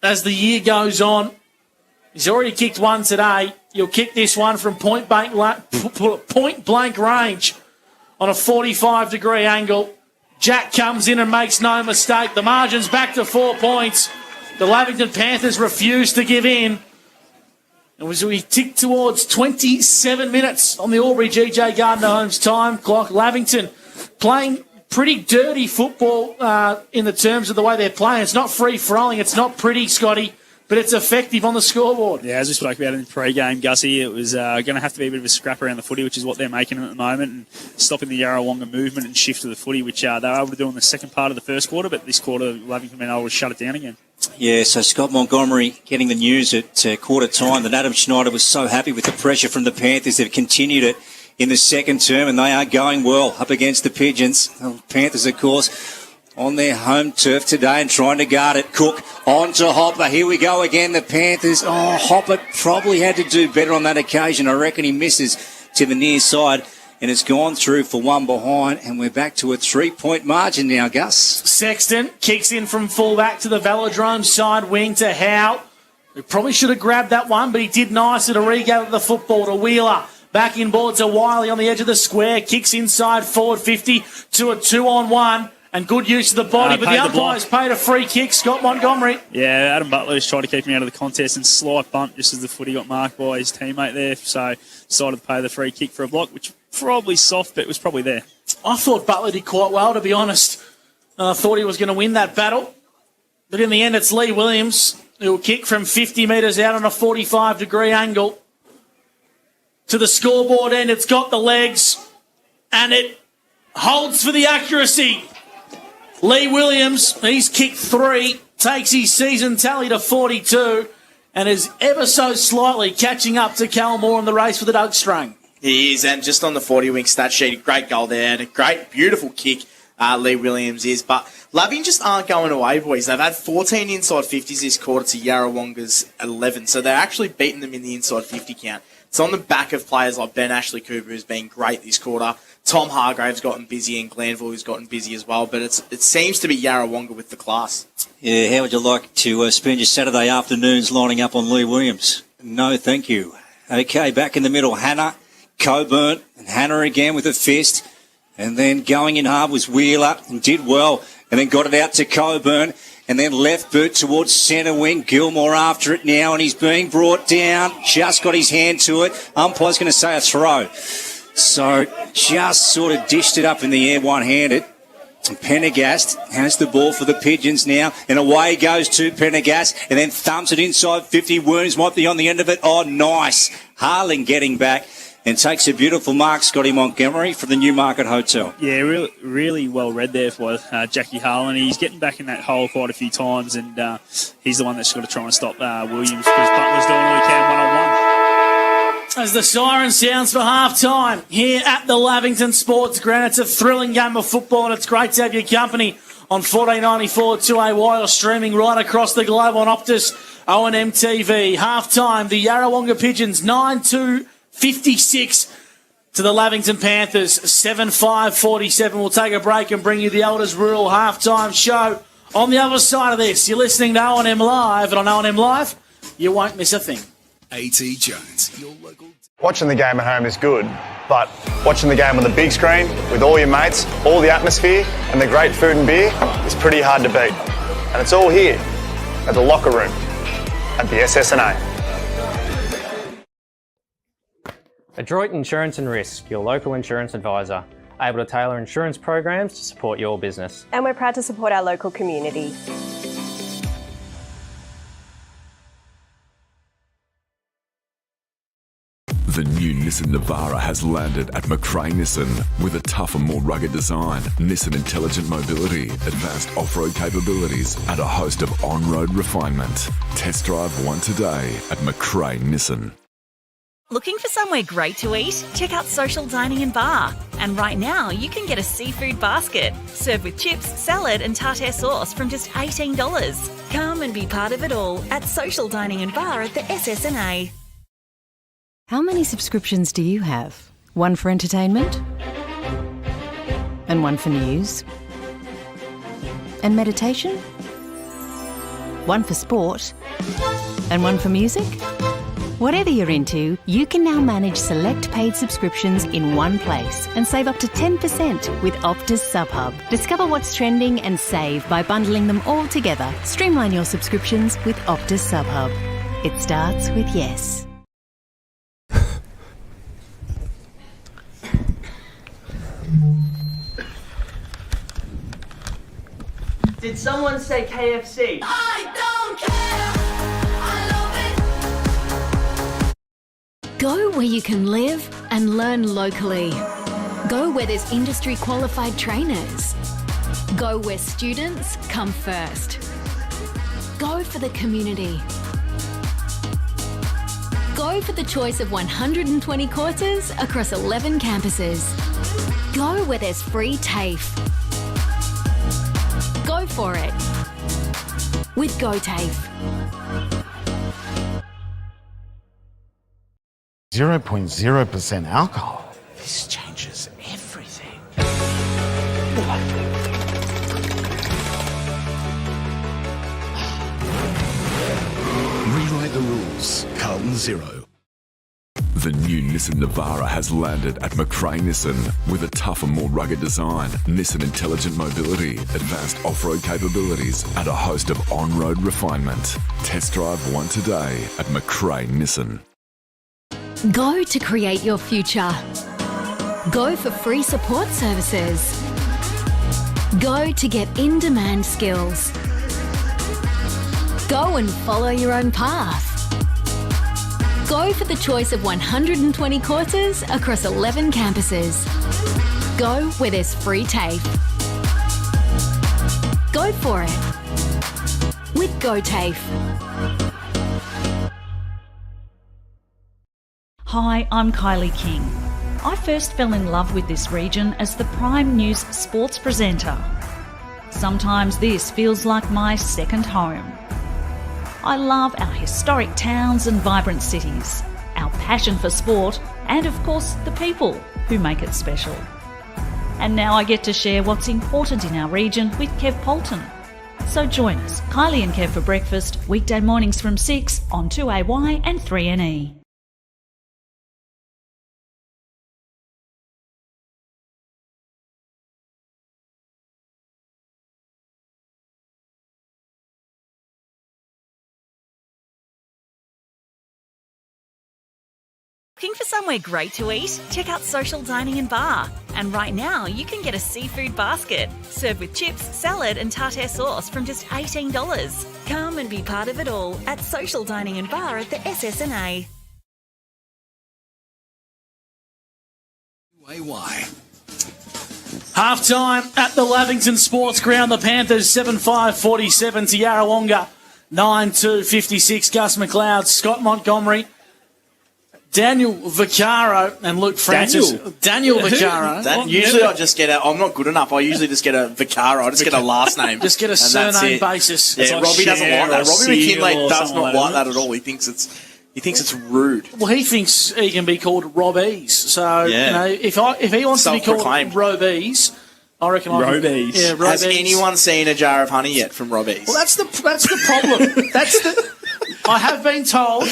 as the year goes on. He's already kicked one today. He'll kick this one from point blank range on a 45-degree angle. Jack comes in and makes no mistake. The margin's back to 4 points. The Lavington Panthers refuse to give in. And as we tick towards 27 minutes on the Albury GJ Gardner Homes time clock, Lavington playing pretty dirty football in the terms of the way they're playing. It's not free-flowing. It's not pretty, Scotty, but it's effective on the scoreboard. Yeah, as we spoke about in the pre-game, Gussie, it was going to have to be a bit of a scrap around the footy, which is what they're making at the moment, and stopping the Yarrawonga movement and shift to the footy, which they were able to do in the second part of the first quarter, but this quarter, Lavington been able to shut it down again. Yeah, so Scott Montgomery getting the news at quarter time that Adam Schneider was so happy with the pressure from the Panthers. They've continued it in the second term, and they are going well up against the Pigeons. The Panthers, of course, on their home turf today and trying to guard it. Cook on to Hopper. Here we go again, the Panthers. Oh, Hopper probably had to do better on that occasion. I reckon he misses to the near side, and it's gone through for one behind, and we're back to a 3-point margin now, Gus. Sexton kicks in from fullback to the Velodrome side wing to Howe. He probably should have grabbed that one, but he did nicer to regather the football to Wheeler. Back in board to Wiley on the edge of the square. Kicks inside forward 50 to a 2-on-1. And good use of the body, but the umpires paid a free kick. Scott Montgomery. Yeah, Adam Butler just tried to keep him out of the contest and slight bump just as the footy got marked by his teammate there. So decided to pay the free kick for a block, which probably soft, but it was probably there. I thought Butler did quite well, to be honest. I thought he was going to win that battle. But in the end, it's Lee Williams who will kick from 50 metres out on a 45-degree angle. To the scoreboard end, it's got the legs, and it holds for the accuracy. Lee Williams, he's kicked 3, takes his season tally to 42, and is ever so slightly catching up to Cal Moore in the race for the Doug Strang. He is, and just on the 40-wing stat sheet, a great goal there, and a great, beautiful kick, Lee Williams is. But Laving just aren't going away, boys. They've had 14 inside 50s this quarter to Yarrawonga's 11, so they're actually beating them in the inside 50 count. It's on the back of players like Ben Ashley Cooper, who's been great this quarter. Tom Hargrave's gotten busy, and Glanville who's gotten busy as well. But it seems to be Yarrawonga with the class. Yeah, how would you like to spend your Saturday afternoons lining up on Lee Williams? No, thank you. Okay, back in the middle, Hannah, Coburn, and Hannah again with a fist. And then going in hard was Wheeler, and did well. And then got it out to Coburn. And then left boot towards centre wing. Gilmore after it now, and he's being brought down. Just got his hand to it. Umpire's going to say a throw. So just sort of dished it up in the air one-handed. And Pendergast has the ball for the Pigeons now. And away goes to Pendergast. And then thumps it inside 50. Worms might be on the end of it. Oh, nice. Harling getting back. And takes a beautiful mark, Scotty Montgomery, from the Newmarket Hotel. Yeah, really well read there for Jackie Harlan. He's getting back in that hole quite a few times, and he's the one that's got to try and stop Williams, because Butler's doing all he can one-on-one. As the siren sounds for half-time here at the Lavington Sports Ground. It's a thrilling game of football, and it's great to have your company on 1494 2AY or streaming right across the globe on Optus O&M TV. Half-time, the Yarrawonga Pigeons 9-2. 56 to the Lavington Panthers, 7-5-47. We'll take a break and bring you the Elders Rural halftime show. On the other side of this, you're listening to O&M Live, and on O&M Live, you won't miss a thing. A.T. Jones, your local... Watching the game at home is good, but watching the game on the big screen with all your mates, all the atmosphere, and the great food and beer is pretty hard to beat. And it's all here at the locker room at the SSNA. Adroit Insurance and Risk, your local insurance advisor, able to tailor insurance programs to support your business. And we're proud to support our local community. The new Nissan Navara has landed at McRae Nissan with a tougher, more rugged design, Nissan Intelligent Mobility, advanced off-road capabilities, and a host of on-road refinement. Test drive one today at McRae Nissan. Looking for somewhere great to eat? Check out Social Dining and Bar. And right now, you can get a seafood basket served with chips, salad, and tartare sauce from just $18. Come and be part of it all at Social Dining and Bar at the SSNA. How many subscriptions do you have? One for entertainment? And one for news? And meditation? One for sport? And one for music? Whatever you're into, you can now manage select paid subscriptions in one place and save up to 10% with Optus SubHub. Discover what's trending and save by bundling them all together. Streamline your subscriptions with Optus SubHub. It starts with yes. Did someone say KFC? I don't care. I love it. Go where you can live and learn locally. Go where there's industry qualified trainers. Go where students come first. Go for the community. Go for the choice of 120 courses across 11 campuses. Go where there's free TAFE. Go for it with GoTAFE. 0.0% alcohol. This changes everything. Rewrite the rules. Carlton 0. The new Nissan Navara has landed at McRae Nissan with a tougher, more rugged design, Nissan intelligent mobility, advanced off-road capabilities, and a host of on-road refinement. Test drive one today at McRae Nissan. Go to create your future. Go for free support services. Go to get in-demand skills. Go and follow your own path. Go for the choice of 120 courses across 11 campuses. Go where there's free TAFE. Go for it with GoTAFE. Hi, I'm Kylie King. I first fell in love with this region as the Prime News sports presenter. Sometimes this feels like my second home. I love our historic towns and vibrant cities, our passion for sport, and of course the people who make it special. And now I get to share what's important in our region with Kev Polton. So join us, Kylie and Kev for breakfast, weekday mornings from 6 on 2AY and 3NE. Looking for somewhere great to eat? Check out Social Dining and Bar. And right now, you can get a seafood basket served with chips, salad, and tartare sauce from just $18. Come and be part of it all at Social Dining and Bar at the SSNA. Half time at the Lavington Sports Ground. The Panthers 7-5-47 to Yarrawonga 9-2-56. Gus McLeod, Scott Montgomery, Daniel Vaccaro and Luke Francis. Daniel Vaccaro. Usually I just get I'm not good enough. I usually just get a Vaccaro. I just get a last name. Just get a surname basis. Yeah, like Robbie doesn't like that. Robbie McKinley does not like that at all. He thinks it's rude. Well, he thinks he can be called Robbies. So, you know, if he wants to be called Robbies, I reckon Robbies. Yeah, Robbies. Has anyone seen a jar of honey yet from Robbies? Well, that's the problem. I have been told.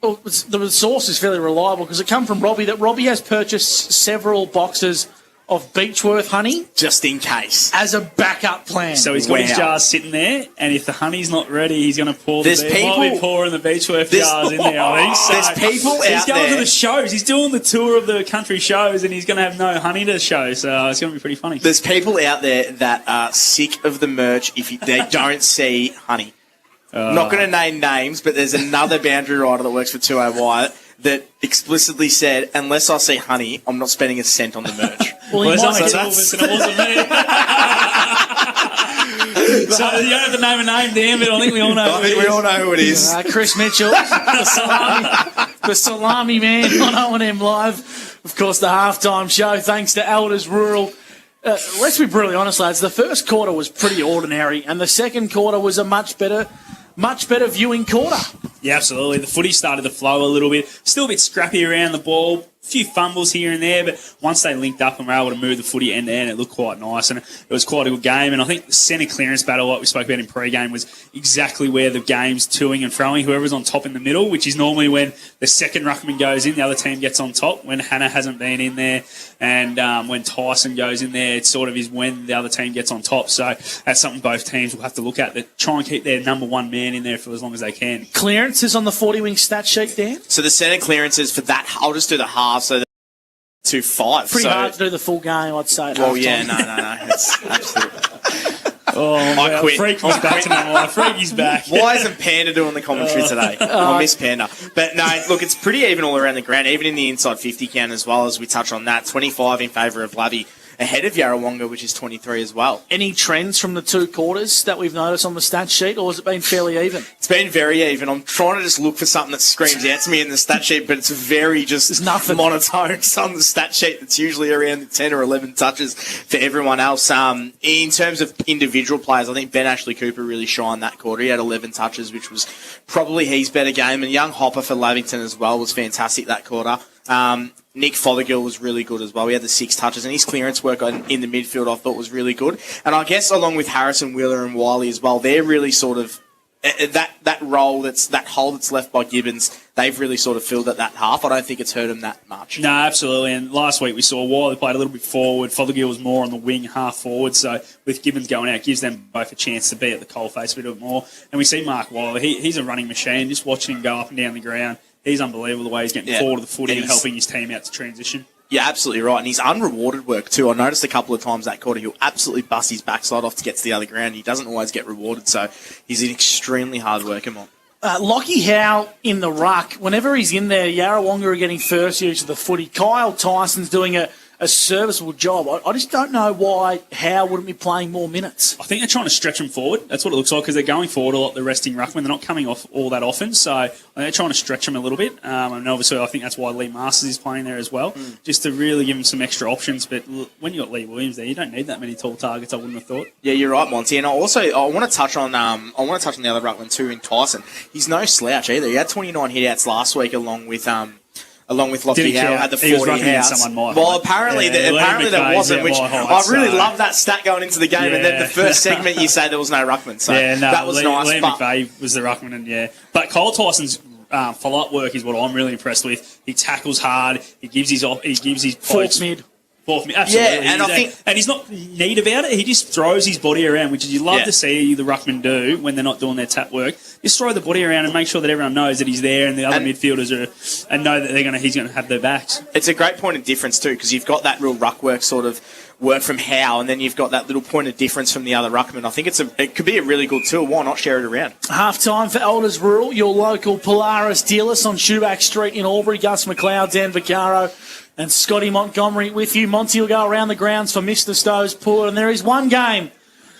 Well, the source is fairly reliable because it come from Robbie that Robbie has purchased several boxes of Beechworth honey just in case as a backup plan. So he's got his jars sitting there, and if the honey's not ready, he's going to pour the pouring the Beechworth jars in there. I think. So there's people out there. He's going to the shows. He's doing the tour of the country shows, and he's going to have no honey to show. So it's going to be pretty funny. There's people out there that are sick of the merch if they don't see honey. Not going to name names, but there's another boundary rider that works for 2AY that explicitly said, unless I see honey, I'm not spending a cent on the merch. Well, there's only two of us, and it wasn't me. So you don't have to name a name, Dan, but I think we all know. We all know who it is. Chris Mitchell, the salami man on O&M Live. Of course, the halftime show, thanks to Elders Rural. Let's be brutally honest, lads. The first quarter was pretty ordinary, and the second quarter was a much better viewing quarter. Yeah, absolutely. The footy started to flow a little bit. Still a bit scrappy around the ball. A few fumbles here and there, but once they linked up and were able to move the footy end to end, it looked quite nice, and it was quite a good game. And I think the centre clearance battle, like we spoke about in pre-game, was exactly where the game's toing and throwing. Whoever's on top in the middle, which is normally when the second ruckman goes in, the other team gets on top. When Hannah hasn't been in there, and when Tyson goes in there, it sort of is when the other team gets on top. So that's something both teams will have to look at. They try and keep their number one man in there for as long as they can. Clearances on the 40-wing stat sheet, Dan? So the centre clearances for that, I'll just do the half, so 2-5. Pretty hard to do the full game, I'd say. Well, yeah, no. It's absolutely... I quit. Freaky's back tonight. Freaky's back. Why isn't Panda doing the commentary today? I miss Panda. But no, look, it's pretty even all around the ground, even in the inside 50 count as well, as we touch on that. 25 in favour of Lavy, ahead of Yarrawonga, which is 23 as well. Any trends from the two quarters that we've noticed on the stat sheet, or has it been fairly even? It's been very even. I'm trying to just look for something that screams out to me in the stat sheet, but it's very just monotone on the stat sheet. That's usually around 10 or 11 touches for everyone else. In terms of individual players, I think Ben Ashley Cooper really shined that quarter. He had 11 touches, which was probably his better game. And young Hopper for Lavington as well was fantastic that quarter. Nick Fothergill was really good as well. He had the 6 touches, and his clearance work in the midfield I thought was really good. And I guess along with Harrison, Wheeler and Wiley as well, they're really sort of that role, that hole that's left by Gibbons, they've really sort of filled at that half. I don't think it's hurt him that much. No, absolutely. And last week we saw Wiley played a little bit forward. Fothergill was more on the wing, half forward. So with Gibbons going out, gives them both a chance to be at the coalface a bit more. And we see Mark Wiley. He's a running machine. Just watching him go up and down the ground. He's unbelievable the way he's getting forward of the footy and helping his team out to transition. Yeah, absolutely right. And he's unrewarded work too. I noticed a couple of times that quarter he'll absolutely bust his backside off to get to the other ground. He doesn't always get rewarded, so he's an extremely hard worker, man. Lockie Howe in the ruck, whenever he's in there, Yarrawonga are getting first use of the footy. Kyle Tyson's doing a serviceable job. I just don't know why Howe wouldn't be playing more minutes. I think they're trying to stretch him forward. That's what it looks like, because they're going forward a lot, the resting ruckman. They're not coming off all that often, so they're trying to stretch him a little bit. And obviously, I think that's why Lee Masters is playing there as well, just to really give him some extra options. But when you got Lee Williams there, you don't need that many tall targets, I wouldn't have thought. Yeah, you're right, Monty. And I want to touch on the other ruckman too in Tyson. He's no slouch either. He had 29 hitouts last week, along with Lockie Howe, had the 40 house. Well, apparently there wasn't, which I really love that stat going into the game. And then the first segment you say there was no ruckman, so that was nice. Liam McVeigh was the ruckman, and but Kyle Tyson's follow-up work is what I'm really impressed with. He tackles hard. He gives his fourth mid. Absolutely. Yeah, and he's not neat about it. He just throws his body around, which is you love to see the ruckman do when they're not doing their tap work. Just throw the body around and make sure that everyone knows that he's there, and the other midfielders know that he's going to have their backs. It's a great point of difference too, because you've got that real ruck work sort of work from Howe, and then you've got that little point of difference from the other ruckman. I think it could be a really good tool. Why not share it around? Half time for Elders Rural, your local Polaris dealers on Shoeback Street in Albury. Gus McLeod, Dan Vaccaro and Scotty Montgomery with you. Monty will go around the grounds for Mr. Stowe's Pool, and there is one game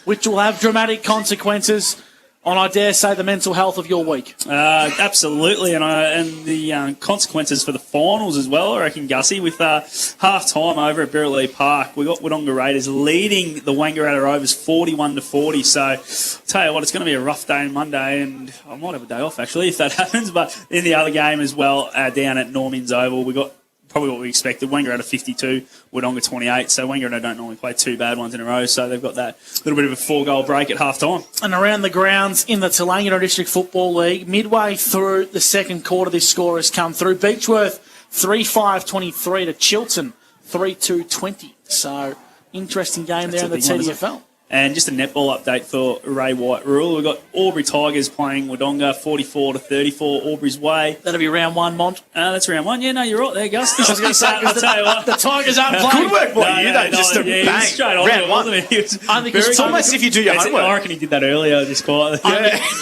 which will have dramatic consequences on, I dare say, the mental health of your week. Absolutely, and the consequences for the finals as well, I reckon, Gussie. With half-time over at Berrily Park, we got Wodonga Raiders leading the Wangaratta Rovers 41-40. So, I'll tell you what, it's going to be a rough day on Monday, and I might have a day off, actually, if that happens. But in the other game as well, down at Norman's Oval, we got probably what we expected. Wangaratta 52, Wodonga 28. So Wangaratta don't normally play two bad ones in a row. So they've got that little bit of a 4-goal break at half time. And around the grounds in the Telangana District Football League, midway through the second quarter, this score has come through. Beechworth 3-5-23 to Chilton 3-2-20. So interesting game there in the TDFL. And just a netball update for Ray White Rural. We've got Albury Tigers playing Wodonga 44-34, Albury's way. That'll be round one, Mont. That's round one. Yeah, no, you're right there, Gus. I was going to say, I'll tell you what. The Tigers aren't playing. Good work by you, though. Just a bang. Straight on round one. It's almost if you do your homework. I reckon he did that earlier, just quietly.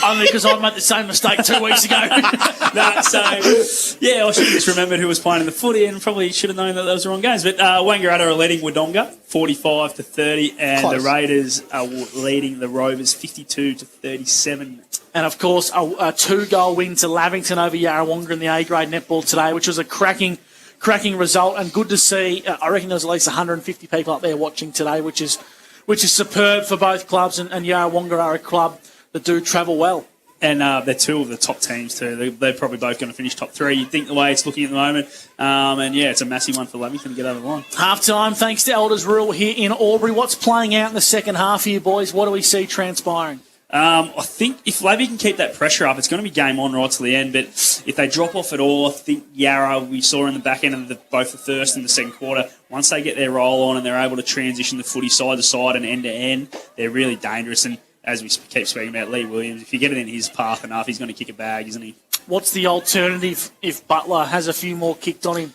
Only because I made the same mistake 2 weeks ago. I should have just remembered who was playing in the footy and probably should have known that those were wrong games. But Wangaratta are leading Wodonga 45-30, and Close. the Raiders are leading the Rovers 52-37. And, of course, a 2-goal win to Lavington over Yarrawonga in the A-grade netball today, which was a cracking cracking result, and good to see. I reckon there was at least 150 people up there watching today, which is superb for both clubs, and Yarrawonga are a club that do travel well. And they're two of the top teams too. They're probably both going to finish top three. You'd think the way it's looking at the moment. And yeah, it's a massive one for Lavington to get over the line. Half-time, thanks to Elders Rule here in Albury. What's playing out in the second half here, boys? What do we see transpiring? I think if Lavy can keep that pressure up, it's going to be game on right to the end. But if they drop off at all, I think Yarra, we saw in the back end of both the first and the second quarter, once they get their roll on and they're able to transition the footy side to side and end to end, they're really dangerous. And as we keep speaking about Lee Williams, if you get it in his path enough, he's going to kick a bag, isn't he? What's the alternative if Butler has a few more kicked on him?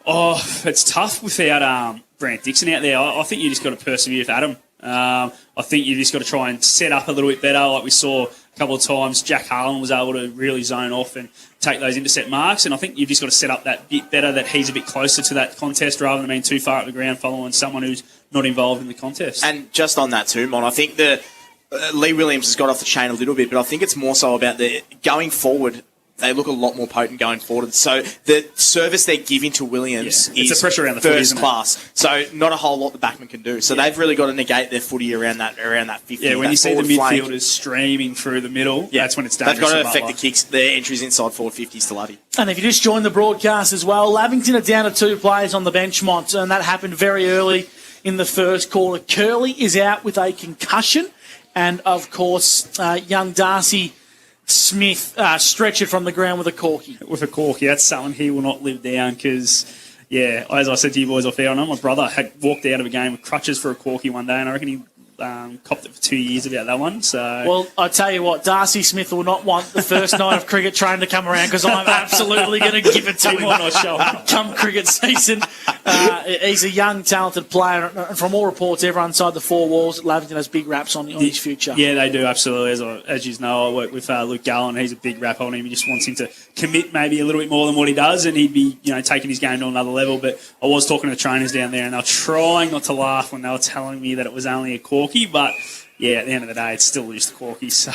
Oh, it's tough without Brant Dixon out there. I think you just got to persevere with Adam. I think you've just got to try and set up a little bit better, like we saw a couple of times. Jack Harlan was able to really zone off and take those intercept marks, and I think you've just got to set up that bit better, that he's a bit closer to that contest rather than being too far up the ground following someone who's not involved in the contest. And just on that too, Mon, I think that Lee Williams has got off the chain a little bit, but I think it's more so about the going forward. They look a lot more potent going forward. So the service they're giving to Williams it's is a pressure around the footy, first class. So not a whole lot the backman can do. So they've really got to negate their footy around that 50. Yeah, when you see the flank. midfielders streaming through the middle, that's when it's dangerous. They've got to affect the kicks, their entries inside forward 50s to Lavy. And if you just joined the broadcast as well, Lavington are down to 2 players on the bench, Mont, and that happened very early in the first quarter. Curley is out with a concussion, and of course, young Darcy Smith stretched it from the ground with a corky. With a corky, that's something he will not live down because, yeah, as I said to you boys off air, I know my brother had walked out of a game with crutches for a corky one day, and I reckon he copped it for 2 years about that one. So, well, I tell you what, Darcy Smith will not want the first night of cricket train to come around because I'm absolutely going to give it to him come cricket season. He's a young, talented player, and from all reports, everyone inside the four walls at Lavington has big raps on his future. Yeah, they do, absolutely. As you know, I work with Luke Gallen. He's a big rap on him. He just wants him to commit maybe a little bit more than what he does, and he'd be, taking his game to another level. But I was talking to the trainers down there, and they were trying not to laugh when they were telling me that it was only a corky. But yeah, at the end of the day, it's still just a corky. So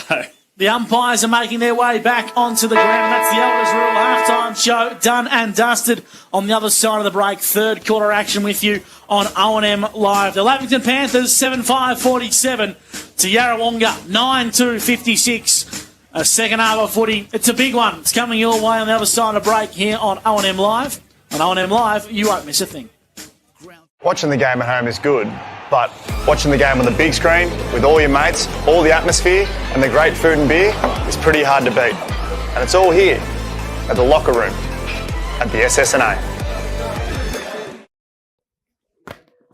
the umpires are making their way back onto the ground. That's the Elders Rule halftime show done and dusted. On the other side of the break, third quarter action with you on O&M Live. The Lavington Panthers 7-5-47 to Yarrawonga 9-2-56. A second half of footy. It's a big one. It's coming your way on the other side of the break here on O&M Live. On O&M Live, you won't miss a thing. Watching the game at home is good, but watching the game on the big screen with all your mates, all the atmosphere and the great food and beer is pretty hard to beat. And it's all here at the locker room at the SSNA.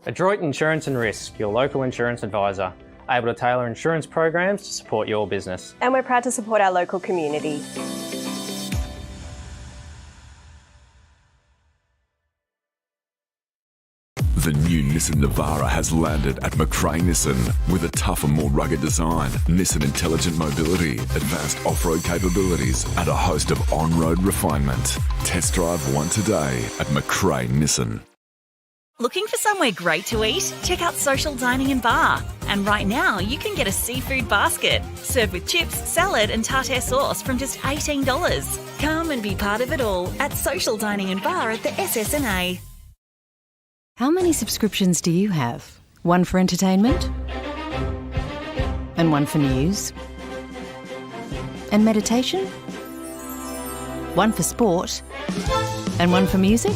Adroit Insurance and Risk, your local insurance advisor, able to tailor insurance programs to support your business. And we're proud to support our local community. The new Nissan Navara has landed at McRae Nissan with a tougher, more rugged design, Nissan intelligent mobility, advanced off-road capabilities, and a host of on-road refinement. Test drive one today at McRae Nissan. Looking for somewhere great to eat? Check out Social Dining and Bar. And right now, you can get a seafood basket served with chips, salad and tartare sauce from just $18. Come and be part of it all at Social Dining and Bar at the SSNA. How many subscriptions do you have? One for entertainment? And one for news? And meditation? One for sport? And one for music?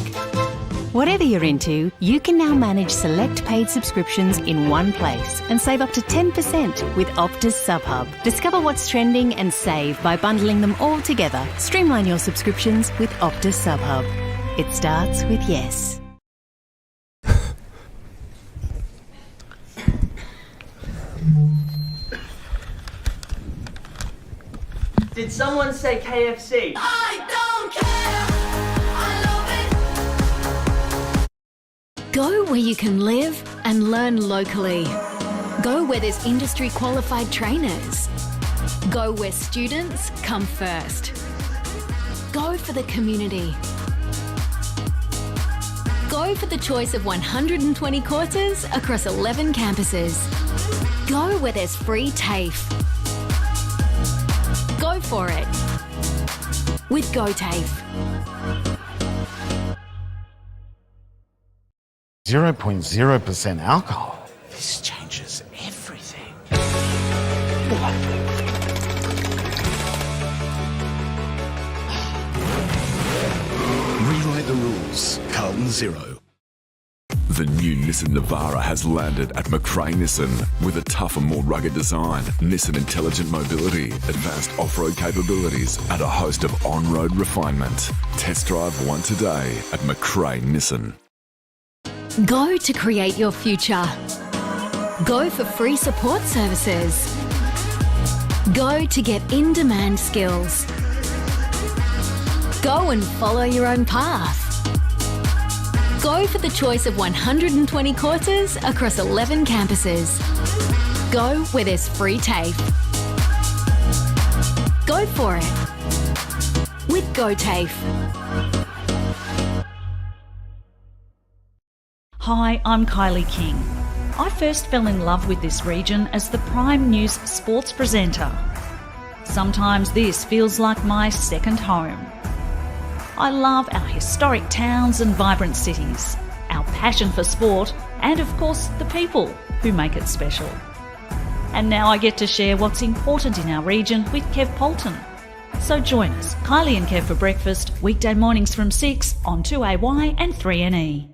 Whatever you're into, you can now manage select paid subscriptions in one place and save up to 10% with Optus SubHub. Discover what's trending and save by bundling them all together. Streamline your subscriptions with Optus SubHub. It starts with yes. Did someone say KFC? I don't care. I love it. Go where you can live and learn locally. Go where there's industry qualified trainers. Go where students come first. Go for the community. Go for the choice of 120 courses across 11 campuses. Go where there's free TAFE. Go for it with GoTAFE. 0.0% alcohol. This changes everything. Rewrite the rules. Carlton 0. The new Nissan Navara has landed at McRae Nissan with a tougher, more rugged design, Nissan intelligent mobility, advanced off-road capabilities, and a host of on-road refinement. Test drive one today at McRae Nissan. Go to create your future. Go for free support services. Go to get in-demand skills. Go and follow your own path. Go for the choice of 120 courses across 11 campuses. Go where there's free TAFE. Go for it with GoTAFE. Hi, I'm Kylie King. I first fell in love with this region as the Prime News sports presenter. Sometimes this feels like my second home. I love our historic towns and vibrant cities, our passion for sport, and of course the people who make it special. And now I get to share what's important in our region with Kev Polton. So join us, Kylie and Kev for breakfast, weekday mornings from 6 on 2AY and 3NE.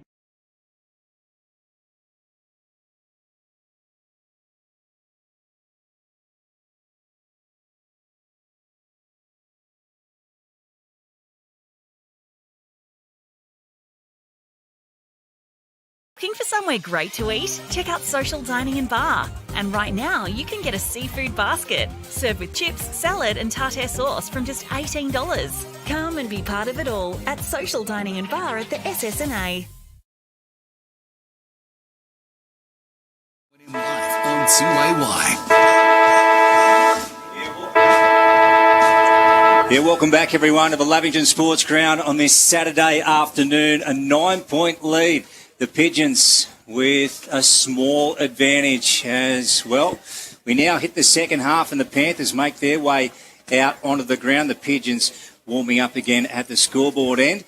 Looking for somewhere great to eat? Check out Social Dining and Bar. And right now, you can get a seafood basket, served with chips, salad and tartare sauce from just $18. Come and be part of it all at Social Dining and Bar at the SSNA. On 2AY. Yeah, welcome back everyone to the Lavington Sports Ground on this Saturday afternoon. A 9-point lead. The Pigeons with a small advantage as well. We now hit the second half and the Panthers make their way out onto the ground. The Pigeons warming up again at the scoreboard end.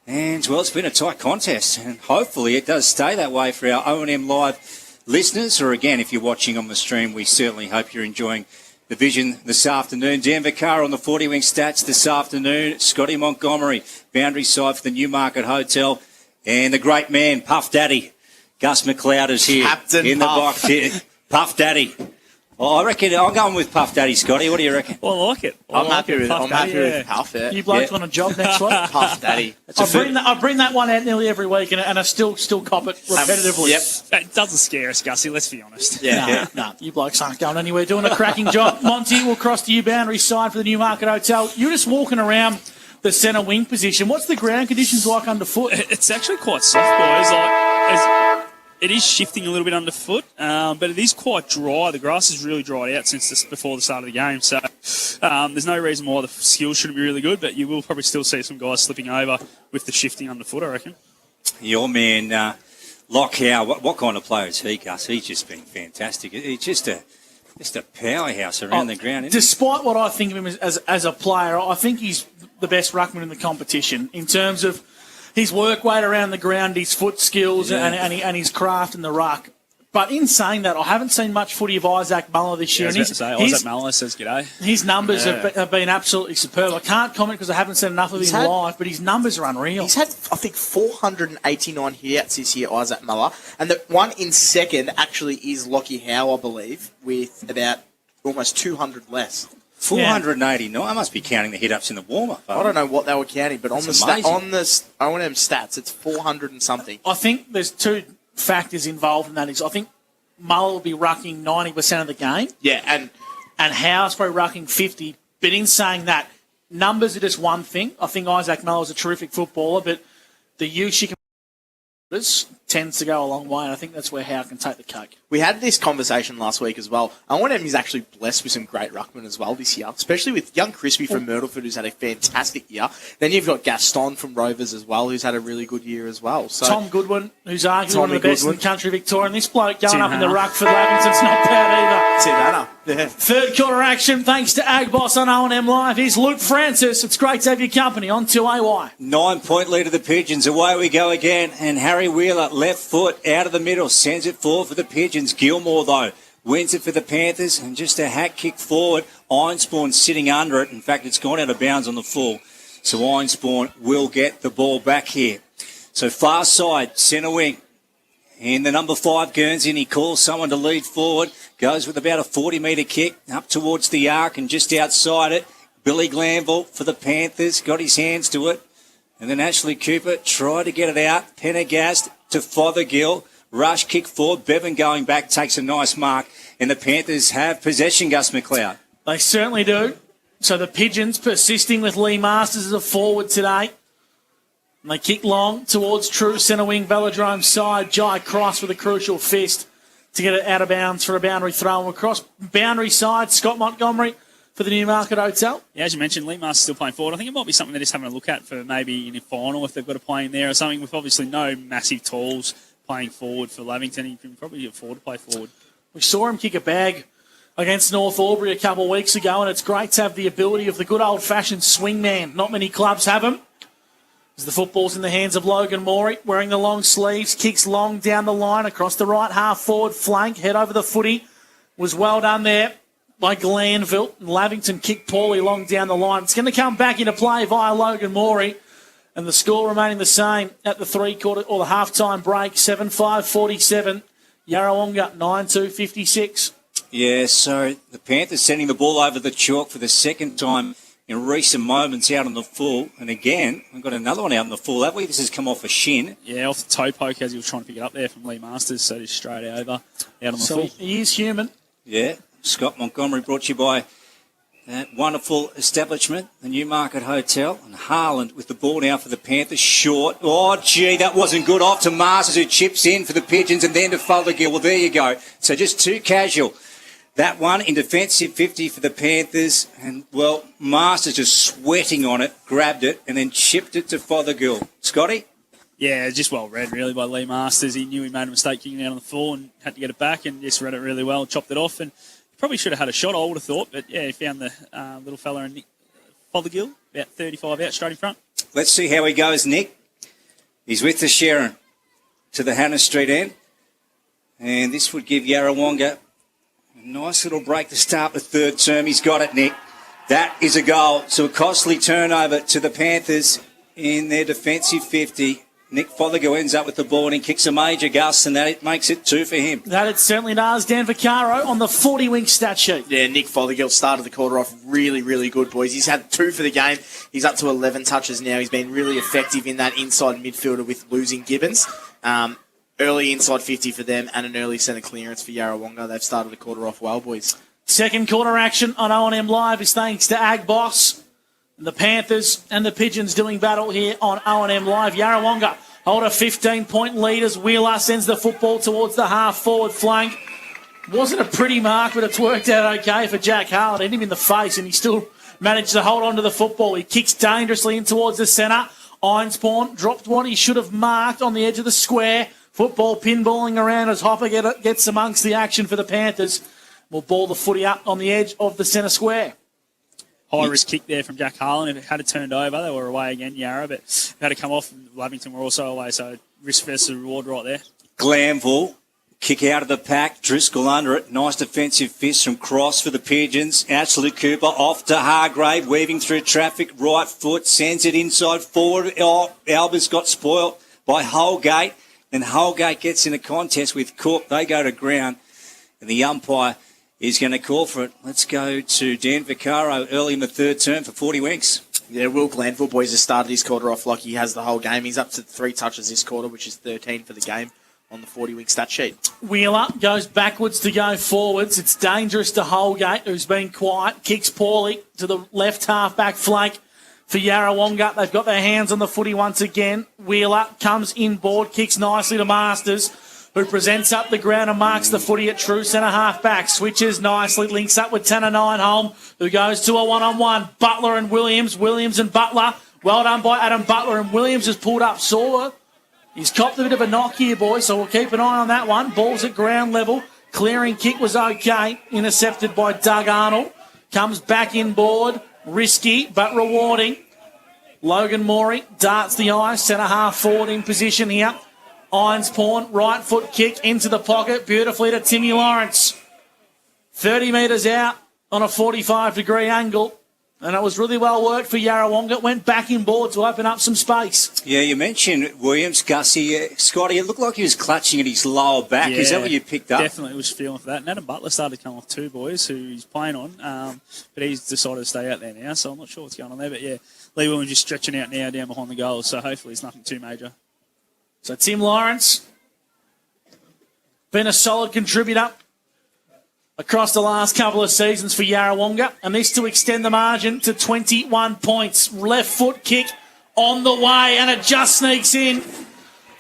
And, well, it's been a tight contest and hopefully it does stay that way for our O&M Live listeners. Or again, if you're watching on the stream, we certainly hope you're enjoying the vision this afternoon. Dan Vaccaro on the 40-wing stats this afternoon. Scotty Montgomery, boundary side for the Newmarket Hotel. And the great man, Puff Daddy, Gus McLeod is here. Captain in Puff. the box here. Puff Daddy. Oh, I reckon I'm going with Puff Daddy, Scotty. What do you reckon? Well, I like it. I'm happy with Puff Daddy, with Puff. Yeah. You blokes want a job next week? Puff Daddy. I bring that one out nearly every week and I still cop it repetitively. Yep. It doesn't scare us, Gussie, let's be honest. No, you blokes aren't going anywhere. Doing a cracking job. Monty, we'll cross to you boundary side for the Newmarket Hotel. You're just walking around the centre wing position. What's the ground conditions like underfoot? It's actually quite soft, boys. It is shifting a little bit underfoot, but it is quite dry. The grass has really dried out before the start of the game, so there's no reason why the skills shouldn't be really good, but you will probably still see some guys slipping over with the shifting underfoot, I reckon. Your man, Locke Howe, what kind of player is he, Gus? He's just been fantastic. He's just a powerhouse around the ground, isn't Despite what I think of him as a player, I think he's the best ruckman in the competition in terms of his work weight around the ground, his foot skills, and his craft in the ruck. But in saying that, I haven't seen much footy of Isaac Muller this year. Isaac Muller says g'day. His numbers have been absolutely superb. I can't comment because I haven't seen enough of him live, but his numbers are unreal. He's had, I think, 489 hit-outs this year, Isaac Muller. And the one in second actually is Lockie Howe, I believe, with about almost 200 less. 489. I must be counting the hit-ups in the warm-up. I don't know what they were counting, but on the O&M stats, it's 400 and something. I think there's two factors involved in that. I think Muller will be rucking 90% of the game. Yeah, and Howe's probably rucking 50. But in saying that, numbers are just one thing. I think Isaac Muller's a terrific footballer, but the use you can tends to go a long way, and I think that's where Howe can take the cake. We had this conversation last week as well. O&M is actually blessed with some great ruckmen as well this year, especially with young Crispy from Myrtleford, who's had a fantastic year. Then you've got Gaston from Rovers as well, who's had a really good year as well. So Tom Goodwin, who's arguably one of the best in the country, Victoria, and this bloke going up in the ruck for Lavington's not bad either. Tim Hanna. Yeah. Third quarter action, thanks to Ag Boss on O&M Live. Here's Luke Francis. It's great to have your company on 2AY. 9-point lead of the Pigeons. Away we go again, and Harry Wheeler left foot out of the middle, sends it forward for the Pigeons. Gilmore, though, wins it for the Panthers, and just a hack kick forward. Ironspawn sitting under it. In fact, it's gone out of bounds on the full. So Ironspawn will get the ball back here. So far side, centre wing. And the number 5, Guernsey, and he calls someone to lead forward. Goes with about a 40-metre kick up towards the arc and just outside it. Billy Glanville for the Panthers, got his hands to it. And then Ashley Cooper tried to get it out. Pendergast to Fothergill. Rush kick forward. Bevan going back takes a nice mark. And the Panthers have possession, Gus McLeod. They certainly do. So the Pigeons persisting with Lee Masters as a forward today. And they kick long towards true centre wing Velodrome's side. Jai Cross with a crucial fist to get it out of bounds for a boundary throw. And across boundary side, Scott Montgomery for the Newmarket Hotel. Yeah, as you mentioned, Lee Master's still playing forward. I think it might be something they're just having a look at for maybe in a final if they've got to play in there or something, with obviously no massive talls playing forward for Lavington. He can probably afford to play forward. We saw him kick a bag against North Albury a couple of weeks ago, and it's great to have the ability of the good old-fashioned swingman. Not many clubs have him. As the football's in the hands of Logan Morey, wearing the long sleeves, kicks long down the line across the right half forward flank, head over the footy. Was well done there by Glanville. And Lavington kicked poorly long down the line. It's going to come back into play via Logan Morey. And the score remaining the same at the three-quarter or the half-time break, 7-5-47. Yarrawonga, 9-2-56. Yeah, so the Panthers sending the ball over the chalk for the second time in recent moments out on the full. And again, we've got another one out on the full, have we? This has come off a shin. Yeah, off the toe poke as he was trying to pick it up there from Lee Masters, so just straight over out on the So full. he is human. Yeah, Scott Montgomery brought to you by that wonderful establishment, the Newmarket Hotel. And Harland with the ball now for the Panthers. Short. Oh, gee, that wasn't good. Off to Masters, who chips in for the Pigeons, and then to Fothergill. Well, there you go. So just too casual. That one in defensive 50 for the Panthers. And, well, Masters just sweating on it, grabbed it, and then chipped it to Fothergill. Scotty? Yeah, just well read, really, by Lee Masters. He knew he made a mistake kicking it out on the floor and had to get it back, and just read it really well, chopped it off, and probably should have had a shot, I would have thought. But, yeah, he found the little fella in Fothergill, about 35 out, straight in front. Let's see how he goes, Nick. He's with the Sharon to the Hannah Street end. And this would give Yarrawonga a nice little break to start the third term. He's got it, Nick. That is a goal. So a costly turnover to the Panthers in their defensive 50. Nick Fothergill ends up with the ball and he kicks a major gust, and that makes it 2 for him. That it certainly does. Dan Vaccaro on the 40-wing stat sheet. Yeah, Nick Fothergill started the quarter off really, really good, boys. He's had 2 for the game. He's up to 11 touches now. He's been really effective in that inside midfielder with losing Gibbons. Early inside 50 for them and an early centre clearance for Yarrawonga. They've started the quarter off well, boys. Second quarter action on O&M Live is thanks to Ag Boss. The Panthers and the Pigeons doing battle here on O&M Live. Yarrawonga hold a 15-point lead as Wheeler sends the football towards the half-forward flank. Wasn't a pretty mark, but it's worked out okay for Jack Harland. Hit him in the face, and he still managed to hold on to the football. He kicks dangerously in towards the centre. Ironspawn dropped what he should have marked on the edge of the square. Football pinballing around as Hopper gets amongst the action for the Panthers. Will ball the footy up on the edge of the centre square. High risk kick there from Jack Harlan. If it had it turned over, they were away again, Yarra, but if it had to come off, Lavington were also away, so risk versus reward right there. Glanville, kick out of the pack, Driscoll under it. Nice defensive fist from Cross for the Pigeons. Ashley Cooper off to Hargrave, weaving through traffic, right foot, sends it inside forward. Oh, Alba's got spoilt by Holgate. Then Holgate gets in a contest with Cook. They go to ground, and the umpire is going to call for it. Let's go to Dan Vaccaro early in the third term for 40 winks. Yeah, Will Glanville, boys, has started his quarter off like he has the whole game. He's up to 3 touches this quarter, which is 13 for the game on the 40-wing stat sheet. Wheeler goes backwards to go forwards. It's dangerous to Holgate, who's been quiet. Kicks poorly to the left half-back flank for Yarrawonga. They've got their hands on the footy once again. Wheeler comes inboard, kicks nicely to Masters, who presents up the ground and marks the footy at true centre half-back. Switches nicely, links up with Tanner Nineholm, who goes to a one-on-one. Butler and Williams. Williams and Butler. Well done by Adam Butler, and Williams has pulled up sore. He's copped a bit of a knock here, boys, so we'll keep an eye on that one. Ball's at ground level. Clearing kick was okay. Intercepted by Doug Arnold. Comes back inboard. Risky, but rewarding. Logan Morey darts the ice. Centre half forward in position here. Irons Pawn, right foot kick into the pocket, beautifully to Timmy Lawrence. 30 metres out on a 45-degree angle. And it was really well worked for Yarrawonga. It went back in board to open up some space. Yeah, you mentioned Williams, Gussie. Scotty, it looked like he was clutching at his lower back. Yeah, is that what you picked up? Definitely was feeling for that. And Adam Butler started to come off too, boys, who he's playing on. But he's decided to stay out there now, so I'm not sure what's going on there. But yeah, Lee Williams just stretching out now down behind the goals, so hopefully it's nothing too major. So Tim Lawrence, been a solid contributor across the last couple of seasons for Yarrawonga, and this to extend the margin to 21 points. Left foot kick on the way, and it just sneaks in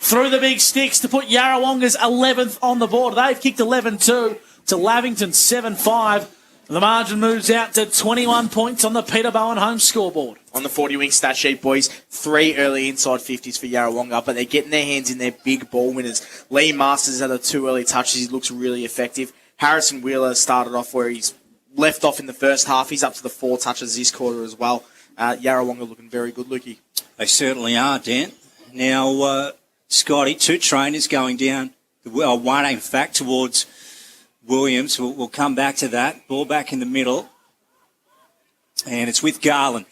through the big sticks to put Yarrawonga's 11th on the board. They've kicked 11-2 to Lavington 7-5. The margin moves out to 21 points on the Peter Bowen home scoreboard. On the 40-wing stat sheet, boys, 3 early inside 50s for Yarrawonga, but they're getting their hands in their big ball winners. Lee Masters had the 2 early touches. He looks really effective. Harrison Wheeler started off where he's left off in the first half. He's up to the 4 touches this quarter as well. Yarrawonga looking very good, Lukey. They certainly are, Dan. Now, Scotty, 2 trainers going down. Well, one, in fact, towards Williams. We'll come back to that. Ball back in the middle. And it's with Garland.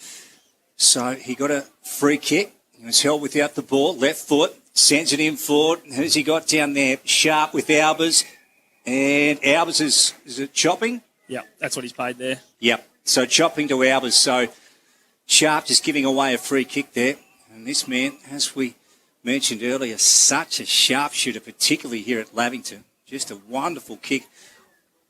So he got a free kick. He was held without the ball. Left foot. Sends it in forward. Who's he got down there? Sharp with Albers. And Albers is it chopping? Yeah, that's what he's paid there. Yep. So chopping to Albers. So Sharp just giving away a free kick there. And this man, as we mentioned earlier, such a sharpshooter, particularly here at Lavington. Just a wonderful kick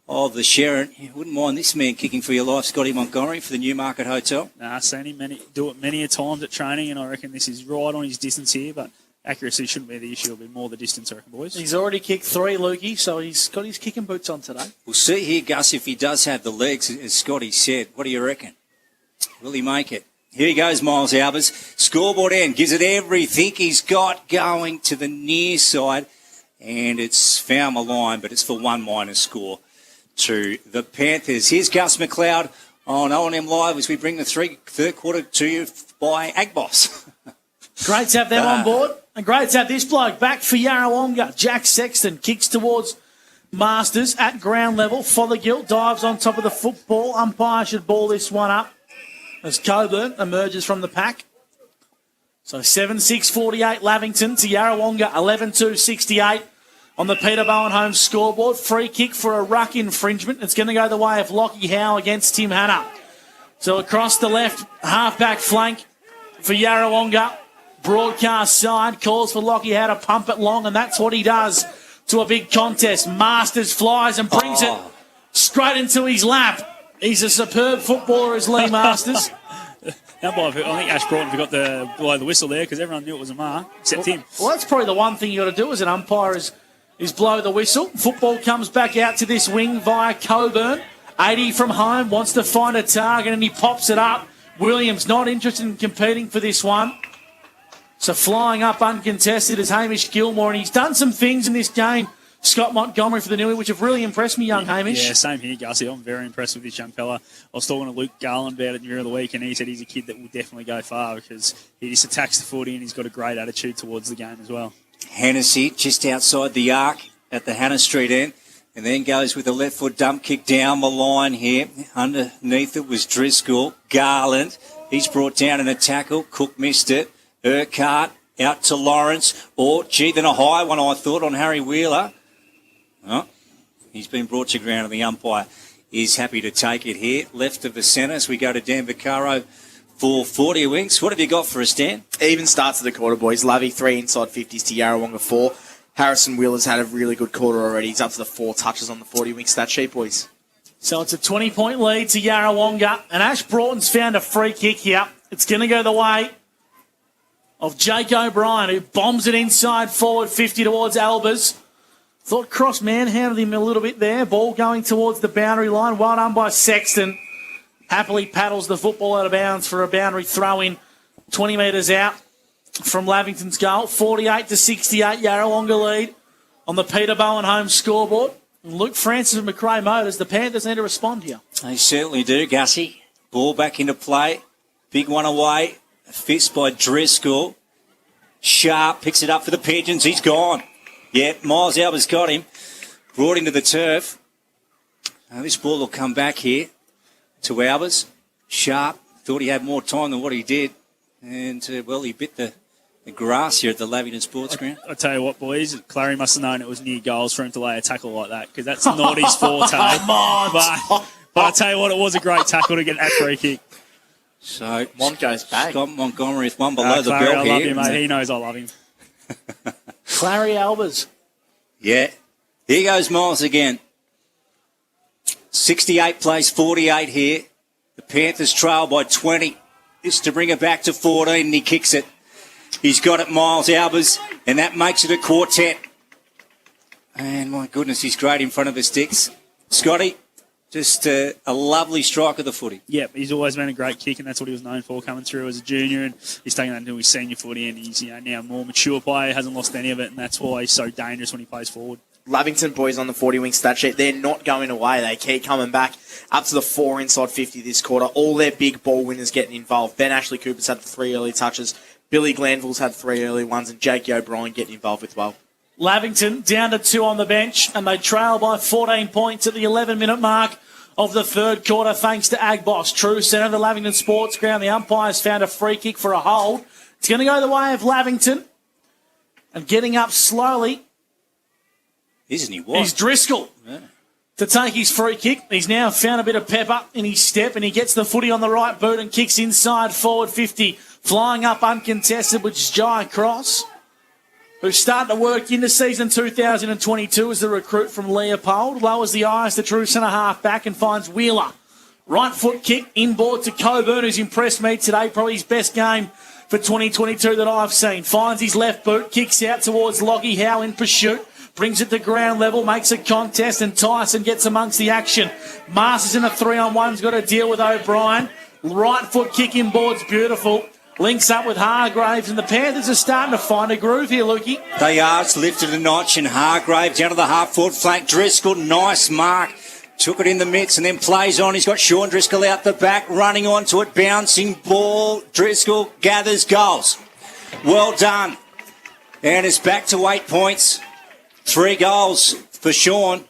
of the Sharon. You wouldn't mind this man kicking for your life, Scotty Montgomery, for the Newmarket Hotel. I've seen him do it many a times at training, and I reckon this is right on his distance here, but accuracy shouldn't be the issue. It'll be more the distance, I reckon, boys. He's already kicked 3, Lukey, so he's got his kicking boots on today. We'll see here, Gus, if he does have the legs, as Scotty said. What do you reckon? Will he make it? Here he goes, Miles Albers. Scoreboard end. Gives it everything he's got going to the near side. And it's found the line, but it's for 1 minus score to the Panthers. Here's Gus McLeod on O&M Live as we bring the third quarter to you by Agboss. Great to have them on board. And great to have this bloke back for Yarrawonga. Jack Sexton kicks towards Masters at ground level. Fothergill dives on top of the football. Umpire should ball this one up as Coburn emerges from the pack. So 7-6-48 Lavington to Yarrawonga 11-2-68 on the Peter Bowen home scoreboard. Free kick for a ruck infringement. It's going to go the way of Lockie Howe against Tim Hanna. So across the left half-back flank for Yarrawonga. Broadcast side calls for Lockie Howe to pump it long, and that's what he does to a big contest. Masters flies and brings it straight into his lap. He's a superb footballer, is Lee Masters. I think Ash Broughton forgot to blow the whistle there because everyone knew it was a mark, except him. Well, that's probably the one thing you got to do as an umpire is blow the whistle. Football comes back out to this wing via Coburn. 80 from home, wants to find a target, and he pops it up. Williams not interested in competing for this one. So flying up uncontested is Hamish Gilmore, and he's done some things in this game, Scott Montgomery for the Newey, which have really impressed me, young Hamish. Yeah, same here, Gussie. I'm very impressed with this young fella. I was talking to Luke Garland about it during the week, and he said he's a kid that will definitely go far because he just attacks the footy and he's got a great attitude towards the game as well. Hennessy just outside the arc at the Hannah Street end, and then goes with a left foot dump kick down the line here. Underneath it was Driscoll. Garland, he's brought down in a tackle. Cook missed it. Urquhart out to Lawrence. Then a high one, I thought, on Harry Wheeler. Oh, he's been brought to ground, and the umpire is happy to take it here. Left of the centre as we go to Dan Vaccaro for 40 wings. What have you got for us, Dan? Even starts of the quarter, boys. Lovey 3 inside 50s to Yarrawonga 4. Harrison Wheeler's had a really good quarter already. He's up to the 4 touches on the 40-wing stat sheet, boys. So it's a 20-point lead to Yarrawonga, and Ash Broughton's found a free kick here. It's going to go the way of Jake O'Brien, who bombs it inside forward 50 towards Albers. Thought Cross manhandled him a little bit there. Ball going towards the boundary line. Well done by Sexton. Happily paddles the football out of bounds for a boundary throw-in 20 metres out from Lavington's goal. 48-68 Yarrawonga lead on the Peter Bowen home scoreboard. And Luke Francis and McRae Motors, the Panthers need to respond here. They certainly do, Gussie. Ball back into play. Big one away. A fist by Driscoll. Sharp picks it up for the Pigeons. He's gone. Yeah, Miles Albert's got him. Brought him to the turf. This ball will come back here to Albers. Sharp thought he had more time than what he did. And, he bit the grass here at the Lavington Sports Ground. I tell you what, boys, Clary must have known it was near goals for him to lay a tackle like that, because that's not his forte. But I tell you what, it was a great tackle to get that free kick. So Mont goes back. Scott Montgomery is one below the Clary, belt I here. love you, mate. He knows I love him. Clary Albers. Yeah. Here goes Miles again. 68 plays 48 here. The Panthers trail by 20. This to bring it back to 14, and he kicks it. He's got it, Miles Albers, and that makes it a quartet. And my goodness, he's great in front of the sticks. Scotty, just a lovely strike of the footy. Yep, he's always been a great kick, and that's what he was known for coming through as a junior, and he's taken that into his senior footy, and he's now a more mature player, hasn't lost any of it, and that's why he's so dangerous when he plays forward. Lavington boys on the 40-wing stat sheet, they're not going away. They keep coming back up to the 4 inside 50 this quarter. All their big ball winners getting involved. Ben Ashley Cooper's had 3 early touches. Billy Glanville's had 3 early ones, and Jake O'Brien getting involved with 12. Lavington down to 2 on the bench, and they trail by 14 points at the 11-minute mark of the third quarter, thanks to Agboss. True centre of the Lavington Sports Ground. The umpires found a free kick for a hold. It's going to go the way of Lavington. And getting up slowly, isn't he? What? He's Driscoll to take his free kick. He's now found a bit of pep up in his step, and he gets the footy on the right boot and kicks inside forward 50. Flying up uncontested, which is Jai Cross, who's starting to work into season 2022 as the recruit from Leopold. Lowers the eyes to true centre half back and finds Wheeler. Right foot kick inboard to Coburn, who's impressed me today. Probably his best game for 2022 that I've seen. Finds his left boot, kicks out towards Lockie Howe in pursuit. Brings it to ground level, makes a contest, and Tyson gets amongst the action. Masters in a 3-on-1's got to deal with O'Brien. Right foot kick inboard's beautiful. Links up with Hargraves, and the Panthers are starting to find a groove here, Lukey. They are. It's lifted a notch, and Hargrave down to the half-forward flank. Driscoll, nice mark. Took it in the midst and then plays on. He's got Sean Driscoll out the back, running onto it. Bouncing ball. Driscoll gathers goals. Well done. And it's back to 8 points. 3 goals for Sean.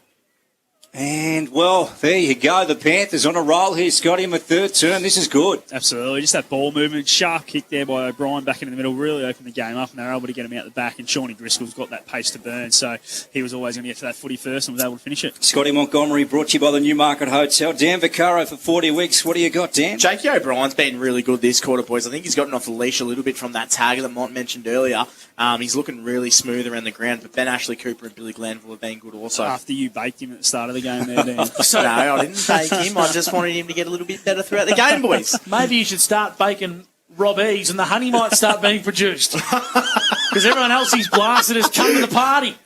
And, well, there you go. The Panthers on a roll here. Scotty, in the third term. This is good. Absolutely. Just that ball movement. Sharp kick there by O'Brien back in the middle. Really opened the game up, and they were able to get him out the back. And Shawnee Driscoll's got that pace to burn, so he was always going to get to that footy first and was able to finish it. Scotty Montgomery brought to you by the Newmarket Hotel. Dan Vaccaro for 40 weeks. What do you got, Dan? Jakey O'Brien's been really good this quarter, boys. I think he's gotten off the leash a little bit from that tagger that Mont mentioned earlier. He's looking really smooth around the ground, but Ben Ashley Cooper and Billy Glanville have been good also. After you baked him at the start of the game there, Dan. No, I didn't bake him. I just wanted him to get a little bit better throughout the game, boys. Maybe you should start baking Rob Eves and the honey might start being produced. Because everyone else he's blasted has come to the party.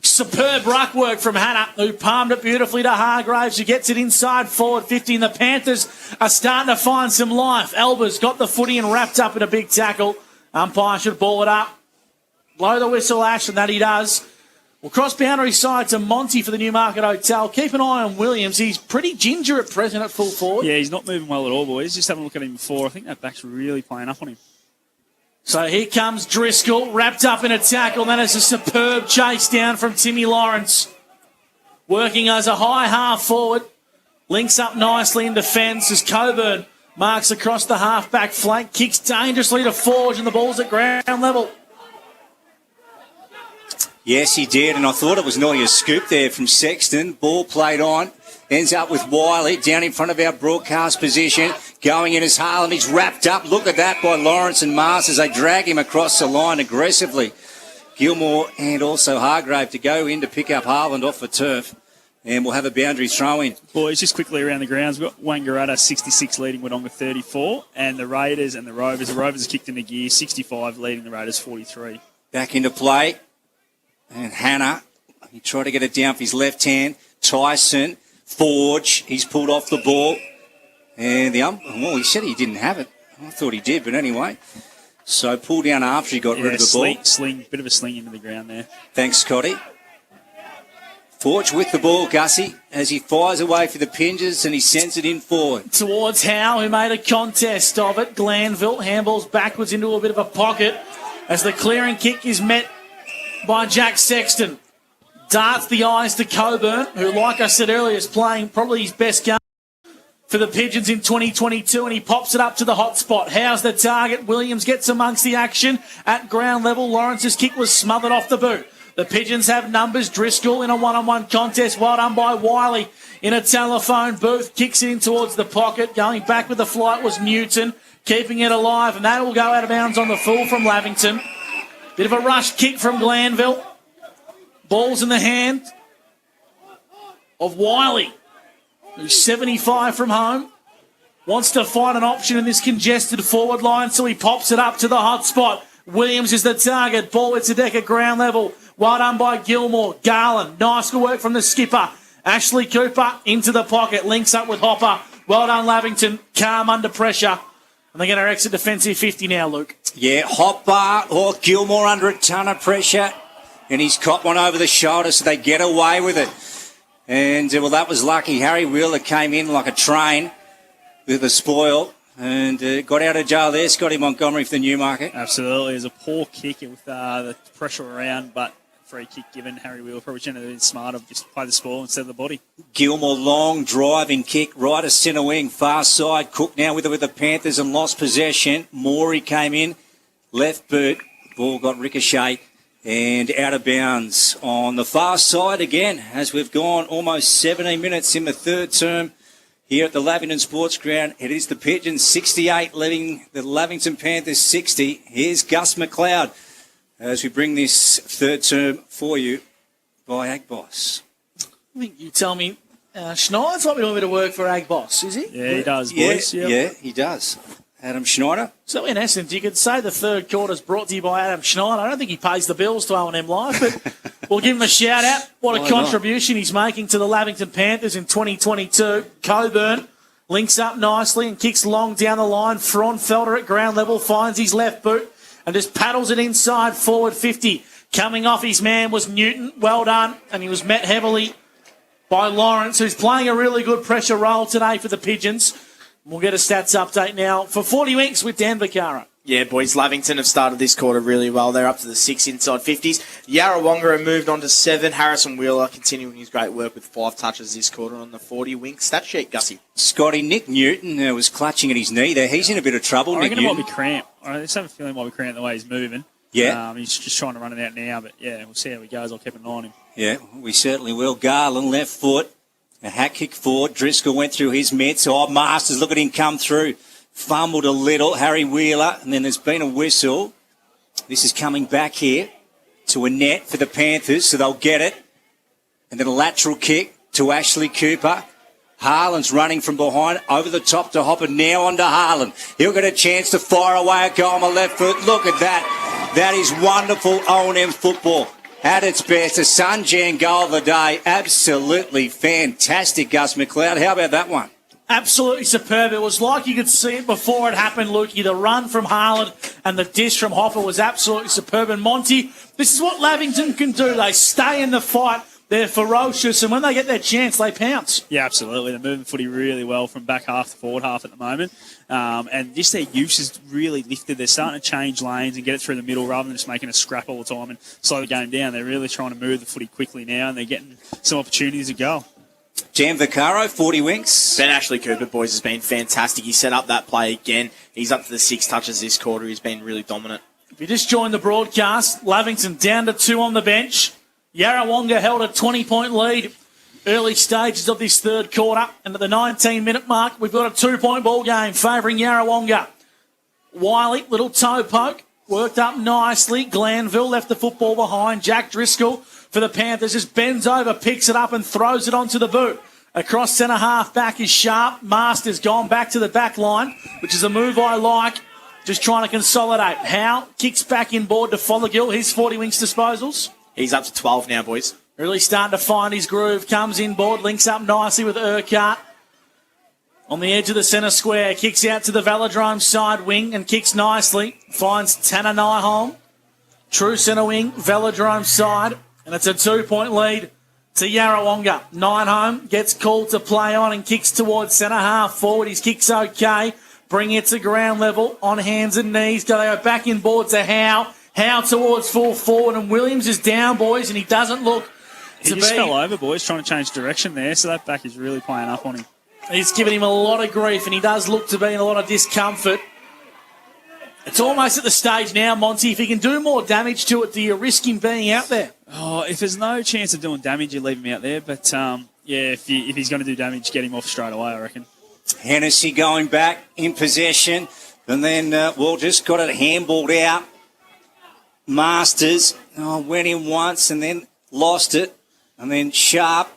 Superb ruck work from Hannah, who palmed it beautifully to Hargraves, who gets it inside forward 50, and the Panthers are starting to find some life. Elba's got the footy and wrapped up in a big tackle. Umpire should ball it up. Blow the whistle, Ash, and that he does. Well, cross-boundary side to Monty for the Newmarket Hotel. Keep an eye on Williams. He's pretty ginger at present at full forward. Yeah, he's not moving well at all, boys. Just having a look at him before. I think that back's really playing up on him. So here comes Driscoll, wrapped up in a tackle. Then it's a superb chase down from Timmy Lawrence. Working as a high half forward. Links up nicely in defence as Coburn marks across the half-back flank. Kicks dangerously to Forge, and the ball's at ground level. Yes, he did, and I thought it was nearly a scoop there from Sexton. Ball played on. Ends up with Wiley down in front of our broadcast position. Going in as Harlan. He's wrapped up. Look at that by Lawrence and Masters. They drag him across the line aggressively. Gilmore and also Hargrave to go in to pick up Harland off the turf. And we'll have a boundary throw in. Boys, just quickly around the grounds, we've got Wangaratta 66 leading Wodonga 34. And the Raiders and the Rovers. The Rovers kicked into gear 65 leading the Raiders 43. Back into play. And Hannah, he tried to get it down for his left hand. Tyson, Forge, he's pulled off the ball. And well, he said he didn't have it. I thought he did, but anyway. So pull down after he got rid of the ball. Bit of a sling into the ground there. Thanks, Scotty. Forge with the ball, Gussie, as he fires away for the Pinges and he sends it in forward. Towards Howe, who made a contest of it. Glanville handballs backwards into a bit of a pocket. as the clearing kick is met by Jack Sexton. Darts the eyes to Coburn, who, like I said earlier, is playing probably his best game for the Pigeons in 2022, and he pops it up to the hot spot. How's the target? Williams gets amongst the action at ground level. Lawrence's kick was smothered off the boot. The Pigeons have numbers. Driscoll in a one-on-one contest. Well done by Wiley in a telephone booth. Kicks it in towards the pocket. Going back with the flight was Newton, keeping it alive, and that will go out of bounds on the full from Lavington. Bit of a rush kick from Glanville. Ball's in the hand of Wiley, who's 75 from home. Wants to find an option in this congested forward line, so he pops it up to the hot spot. Williams is the target. Ball hits the deck at ground level. Well done by Gilmore. Garland, nice good work from the skipper. Ashley Cooper into the pocket. Links up with Hopper. Well done, Lavington. Calm under pressure. And they're going to exit defensive 50 now, Luke. Yeah, Hopper or Gilmore under a ton of pressure. And he's caught one over the shoulder, so they get away with it. And, well, that was lucky. Harry Wheeler came in like a train with the spoil and got out of jail there. Scotty Montgomery for the Newmarket. Absolutely. It was a poor kick with the pressure around, but free kick given. Harry Wheeler probably should have been smart of just play the spoil instead of the body. Gilmore, long driving kick, right to centre wing, far side. Cook now with the Panthers and lost possession. Morey came in, left boot. Ball got ricochet and out of bounds on the far side again, as we've gone almost 17 minutes in the third term here at the Lavington Sports Ground. It is the Pigeons 68 leading the Lavington Panthers 60. Here's Gus McLeod as we bring this third term for you by Ag Boss. I think you tell me Schneider's might be doing a bit of work for Ag Boss, is he? Yeah, he does, boys. Yeah, he does. Adam Schneider. So in essence, you could say the third quarter's brought to you by Adam Schneider. I don't think he pays the bills to O&M Live, but we'll give him a shout out. What a contribution he's making to the Lavington Panthers in 2022. Coburn links up nicely and kicks long down the line. Fronfelder at ground level finds his left boot and just paddles it inside forward 50. Coming off his man was Newton. Well done. And he was met heavily by Lawrence, who's playing a really good pressure role today for the Pigeons. We'll get a stats update now for 40 Winks with Dan Vaccaro. Yeah, boys, Lavington have started this quarter really well. They're up to the 6 inside 50s. Yarrawonga have moved on to 7. Harrison Wheeler continuing his great work with 5 touches this quarter on the 40 Winks stat sheet, Gussie. Scotty, Nick Newton was clutching at his knee there. He's in a bit of trouble, I Nick reckon Newton. it might be cramp. I just have a feeling it might be cramp the way he's moving. Yeah. He's just trying to run it out now, but yeah, we'll see how he goes. I'll keep an eye on him. Yeah, we certainly will. Garland, left foot. A hat kick forward. Driscoll went through his mitts. Oh, Masters, look at him come through. Fumbled a little. Harry Wheeler. And then there's been a whistle. This is coming back here to a net for the Panthers, so they'll get it. And then a lateral kick to Ashley Cooper. Harlan's running from behind, over the top to Hopper, now on to Harlan. He'll get a chance to fire away a goal on the left foot. Look at that. That is wonderful O&M football. At its best, a Sunjan goal of the day. Absolutely fantastic, Gus McLeod. How about that one? Absolutely superb. It was like you could see it before it happened, Lukey. The run from Harlan and the dish from Hopper was absolutely superb. And Monty, this is what Lavington can do. They stay in the fight. They're ferocious, and when they get their chance, they pounce. Yeah, absolutely. They're moving footy really well from back half to forward half at the moment. And just their use is really lifted. They're starting to change lanes and get it through the middle rather than just making a scrap all the time and slow the game down. They're really trying to move the footy quickly now, and they're getting some opportunities to go. Jan Vaccaro, 40 Winks. Ben Ashley Cooper, boys, has been fantastic. He set up that play again. He's up to the 6 touches this quarter. He's been really dominant. If you just joined the broadcast, Lavington down to 2 on the bench. Yarrawonga held a 20-point lead early stages of this third quarter. And at the 19-minute mark, we've got a 2-point ball game favouring Yarrawonga. Wiley, little toe poke, worked up nicely. Glanville left the football behind. Jack Driscoll for the Panthers just bends over, picks it up and throws it onto the boot. Across centre half back is Sharp. Masters gone back to the back line, which is a move I like. Just trying to consolidate. Howe kicks back inboard to Fothergill. His 40 Winks disposals. He's up to 12 now, boys. Really starting to find his groove. Comes inboard, links up nicely with Urquhart. On the edge of the centre square. Kicks out to the Velodrome side wing and kicks nicely. Finds Tanner Nyholm. True centre wing, Velodrome side. And it's a 2-point lead to Yarrawonga. Nyholm gets called to play on and kicks towards centre half forward. His kick's okay. Bring it to ground level on hands and knees. Got to go back inboard to Howe. Howe towards full forward, and Williams is down, boys, and he doesn't look He to just be. fell over, boys, trying to change direction there, so that back is really playing up on him. He's given him a lot of grief, and he does look to be in a lot of discomfort. It's almost at the stage now, Monty, if he can do more damage to it, do you risk him being out there? Oh, if there's no chance of doing damage, you leave him out there. But, if he's going to do damage, get him off straight away, I reckon. Hennessy going back in possession. And then, just got it handballed out. Masters went in once and then lost it. And then Sharp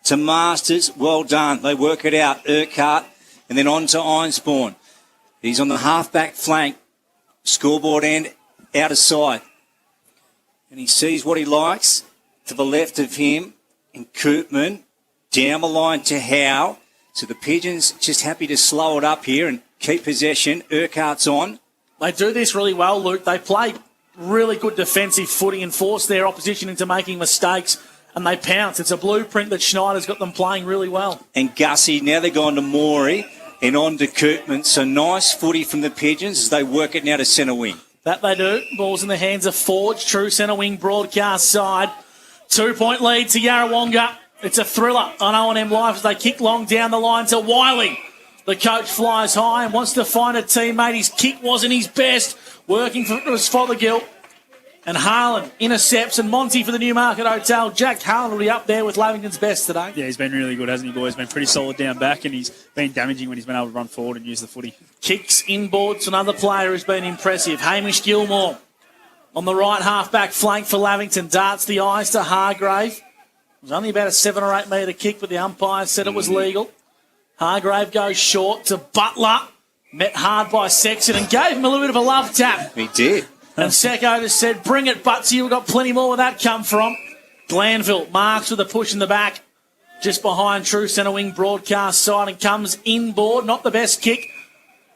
to Masters. Well done. They work it out. Urquhart. And then on to Einsborn. He's on the half-back flank. Scoreboard end out of sight. And he sees what he likes to the left of him. And Koopman down the line to Howe. So the Pigeons just happy to slow it up here and keep possession. Urquhart's on. They do this really well, Luke. They play really good defensive footy and force their opposition into making mistakes, and they pounce. It's a blueprint that Schneider's got them playing really well. And Gussie, now they're going to Morey and on to Koopman. So nice footy from the Pigeons as they work it now to centre wing. That they do. Ball's in the hands of Forge, true centre wing broadcast side. 2-point lead to Yarrawonga. It's a thriller on O&M Live as they kick long down the line to Wiley. The coach flies high and wants to find a teammate. His kick wasn't his best. Working for Fothergill. And Harlan intercepts, and Monty for the Newmarket Hotel. Jack Harlan will be up there with Lavington's best today. Yeah, he's been really good, hasn't he, boys? Been pretty solid down back, and he's been damaging when he's been able to run forward and use the footy. Kicks inboard to another player who's been impressive. Hamish Gilmore on the right half-back flank for Lavington. Darts the eyes to Hargrave. It was only about a 7 or 8 metre kick, but the umpire said it was legal. Hargrave goes short to Butler. Met hard by Sexton and gave him a little bit of a love tap. He did. And Secco just said, bring it, Butsy. You've got plenty more where that come from. Glanville marks with a push in the back. Just behind true centre wing broadcast side and comes inboard. Not the best kick.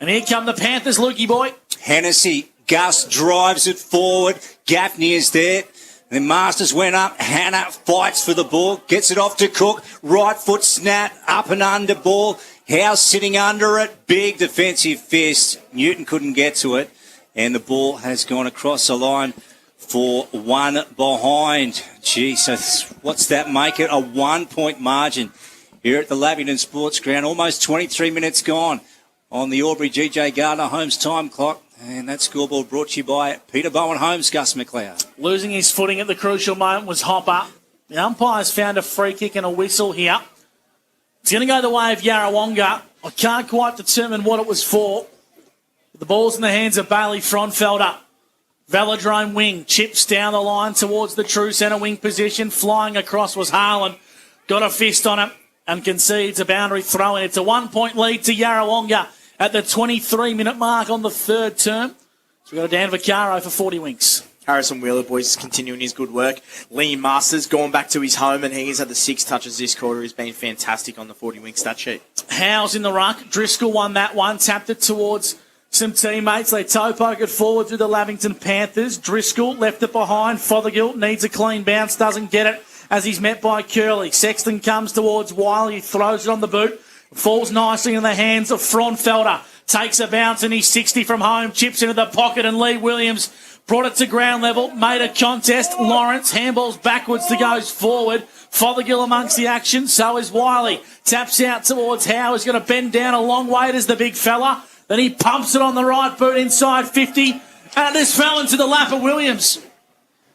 And here come the Panthers, Lukey boy. Hennessy, Gus drives it forward. Gaffney is there. Then Masters went up. Hannah fights for the ball. Gets it off to Cook. Right foot snap. Up and under ball. House sitting under it. Big defensive fist. Newton couldn't get to it. And the ball has gone across the line for one behind. Gee, so what's that make it? A 1-point margin here at the Lavington Sports Ground. Almost 23 minutes gone on the Albury GJ Gardner Homes time clock. And that scoreboard brought to you by Peter Bowen Homes, Gus McLeod. Losing his footing at the crucial moment was Hopper. The umpire's found a free kick and a whistle here. It's going to go the way of Yarrawonga. I can't quite determine what it was for. The ball's in the hands of Bailey Fronfelder. Velodrome wing chips down the line towards the true centre wing position. Flying across was Harlan. Got a fist on it and concedes a boundary throw-in. It's a 1-point lead to Yarrawonga at the 23-minute mark on the third term. So we've got a Dan Vaccaro for 40 Winks. Harrison Wheeler, boys, is continuing his good work. Liam Masters going back to his home, and he's had the 6 touches this quarter. He's been fantastic on the 40-wing stat sheet. Howe's in the ruck. Driscoll won that one. Tapped it towards some teammates. They toe poke it forward to the Lavington Panthers. Driscoll left it behind. Fothergill needs a clean bounce. Doesn't get it as he's met by Curley. Sexton comes towards Wiley. He throws it on the boot. Falls nicely in the hands of Fronfelder. Takes a bounce and he's 60 from home. Chips into the pocket and Lee Williams brought it to ground level. Made a contest. Lawrence handballs backwards to goes forward. Fothergill amongst the action. So is Wiley. Taps out towards Howe. He's going to bend down a long way. There's the big fella. Then he pumps it on the right boot inside 50. And this fell into the lap of Williams.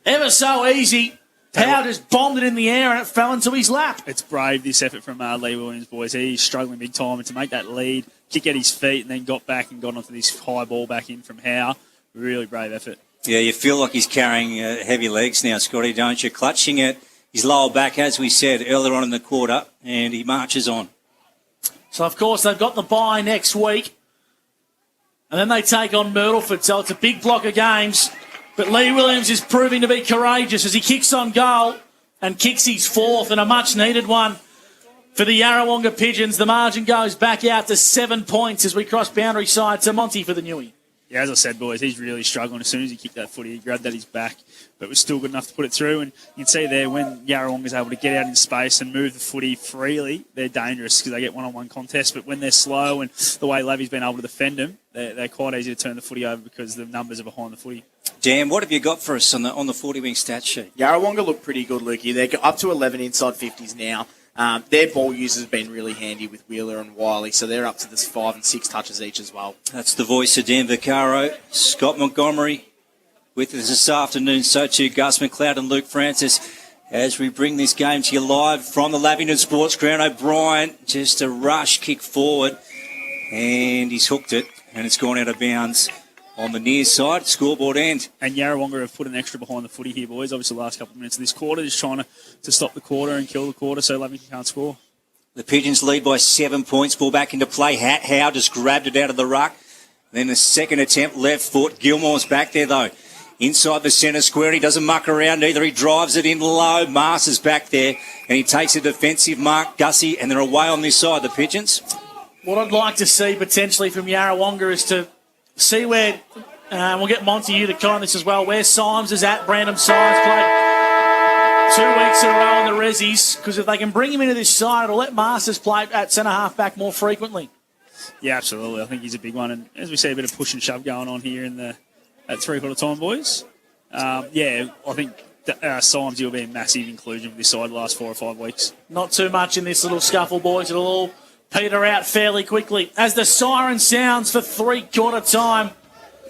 Ever so easy. Howe just bombed it in the air and it fell into his lap. It's brave, this effort from Lee Williams, boys. He's struggling big time. And to make that lead, kick at his feet, and then got back and got onto this high ball back in from Howe. Really brave effort. Yeah, you feel like he's carrying heavy legs now, Scotty, don't you? Clutching at his lower back, as we said earlier on in the quarter, and he marches on. So, of course, they've got the bye next week. And then they take on Myrtleford. So it's a big block of games. But Lee Williams is proving to be courageous as he kicks on goal and kicks his 4th and a much-needed one for the Yarrawonga Pigeons. The margin goes back out to 7 points as we cross boundary side to Monty for the Newey. Yeah, as I said, boys, he's really struggling. As soon as he kicked that footy, he grabbed at his back, but was still good enough to put it through. And you can see there when Yarrawonga's able to get out in space and move the footy freely, they're dangerous because they get one-on-one contests. But when they're slow and the way Lavi's been able to defend them, they're quite easy to turn the footy over because the numbers are behind the footy. Dan, what have you got for us on the 40-wing stat sheet? Yarrawonga look pretty good, Lukey. They're up to 11 inside 50s now. Their ball users have been really handy with Wheeler and Wiley, so they're up to this 5 and 6 touches each as well. That's the voice of Dan Vaccaro, Scott Montgomery with us this afternoon. So too Gus McLeod and Luke Francis as we bring this game to you live from the Lavington Sports Ground. O'Brien, just a rush kick forward, and he's hooked it, and it's gone out of bounds on the near side, scoreboard end. And Yarrawonga have put an extra behind the footy here, boys. Obviously, the last couple of minutes of this quarter, just trying to stop the quarter and kill the quarter so Lavington can't score. The Pigeons lead by 7 points. Ball back into play. Howe just grabbed it out of the ruck. Then the second attempt, left foot. Gilmore's back there, though. Inside the centre square. He doesn't muck around either. He drives it in low. Masters back there. And he takes a defensive mark, Gussie, and they're away on this side, the Pigeons. What I'd like to see potentially from Yarrawonga is to see where, we'll get Monty you to comment this as well, where Symes is at. Brandon Symes played 2 weeks in a row on the Rezzies, because if they can bring him into this side, it'll let Masters play at centre-half back more frequently. Yeah, absolutely. I think he's a big one. And as we see a bit of push and shove going on here at three-quarter time, boys. I think Symes will be a massive inclusion for this side the last 4 or 5 weeks. Not too much in this little scuffle, boys. It'll all peter out fairly quickly. As the siren sounds for three-quarter time,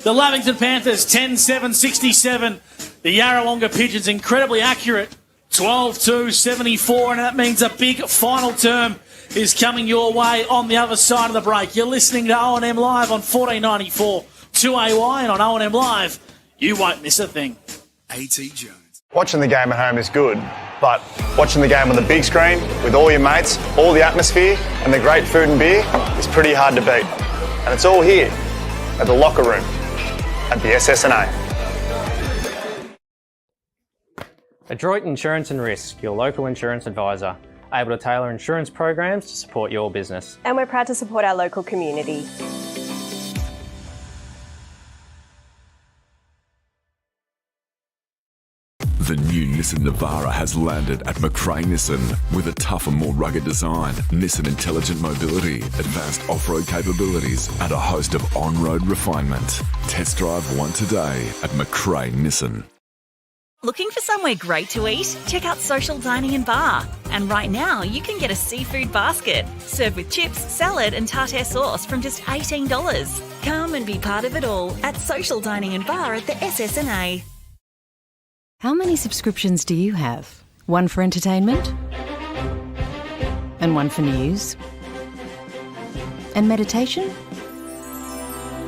the Lavington Panthers 10-7-67. The Yarrawonga Pigeons incredibly accurate, 12-2-74, and that means a big final term is coming your way on the other side of the break. You're listening to O&M Live on 1494 2AY, and on O&M Live, you won't miss a thing. A.T. Jones. Watching the game at home is good, but watching the game on the big screen with all your mates, all the atmosphere and the great food and beer is pretty hard to beat. And it's all here at the locker room at the SSNA. Adroit Insurance and Risk, your local insurance advisor, able to tailor insurance programs to support your business. And we're proud to support our local community. The new Nissan Navara has landed at McRae Nissan with a tougher, more rugged design, Nissan intelligent mobility, advanced off-road capabilities, and a host of on-road refinement. Test drive one today at McRae Nissan. Looking for somewhere great to eat? Check out Social Dining and Bar. And right now, you can get a seafood basket served with chips, salad and tartare sauce from just $18. Come and be part of it all at Social Dining and Bar at the SSNA. How many subscriptions do you have? One for entertainment? And one for news? And meditation?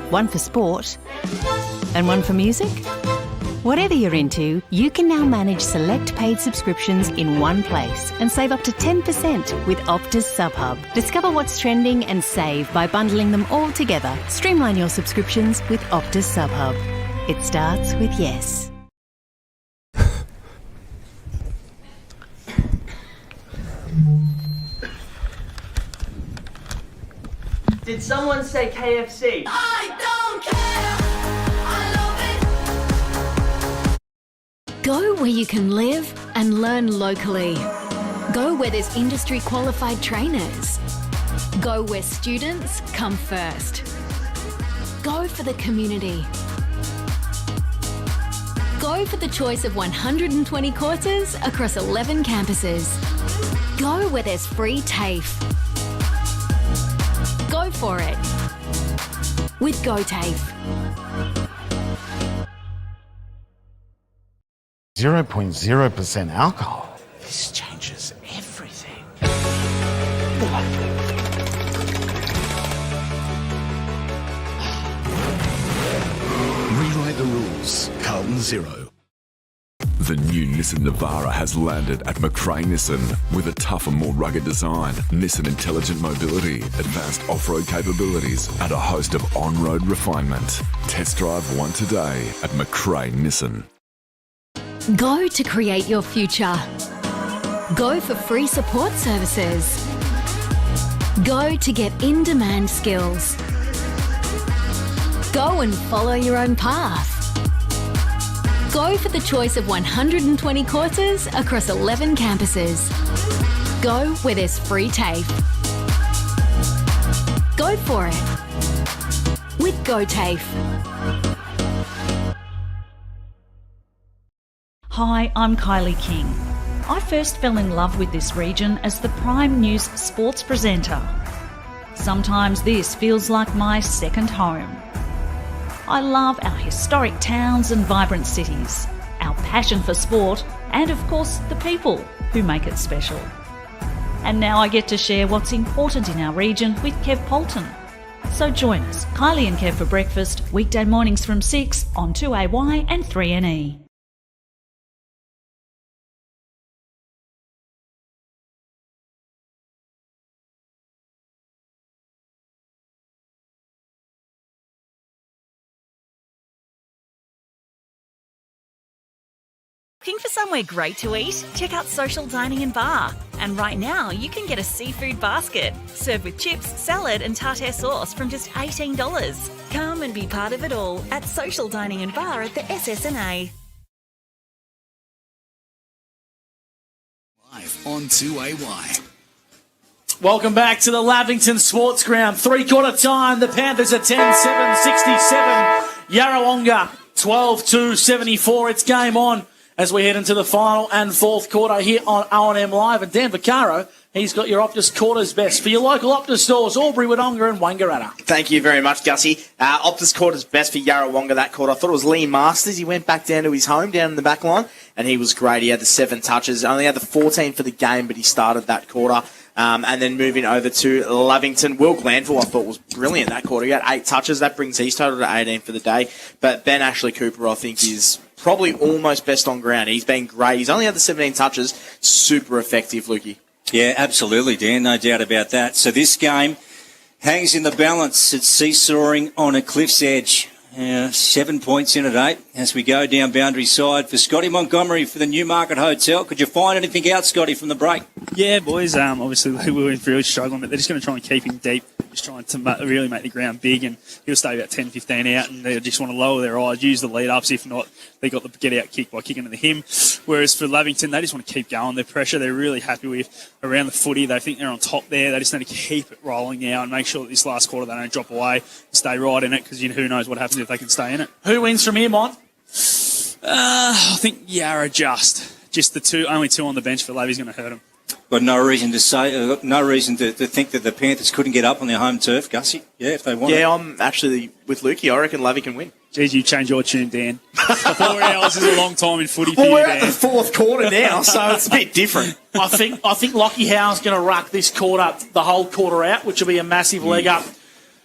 One for sport? And one for music? Whatever you're into, you can now manage select paid subscriptions in one place and save up to 10% with Optus SubHub. Discover what's trending and save by bundling them all together. Streamline your subscriptions with Optus SubHub. It starts with yes. Did someone say KFC? I don't care. I love it. Go where you can live and learn locally. Go where there's industry qualified trainers. Go where students come first. Go for the community. Go for the choice of 120 courses across 11 campuses. Go where there's free TAFE. Go for it with GoTAFE. 0.0% alcohol. This changes everything. Rewrite the rules. Carlton 0. The new Nissan Navara has landed at McRae Nissan with a tougher, more rugged design, Nissan intelligent mobility, advanced off-road capabilities, and a host of on-road refinement. Test drive one today at McRae Nissan. Go to create your future. Go for free support services. Go to get in-demand skills. Go and follow your own path. Go for the choice of 120 courses across 11 campuses. Go where there's free TAFE. Go for it with GoTAFE. Hi, I'm Kylie King. I first fell in love with this region as the Prime News sports presenter. Sometimes this feels like my second home. I love our historic towns and vibrant cities, our passion for sport, and of course the people who make it special. And now I get to share what's important in our region with Kev Polton. So join us, Kylie and Kev for breakfast, weekday mornings from 6 on 2AY and 3NE. Looking for somewhere great to eat? Check out Social Dining and Bar. And right now, you can get a seafood basket served with chips, salad and tartare sauce from just $18. Come and be part of it all at Social Dining and Bar at the SSNA. Live on 2AY. Welcome back to the Lavington Sports Ground. Three-quarter time, the Panthers are 10-7-67. Yarrawonga 12-2-74. It's game on as we head into the final and fourth quarter here on O&M Live. And Dan Vaccaro, he's got your Optus Quarters best for your local Optus stores, Albury, Wodonga and Wangaratta. Thank you very much, Gussie. Optus Quarters best for Yarrawonga that quarter. I thought it was Lee Masters. He went back down to his home, down in the back line, and he was great. He had the 7 touches. Only had the 14 for the game, but he started that quarter. And then moving over to Lavington, Will Glanville, I thought was brilliant that quarter. He had 8 touches. That brings his total to 18 for the day. But Ben Ashley Cooper, I think, is probably almost best on ground. He's been great. He's only had the 17 touches. Super effective, Lukey. Yeah, absolutely, Dan. No doubt about that. So this game hangs in the balance. It's seesawing on a cliff's edge. 7 points in at 8 as we go down boundary side for Scotty Montgomery for the Newmarket Hotel. Could you find anything out, Scotty, from the break? Yeah, boys, obviously we were really struggling, but they're just going to try and keep him deep, just trying to really make the ground big, and he'll stay about 10, 15 out, and they just want to lower their eyes, use the lead-ups. If not, they got the get-out kick by kicking to the him. Whereas for Lavington, they just want to keep going. Their pressure, they're really happy with around the footy. They think they're on top there. They just need to keep it rolling now and make sure that this last quarter they don't drop away and stay right in it, because who knows what happens if they can stay in it. Who wins from here, Mont? I think Yarra just the two, only 2 on the bench for Lavy's going to hurt them. Got no reason to say, no reason to think that the Panthers couldn't get up on their home turf, Gussie. Yeah, if they want. Yeah, I'm actually with Lukey. I reckon Lavy can win. Geez, you change your tune, Dan. 4 hours is a long time in footy. Well, we're at the fourth quarter now, so it's a bit different. I think Lockie Howe's going to ruck this quarter, the whole quarter out, which will be a massive leg up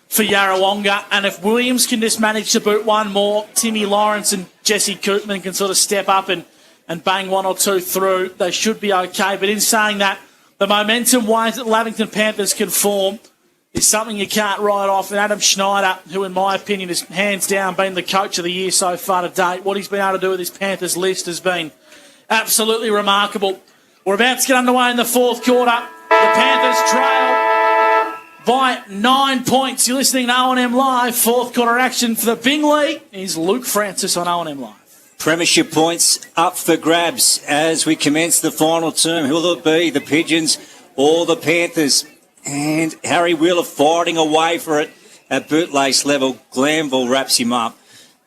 for Yarrawonga. And if Williams can just manage to boot one more, Timmy Lawrence and Jesse Koopman can sort of step up and bang 1 or 2 through, they should be okay. But in saying that, the momentum waves that Lavington Panthers can form is something you can't write off. And Adam Schneider, who in my opinion has hands down been the coach of the year so far to date, what he's been able to do with this Panthers list has been absolutely remarkable. We're about to get underway in the fourth quarter. The Panthers trail by 9 points. You're listening to O&M Live. Fourth quarter action for the Bingley is Luke Francis on O&M Live. Premiership points up for grabs as we commence the final term. Who will it be, the Pigeons or the Panthers? And Harry Wheeler fighting away for it at bootlace level. Glanville wraps him up.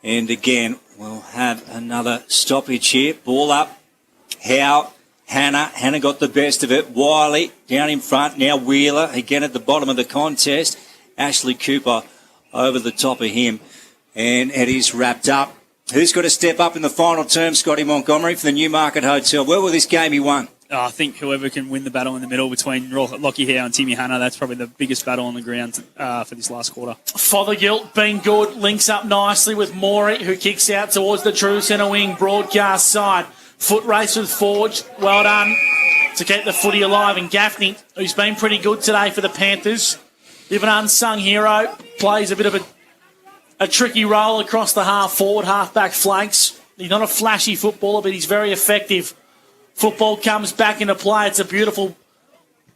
And again, we'll have another stoppage here. Ball up. Howe. Hannah got the best of it. Wiley down in front. Now Wheeler again at the bottom of the contest. Ashley Cooper over the top of him. And it is wrapped up. Who's got to step up in the final term, Scotty Montgomery, for the Newmarket Hotel? Where will this game be won? I think whoever can win the battle in the middle between Lockie Howe and Timmy Hannah, that's probably the biggest battle on the ground for this last quarter. Fothergill been good, links up nicely with Morey, who kicks out towards the true centre wing broadcast side. Foot race with Forge, well done to keep the footy alive. And Gaffney, who's been pretty good today for the Panthers, bit of an unsung hero, plays a bit of a tricky role across the half-forward, half-back flanks. He's not a flashy footballer, but he's very effective. Football comes back into play. It's a beautiful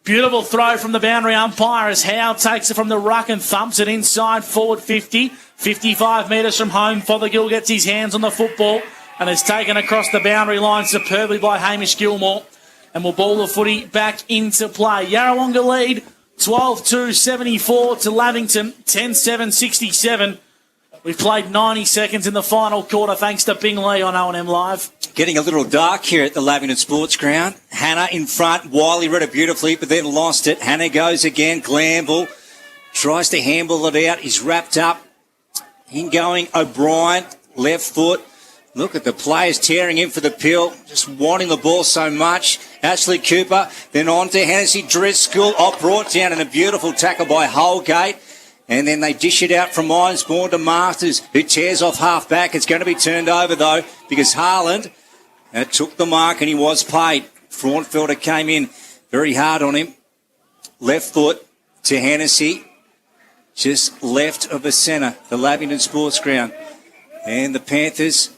Beautiful throw from the boundary umpire as Howe takes it from the ruck and thumps it inside forward 50. 55 metres from home. Fothergill gets his hands on the football and is taken across the boundary line superbly by Hamish Gilmore. And will ball the footy back into play. Yarrawonga lead 12-2-74 to Lavington, 10-7-67. We've played 90 seconds in the final quarter thanks to Bingley on O&M Live. Getting a little dark here at the Lavington Sports Ground. Hannah in front. Wiley read it beautifully, but then lost it. Hannah goes again. Glanville tries to handle it out. He's wrapped up. In going O'Brien, left foot. Look at the players tearing in for the pill, just wanting the ball so much. Ashley Cooper, then on to Hennessy Driscoll. Brought down in a beautiful tackle by Holgate. And then they dish it out from Ironsbourne to Masters, who tears off half back. It's going to be turned over, though, because Harland took the mark and he was paid. Fraunfelder came in very hard on him. Left foot to Hennessy, just left of the centre, the Lavington Sports Ground. And the Panthers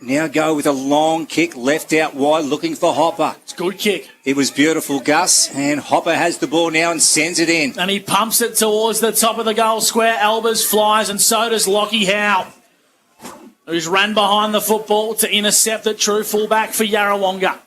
now go with a long kick, left out wide, looking for Hopper. It's a good kick. It was beautiful, Gus, and Hopper has the ball now and sends it in. And he pumps it towards the top of the goal square. Albers flies, and so does Lockie Howe, who's ran behind the football to intercept it. True fullback for Yarrawonga.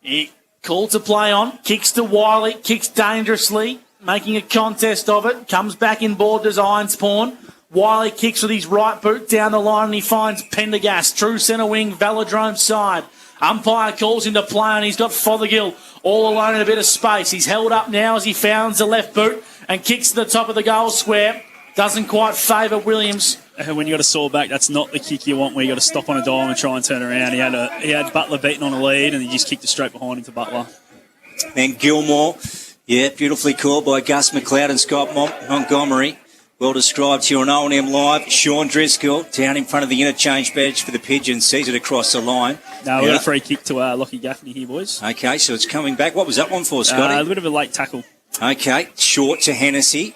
He called to play on, kicks to Wiley, kicks dangerously, making a contest of it. Comes back in board, does Ironsbourne. Wiley kicks with his right boot down the line and he finds Pendergast. True centre wing, Velodrome side. Umpire calls him to play and he's got Fothergill all alone in a bit of space. He's held up now as he founds the left boot and kicks to the top of the goal square. Doesn't quite favour Williams. When you got a sore back, that's not the kick you want where you got to stop on a dime and try and turn around. He had Butler beaten on a lead and he just kicked it straight behind him to Butler. Then Gilmore, beautifully called by Gus McLeod and Scott Montgomery. Well described here on O&M Live. Sean Driscoll down in front of the interchange badge for the Pigeons. Sees it across the line. No, we got a free kick to Lockie Gaffney here, boys. Okay, so it's coming back. What was that one for, Scotty? A bit of a late tackle. Okay, short to Hennessy.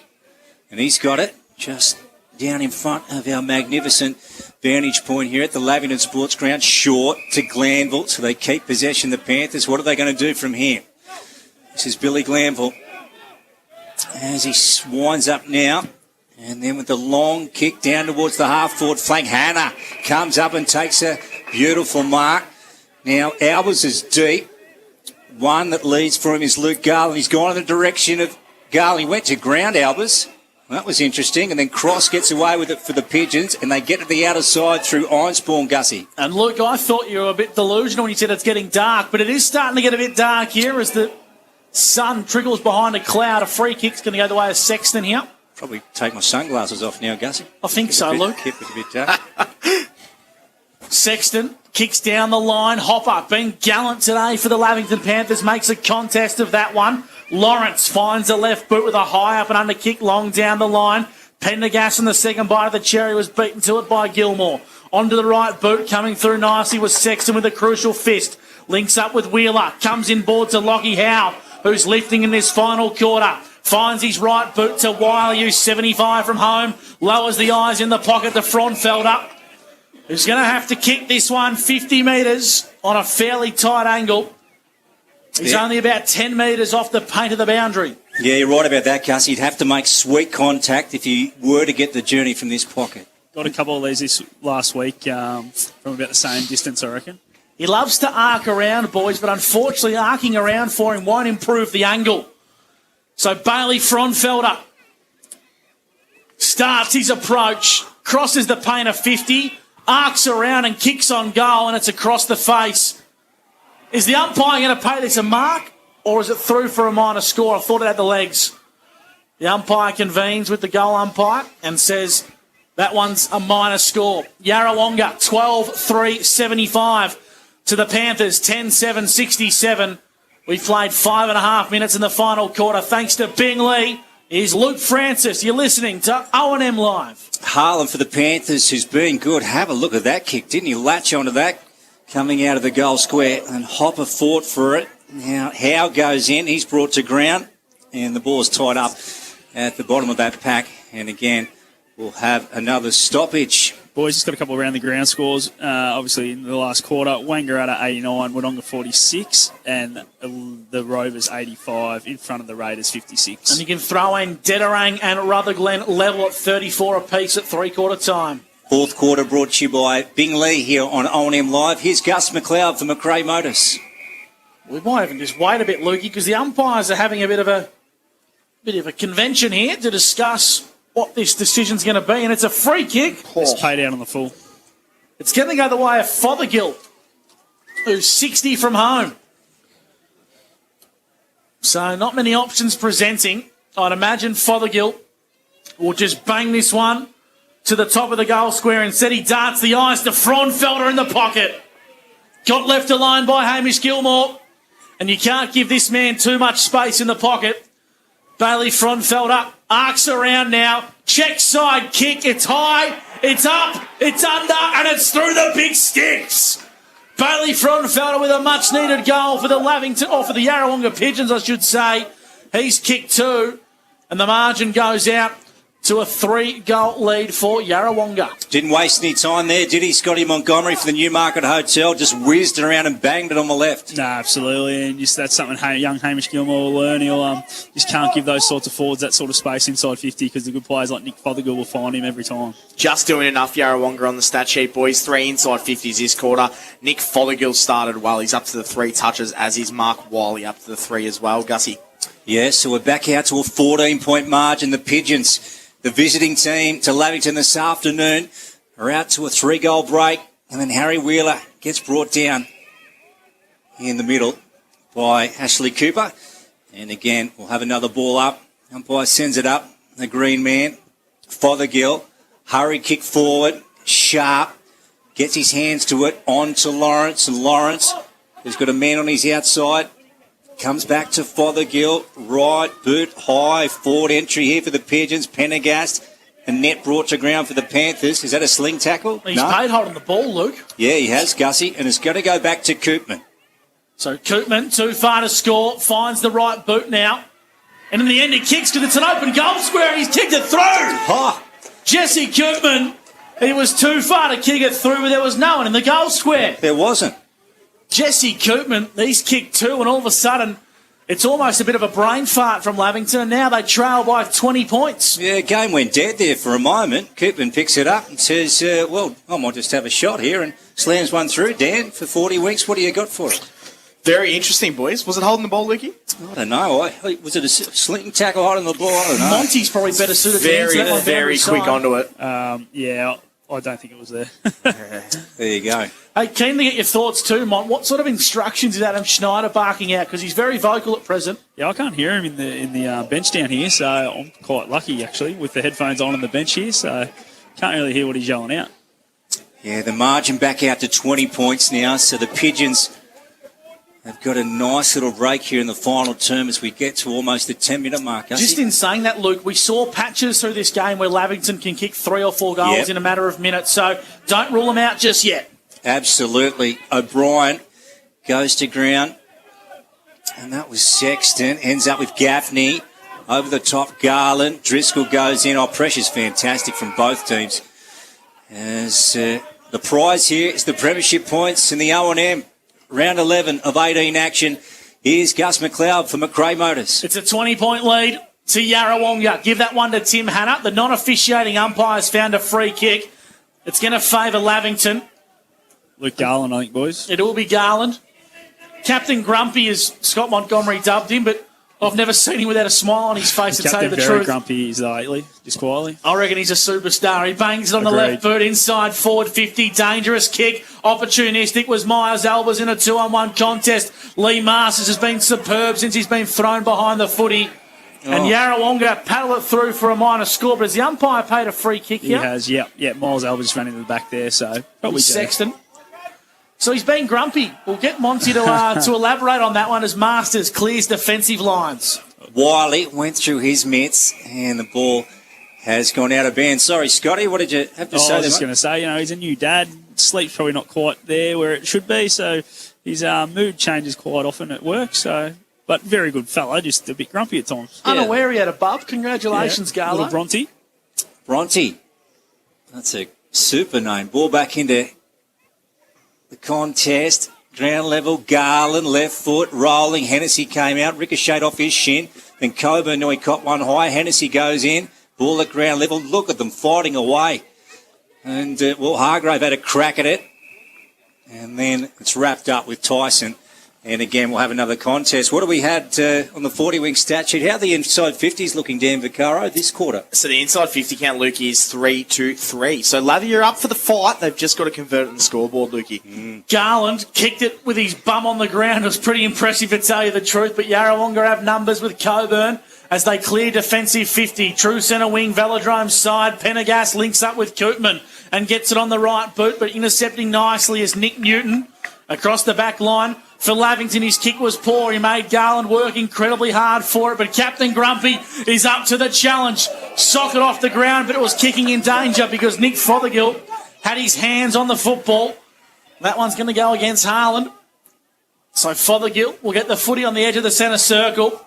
And he's got it just down in front of our magnificent vantage point here at the Lavington Sports Ground. Short to Glanville. So they keep possession, the Panthers. What are they going to do from here? This is Billy Glanville. As he winds up now. And then with the long kick down towards the half-forward flank, Hannah comes up and takes a beautiful mark. Now, Albers is deep. One that leads for him is Luke Garland. He's gone in the direction of Garland. He went to ground, Albers. That was interesting. And then Cross gets away with it for the Pigeons, and they get to the outer side through Ironsbourne, Gussie. And Luke, I thought you were a bit delusional when you said it's getting dark, but it is starting to get a bit dark here as the sun trickles behind a cloud. A free kick's going to go the way of Sexton here. Probably take my sunglasses off now, Gussie. I think so, Luke. Keep it a bit dark. Sexton kicks down the line. Hopper being gallant today for the Lavington Panthers. Makes a contest of that one. Lawrence finds the left boot with a high up and under kick long down the line. Pendergast in the second bite of the cherry was beaten to it by Gilmore. Onto the right boot, coming through nicely was Sexton with a crucial fist. Links up with Wheeler. Comes in board to Lockie Howe, who's lifting in this final quarter. Finds his right boot to Wiley, who's 75 from home. Lowers the eyes in the pocket to Fraunfelder, who's going to have to kick this one 50 metres on a fairly tight angle. He's only about 10 metres off the paint of the boundary. Yeah, you're right about that, Gus. He'd have to make sweet contact if he were to get the journey from this pocket. Got a couple of these this last week from about the same distance, I reckon. He loves to arc around, boys, but unfortunately arcing around for him won't improve the angle. So Bailey Fraunfelder starts his approach, crosses the paint of 50, arcs around and kicks on goal, and it's across the face. Is the umpire going to pay this a mark, or is it through for a minor score? I thought it had the legs. The umpire convenes with the goal umpire and says that one's a minor score. Yarrawonga 12-3-75 to the Panthers 10-7-67. We've played 5.5 minutes in the final quarter. Thanks to Bingley. Here's Luke Francis. You're listening to O&M Live. Harlan for the Panthers, who's been good. Have a look at that kick. Didn't he latch onto that coming out of the goal square? And Hopper fought for it. Now Howe goes in. He's brought to ground. And the ball's tied up at the bottom of that pack. And again, we'll have another stoppage. Boys, just got a couple around the ground scores. Obviously, in the last quarter, Wangaratta 89, Wodonga 46, and the Rovers 85 in front of the Raiders 56. And you can throw in Dedarang and Rutherglen level at 34 apiece at three-quarter time. Fourth quarter brought to you by Bing Lee here on O&M Live. Here's Gus McLeod for McRae Motors. We might even just wait a bit, Lukey, because the umpires are having a bit of a convention here to discuss what this decision's going to be, and it's a free kick. It's paid out on the full. It's going to go the way of Fothergill, who's 60 from home. So not many options presenting. I'd imagine Fothergill will just bang this one to the top of the goal square. Instead, he darts the eyes to Fronfelder in the pocket. Got left alone by Hamish Gilmore. And you can't give this man too much space in the pocket. Bailey Fronfelder arcs around now. Check side kick. It's high. It's up. It's under. And it's through the big sticks. Bailey Fronfelder with a much-needed goal for the Lavington, or for the Yarrawonga Pigeons, I should say. He's kicked two. And the margin goes out to a 3-goal lead for Yarrawonga. Didn't waste any time there, did he? Scotty Montgomery for the Newmarket Hotel just whizzed it around and banged it on the left. No, absolutely, and just that's something young Hamish Gilmore will learn. He'll just can't give those sorts of forwards that sort of space inside 50 because the good players like Nick Fothergill will find him every time. Just doing enough, Yarrawonga on the stat sheet, boys. 3 inside 50s this quarter. Nick Fothergill started well. He's up to the 3 touches, as is Mark Wiley up to the 3 as well. Gussie. Yeah, so we're back out to a 14-point margin. The Pigeons, the visiting team to Lavington this afternoon, are out to a 3-goal break. And then Harry Wheeler gets brought down in the middle by Ashley Cooper. And again, we'll have another ball up. Umpire sends it up. The green man, Fothergill, hurry kick forward, sharp, gets his hands to it, on to Lawrence. And Lawrence has got a man on his outside. Comes back to Fothergill, right boot, high, forward entry here for the Pigeons. Pendergast, the net brought to ground for the Panthers. Is that a sling tackle? He's paid holding the ball, Luke. Yeah, he has, Gussie, and it's going to go back to Koopman. So Koopman, too far to score, finds the right boot now. And in the end, he kicks because it's an open goal square and he's kicked it through. Oh. Jesse Koopman, he was too far to kick it through, but there was no one in the goal square. There wasn't. Jesse Koopman, he's kicked 2, and all of a sudden, it's almost a bit of a brain fart from Lavington, and now they trail by 20 points. Yeah, game went dead there for a moment. Koopman picks it up and says, well, I might just have a shot here, and slams one through. Dan, for 40 weeks, what do you got for it? Very interesting, boys. Was it holding the ball, Lukey? I don't know. Was it a sling tackle holding the ball? I don't know. Monty's probably better suited to answer that one. Very quick onto it. Yeah, I don't think it was there. There you go. Hey, keen to get your thoughts too, Mont. What sort of instructions is Adam Schneider barking out? Because he's very vocal at present. Yeah, I can't hear him in the bench down here, so I'm quite lucky, actually, with the headphones on the bench here, so can't really hear what he's yelling out. Yeah, the margin back out to 20 points now, so the Pigeons have got a nice little break here in the final term as we get to almost the 10-minute mark. Just in saying that, Luke, we saw patches through this game where Lavington can kick 3 or 4 goals in a matter of minutes, so don't rule them out just yet. Absolutely. O'Brien goes to ground, and that was Sexton. Ends up with Gaffney. Over the top, Garland. Driscoll goes in. Oh, pressure's fantastic from both teams. As the prize here is the premiership points in the O&M. Round 11 of 18 action. Here's Gus McLeod for McRae Motors. It's a 20-point lead to Yarrawonga. Give that one to Tim Hanna. The non-officiating umpires found a free kick. It's going to favour Lavington. Luke Garland, I think, boys. It will be Garland. Captain Grumpy, as Scott Montgomery dubbed him, but I've never seen him without a smile on his face, to tell you the very truth. grumpy is lately, just quietly. I reckon he's a superstar. He bangs it on the left boot, inside forward 50. Dangerous kick. Opportunistic was Myers Albers in a 2-on-1 contest. Lee Masters has been superb since he's been thrown behind the footy. And Yarrawonga paddle it through for a minor score, but has the umpire paid a free kick here? He has, yeah. Myles Albers ran into the back there, so probably Sexton. So he's been grumpy. We'll get Monty to elaborate on that one as Masters clears defensive lines. Wiley went through his mitts, and the ball has gone out of bounds. Sorry, Scotty, what did you have to say? I was just going to say, he's a new dad. Sleep's probably not quite there where it should be, so his mood changes quite often at work. So, but very good fella, just a bit grumpy at times. Unaware he had a bub. Congratulations, Garland. Little Bronte. Bronte. That's a Super name. Ball back into the contest. Ground level. Garland, left foot, rolling. Hennessy came out, ricocheted off his shin. Then Coburn knew he caught one high. Hennessy goes in. Ball at ground level. Look at them fighting away. And, Hargrave had a crack at it. And then it's wrapped up with Tyson. And again, we'll have another contest. What do we had on the 40-wing stat sheet? How are the inside 50s looking, Dan Vaccaro, this quarter? So the inside 50 count, Lukey, is 3-2-3. So Lavy, you're up for the fight. They've just got to convert it on the scoreboard, Lukey. Garland kicked it with his bum on the ground. It was pretty impressive, to tell you the truth. But Yarrawonga have numbers with Coburn as they clear defensive 50. True centre wing, Velodrome's side. Pendergast links up with Koopman and gets it on the right boot, but intercepting nicely is Nick Newton across the back line. For Lavington, his kick was poor. He made Garland work incredibly hard for it, but Captain Grumpy is up to the challenge. Socket off the ground, but it was kicking in danger because Nick Fothergill had his hands on the football. That one's going to go against Harland. So Fothergill will get the footy on the edge of the centre circle.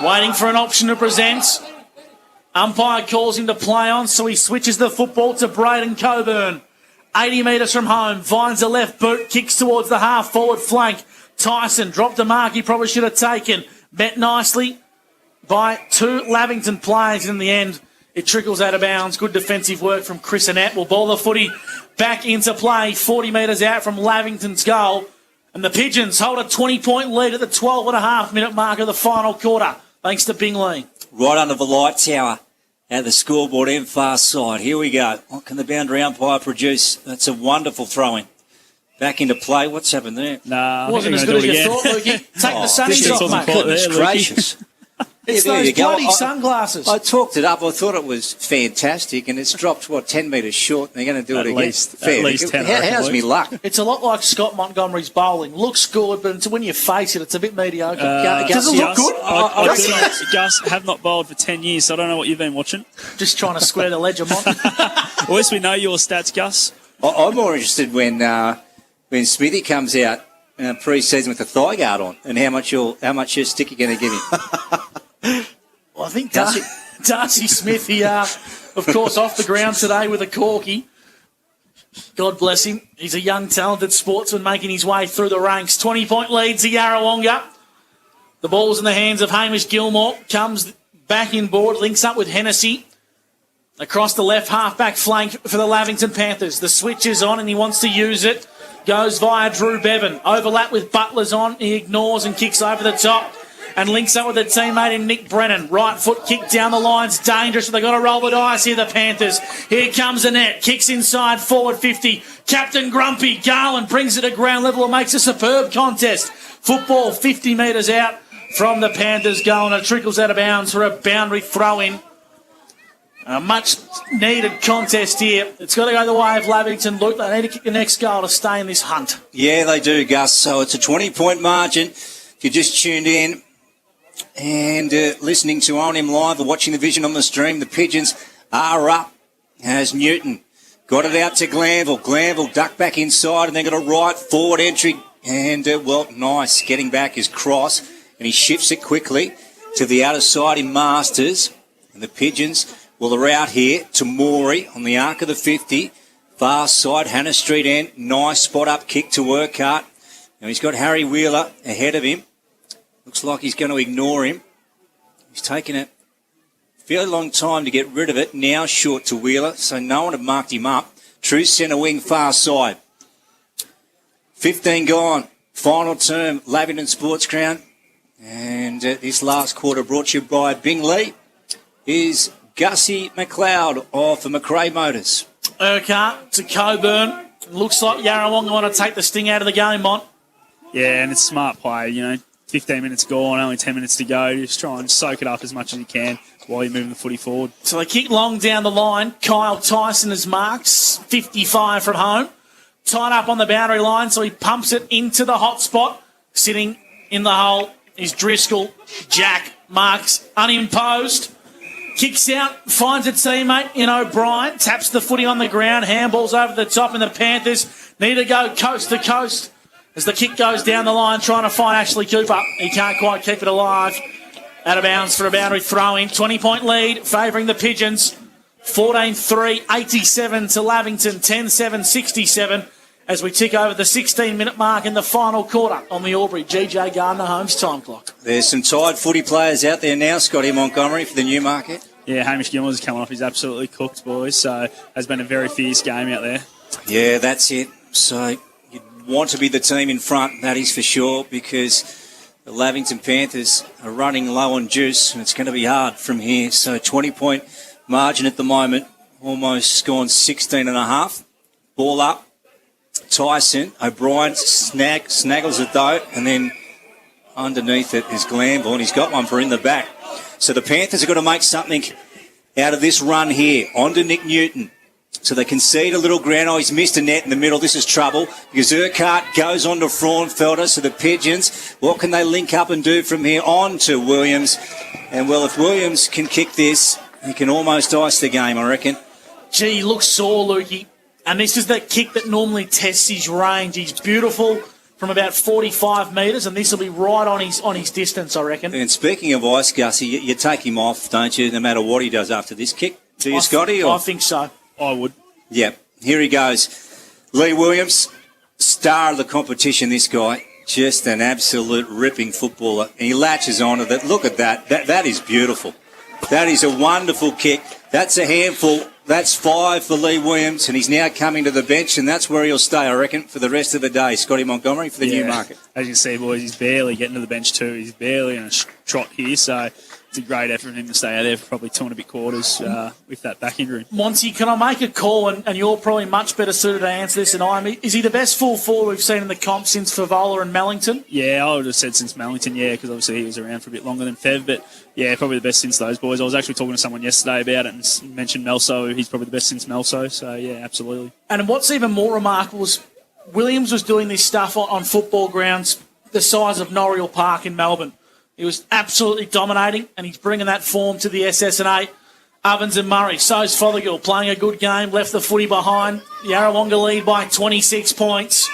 Waiting for an option to present. Umpire calls him to play on, so he switches the football to Braden Coburn. 80 metres from home, finds a left boot, kicks towards the half-forward flank. Tyson dropped a mark he probably should have taken. Met nicely by two Lavington players. In the end, it trickles out of bounds. Good defensive work from Chris Annette. Will ball the footy back into play, 40 metres out from Lavington's goal. And the Pigeons hold a 20-point lead at the 12.5-minute mark of the final quarter, thanks to Bingley. Right under the light tower. At the scoreboard end far side. Here we go. What can the boundary umpire produce? That's a wonderful throw-in. Back into play. What's happened there? Nah, wasn't as good as you thought, Lukey. Take the sunnies off, mate. Goodness gracious. It's those bloody sunglasses. I talked it up. I thought it was fantastic, and it's dropped, 10 metres short, and they're going to do it again. At least 10. How's me luck? It's a lot like Scott Montgomery's bowling. Looks good, but when you face it, it's a bit mediocre. Does it look good? Gus, have not bowled for 10 years, so I don't know what you've been watching. Just trying to square the ledger, Mont. At least we know your stats, Gus. I'm more interested when Smithy comes out pre-season with the thigh guard on, and how much your stick you're going to give him. Well, I think Darcy Smith, of course, off the ground today with a corky. God bless him. He's a young, talented sportsman making his way through the ranks. 20-point lead to Yarrawonga. The ball's in the hands of Hamish Gilmore. Comes back inboard, links up with Hennessy. Across the left half-back flank for the Lavington Panthers. The switch is on and he wants to use it. Goes via Drew Bevan. Overlap with Butler's on. He ignores and kicks over the top. And links up with a teammate in Nick Brennan. Right foot kick down the line's dangerous. They've got to roll the dice here, the Panthers. Here comes Annette. Kicks inside, forward 50. Captain Grumpy. Garland brings it to ground level and makes a superb contest. Football 50 metres out from the Panthers goal, and it trickles out of bounds for a boundary throw-in. A much-needed contest here. It's got to go the way of Lavington. Luke, they need to kick the next goal to stay in this hunt. Yeah, they do, Gus. So it's a 20-point margin. If you just tuned in and listening to On Him Live or watching the vision on the stream, the Pigeons are up as Newton got it out to Glanville. Glanville ducked back inside and then got a right forward entry. And, nice. Getting back his cross. And he shifts it quickly to the outer side in Masters. And the Pigeons, they're out here to Morey on the arc of the 50. Far side, Hannah Street end. Nice spot up kick to Urquhart. Now he's got Harry Wheeler ahead of him. Looks like he's going to ignore him. He's taken a fairly long time to get rid of it. Now short to Wheeler, so no one had marked him up. True centre wing, far side. 15 gone. Final term, Lavington Sports Ground. And this last quarter brought to you by Bingley is Gussie McLeod of the McRae Motors. Urquhart to Coburn. Looks like Yarrawonga want to take the sting out of the game, Mont. Yeah, and it's smart play, 15 minutes gone, only 10 minutes to go. Just try and soak it up as much as you can while you're moving the footy forward. So they kick long down the line. Kyle Tyson has marks, 55 from home. Tied up on the boundary line, so he pumps it into the hot spot. Sitting in the hole is Driscoll. Jack marks unimposed. Kicks out, finds a teammate in O'Brien. Taps the footy on the ground. Handballs over the top, and the Panthers need to go coast to coast as the kick goes down the line, trying to find Ashley Cooper. He can't quite keep it alive. Out of bounds for a boundary throw-in. 20-point lead, favouring the Pigeons. 14-3, 87 to Lavington, 10-7, 67 as we tick over the 16-minute mark in the final quarter on the Albury GJ Gardner Homes time clock. There's some tired footy players out there now, Scotty Montgomery for the Newmarket. Yeah, Hamish Gilmore's coming off. He's absolutely cooked, boys. So has been a very fierce game out there. Yeah, that's it. So you want to be the team in front, that is for sure, because the Lavington Panthers are running low on juice, and it's going to be hard from here. So 20-point margin at the moment, almost gone 16.5. Ball up. Tyson, O'Brien snaggles it though, and then underneath it is Glanville, and he's got one for in the back. So the Panthers have got to make something out of this run here. On to Nick Newton. So they concede a little ground. Oh, he's missed a net in the middle. This is trouble because Urquhart goes on to Fraunfelder. So the Pigeons, what can they link up and do from here? On to Williams. And well, if Williams can kick this, he can almost ice the game, I reckon. Gee, he looks sore, Lukey. And this is that kick that normally tests his range. He's beautiful from about 45 metres, and this will be right on his distance, I reckon. And speaking of ice, Gussie, you take him off, don't you, no matter what he does after this kick? Do you, Scotty? I think so. I would. Yep. Here he goes. Lee Williams, star of the competition, this guy. Just an absolute ripping footballer. And he latches onto that. Look at that. That is beautiful. That is a wonderful kick. That's a handful. That's 5 for Lee Williams, and he's now coming to the bench, and that's where he'll stay, I reckon, for the rest of the day. Scotty Montgomery for the Newmarket. As you can see, boys, he's barely getting to the bench too. He's barely in a trot here, so it's a great effort for him to stay out there for probably 2 and a bit quarters with that back injury. Monty, can I make a call, and you're probably much better suited to answer this than I am. Is he the best full forward we've seen in the comp since Favola and Mellington? Yeah, I would have said since Mellington, yeah, because obviously he was around for a bit longer than Fev, but yeah, probably the best since those boys. I was actually talking to someone yesterday about it and mentioned Melso. He's probably the best since Melso, so yeah, absolutely. And what's even more remarkable is Williams was doing this stuff on football grounds the size of Norriel Park in Melbourne. He was absolutely dominating, and he's bringing that form to the SS&A. Ovens and Murray. So's Fothergill playing a good game, left the footy behind. The Yarrawonga lead by 26 points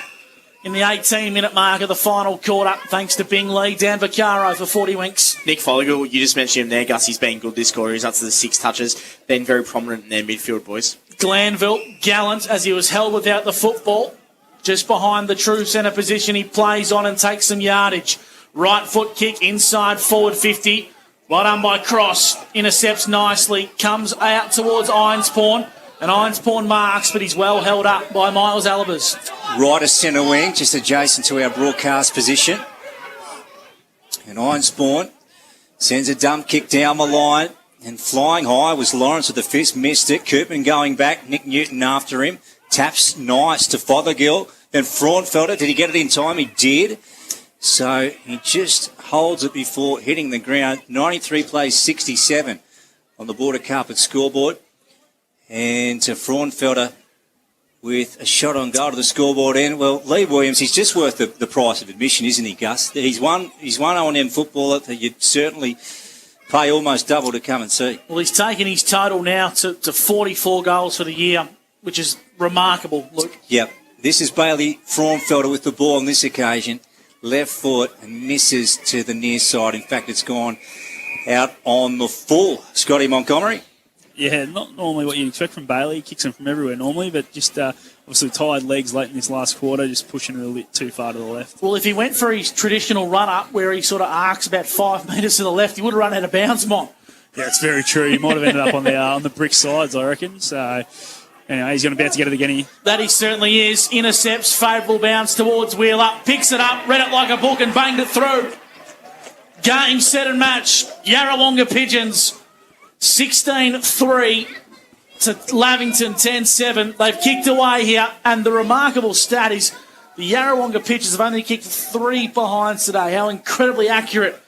in the 18-minute mark of the final quarter, thanks to Bing Lee. Dan Vaccaro for 40 winks. Nick Fothergill, you just mentioned him there. Gussie's been good this quarter. He's up to the 6 touches. Been very prominent in their midfield, boys. Glanville, gallant as he was held without the football. Just behind the true centre position, he plays on and takes some yardage. Right foot kick inside forward 50. Well done by Cross. Intercepts nicely. Comes out towards Ironspawn. And Ironspawn marks, but he's well held up by Miles Alibers. Right of centre wing, just adjacent to our broadcast position. And Ironspawn sends a dump kick down the line. And flying high was Lawrence with the fist. Missed it. Koopman going back. Nick Newton after him. Taps nice to Fothergill. Then Fraunfelder. Did he get it in time? He did. So he just holds it before hitting the ground. 93 plays 67 on the Border Carpet scoreboard. And to Fraunfelder with a shot on goal to the scoreboard end. Well, Lee Williams, he's just worth the price of admission, isn't he, Gus? He's one O&M footballer that you'd certainly pay almost double to come and see. Well, he's taken his total now to 44 goals for the year, which is remarkable, Luke. Yep. This is Bailey Fraunfelder with the ball on this occasion. Left foot and misses to the near side. In fact, it's gone out on the full. Scotty Montgomery. Yeah, not normally what you'd expect from Bailey. He kicks them from everywhere normally, but just obviously tired legs late in this last quarter, just pushing it a little bit too far to the left. Well, if he went for his traditional run-up where he sort of arcs about 5 metres to the left, he would have run out of bounds, Mon. Yeah, it's very true. He might have ended up on the brick sides, I reckon. So anyway, he's going to be able to get it again. That he certainly is. Intercepts, favourable bounce towards Wheeler. Picks it up, read it like a book and banged it through. Game, set and match. Yarrawonga Pigeons 16-3 to Lavington 10-7. They've kicked away here, and the remarkable stat is the Yarrawonga Pigeons have only kicked 3 behinds today. How incredibly accurate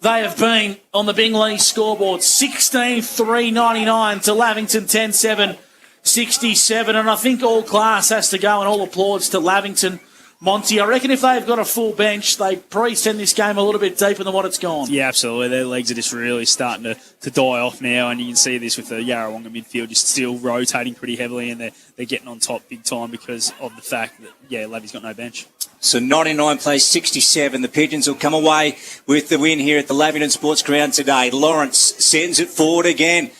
they have been on the Bing Lee scoreboard. 16-3-99 to Lavington 10-7. 67, and I think all class has to go and all applauds to Lavington. Monty, I reckon if they've got a full bench, they probably send this game a little bit deeper than what it's gone. Yeah, absolutely. Their legs are just really starting to die off now, and you can see this with the Yarrawonga midfield just still rotating pretty heavily, and they're getting on top big time because of the fact that, yeah, Lavy's got no bench. So 99 plays 67. The Pigeons will come away with the win here at the Lavington Sports Ground today. Lawrence sends it forward again.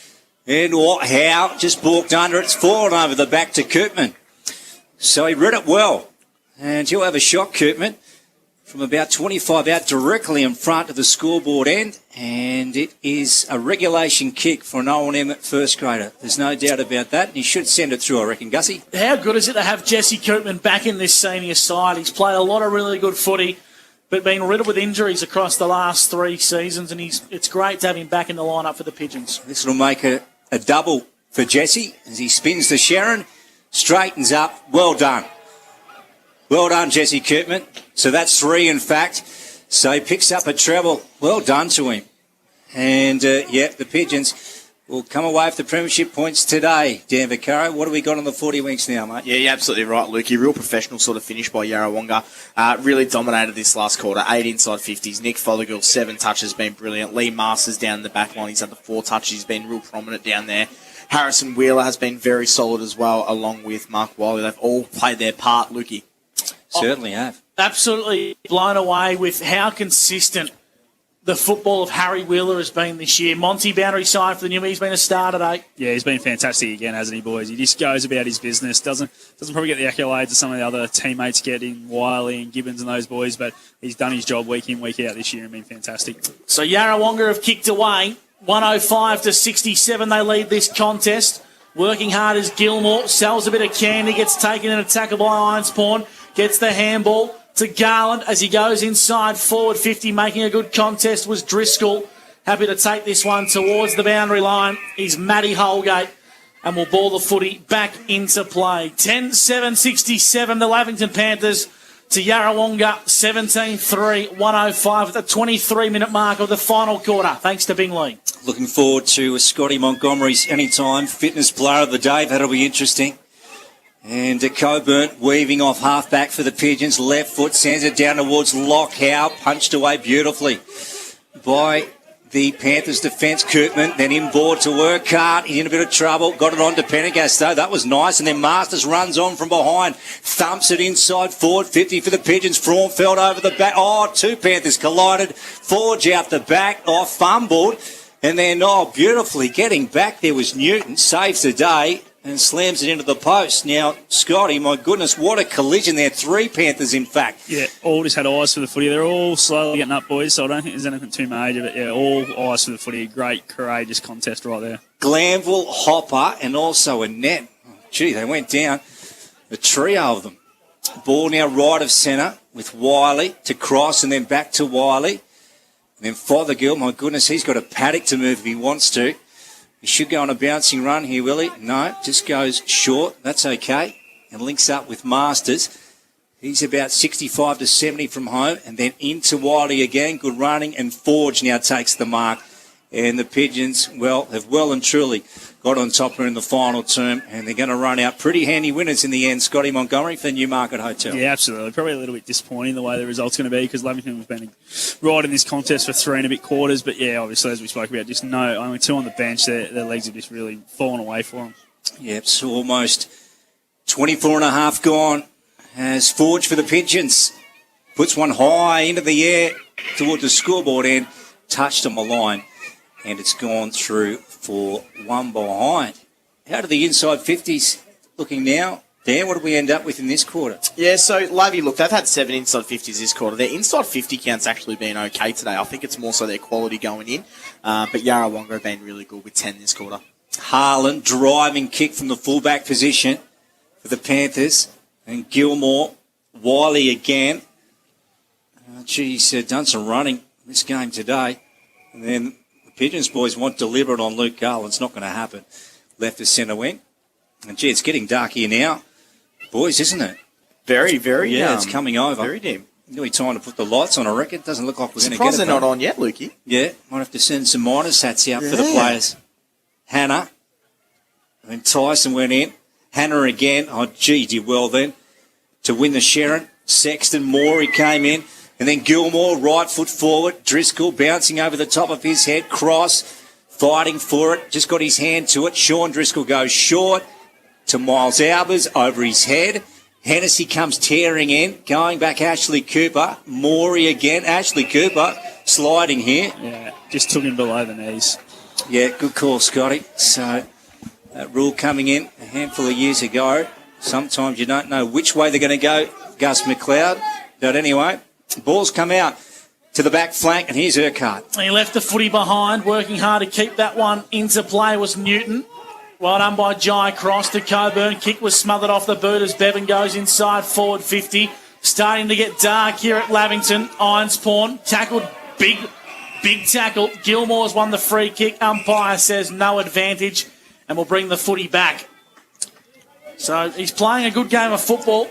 And Howe just balked under. It's fallen over the back to Koopman. So he read it well. And he'll have a shot, Koopman, from about 25 out directly in front of the scoreboard end. And it is a regulation kick for an O&M first grader. There's no doubt about that. He should send it through, I reckon, Gussie. How good is it to have Jesse Koopman back in this senior side? He's played a lot of really good footy, but been riddled with injuries across the last 3 seasons, and it's great to have him back in the lineup for the Pigeons. This will make a double for Jesse as he spins to Sharon, straightens up. Well done. Well done, Jesse Koopman. So that's 3, in fact. So he picks up a treble. Well done to him. And, the Pigeons will come away with the premiership points today. Dan Vaccaro, what have we got on the 40 winks now, mate? Yeah, you're absolutely right, Lukey. Real professional sort of finish by Yarrawonga. Really dominated this last quarter. 8 inside 50s. Nick Fothergill, 7 touches, been brilliant. Lee Masters down the back line. He's had the 4 touches. He's been real prominent down there. Harrison Wheeler has been very solid as well, along with Mark Wiley. They've all played their part, Lukey. Certainly have. Absolutely blown away with how consistent the football of Harry Wheeler has been this year. Monty, boundary side for the Newbie, he's been a star today. Yeah, he's been fantastic again, hasn't he, boys? He just goes about his business. Doesn't probably get the accolades that some of the other teammates get in Wiley and Gibbons and those boys, but he's done his job week in, week out this year and been fantastic. So Yarrawonga have kicked away. 105-67, they lead this contest. Working hard is Gilmore. Sells a bit of candy, gets taken in a tackle by Ironspawn. Gets the handball to Garland as he goes inside forward 50, making a good contest was Driscoll. Happy to take this one towards the boundary line. He's Matty Holgate and will ball the footy back into play. 10-7-67, the Lavington Panthers to Yarrawonga, 17-3, 105 at the 23-minute mark of the final quarter. Thanks to Bingley. Looking forward to Scotty Montgomery's anytime fitness player of the day. That'll be interesting. And Coburn weaving off half-back for the Pigeons. Left foot sends it down towards Locke. Howe punched away beautifully by the Panthers defence. Koopman then inboard to Urquhart. He's in a bit of trouble. Got it on to Pendergast though. That was nice. And then Masters runs on from behind. Thumps it inside forward. 50 for the Pigeons. Fraunfeld over the back. 2 Panthers collided. Forge out the back. Fumbled. And then, beautifully getting back there was Newton. Saves the day. And slams it into the post. Now, Scotty, my goodness, what a collision there. 3 Panthers, in fact. Yeah, all just had eyes for the footy. They're all slowly getting up, boys, so I don't think there's anything too major. But, all eyes for the footy. Great, courageous contest right there. Glanville, Hopper, and also a net. Gee, they went down. A trio of them. Ball now right of centre with Wiley to cross and then back to Wiley. And then Fothergill, my goodness, he's got a paddock to move if he wants to. He should go on a bouncing run here, will he? No, just goes short. That's okay. And links up with Masters. He's about 65 to 70 from home. And then into Wiley again. Good running. And Forge now takes the mark. And the Pigeons, have well and truly got on top here in the final term. And they're going to run out pretty handy winners in the end. Scotty Montgomery for Newmarket Hotel. Yeah, absolutely. Probably a little bit disappointing the way the result's going to be because Lavington has been right in this contest for 3 and a bit quarters. But, yeah, obviously, as we spoke about, just only 2 on the bench. Their legs have just really fallen away for them. Yeah, it's almost 24 and a half gone. As Forge for the Pigeons puts one high into the air towards the scoreboard end. Touched on the line. And it's gone through for 1 behind. How do the inside 50s looking now? Dan, what did we end up with in this quarter? Yeah, so, Lavy, look, they've had 7 inside 50s this quarter. Their inside 50 count's actually been okay today. I think it's more so their quality going in. But Yarrawonga have been really good with 10 this quarter. Harlan driving kick from the fullback position for the Panthers. And Gilmore, Wiley again. He's done some running this game today. And then Pigeons boys want deliberate on Luke Garland. It's not going to happen. Left to centre wing. And, it's getting dark here now. Boys, isn't it? Very, very. Yeah, it's coming over. Very dim. Nearly time to put the lights on, I reckon. It doesn't look like we're going to get it. Surprised they're not on yet, Lukey. Yeah, might have to send some miners hats out for the players. Hannah. And then Tyson went in. Hannah again. Did well then. To win the Sharon. Sexton, Morey came in. And then Gilmore, right foot forward. Driscoll bouncing over the top of his head. Cross, fighting for it. Just got his hand to it. Sean Driscoll goes short to Miles Albers over his head. Hennessy comes tearing in. Going back Ashley Cooper. Morey again. Ashley Cooper sliding here. Yeah, just took him below the knees. Yeah, good call, Scotty. So that rule coming in a handful of years ago. Sometimes you don't know which way they're going to go, Gus McLeod. But anyway, ball's come out to the back flank, and here's Urquhart. He left the footy behind, working hard to keep that one into play was Newton. Well done by Jai Cross to Coburn. Kick was smothered off the boot as Bevan goes inside forward 50. Starting to get dark here at Lavington. Irons Pawn tackled, big tackle. Gilmore's won the free kick. Umpire says no advantage and will bring the footy back. So he's playing a good game of football.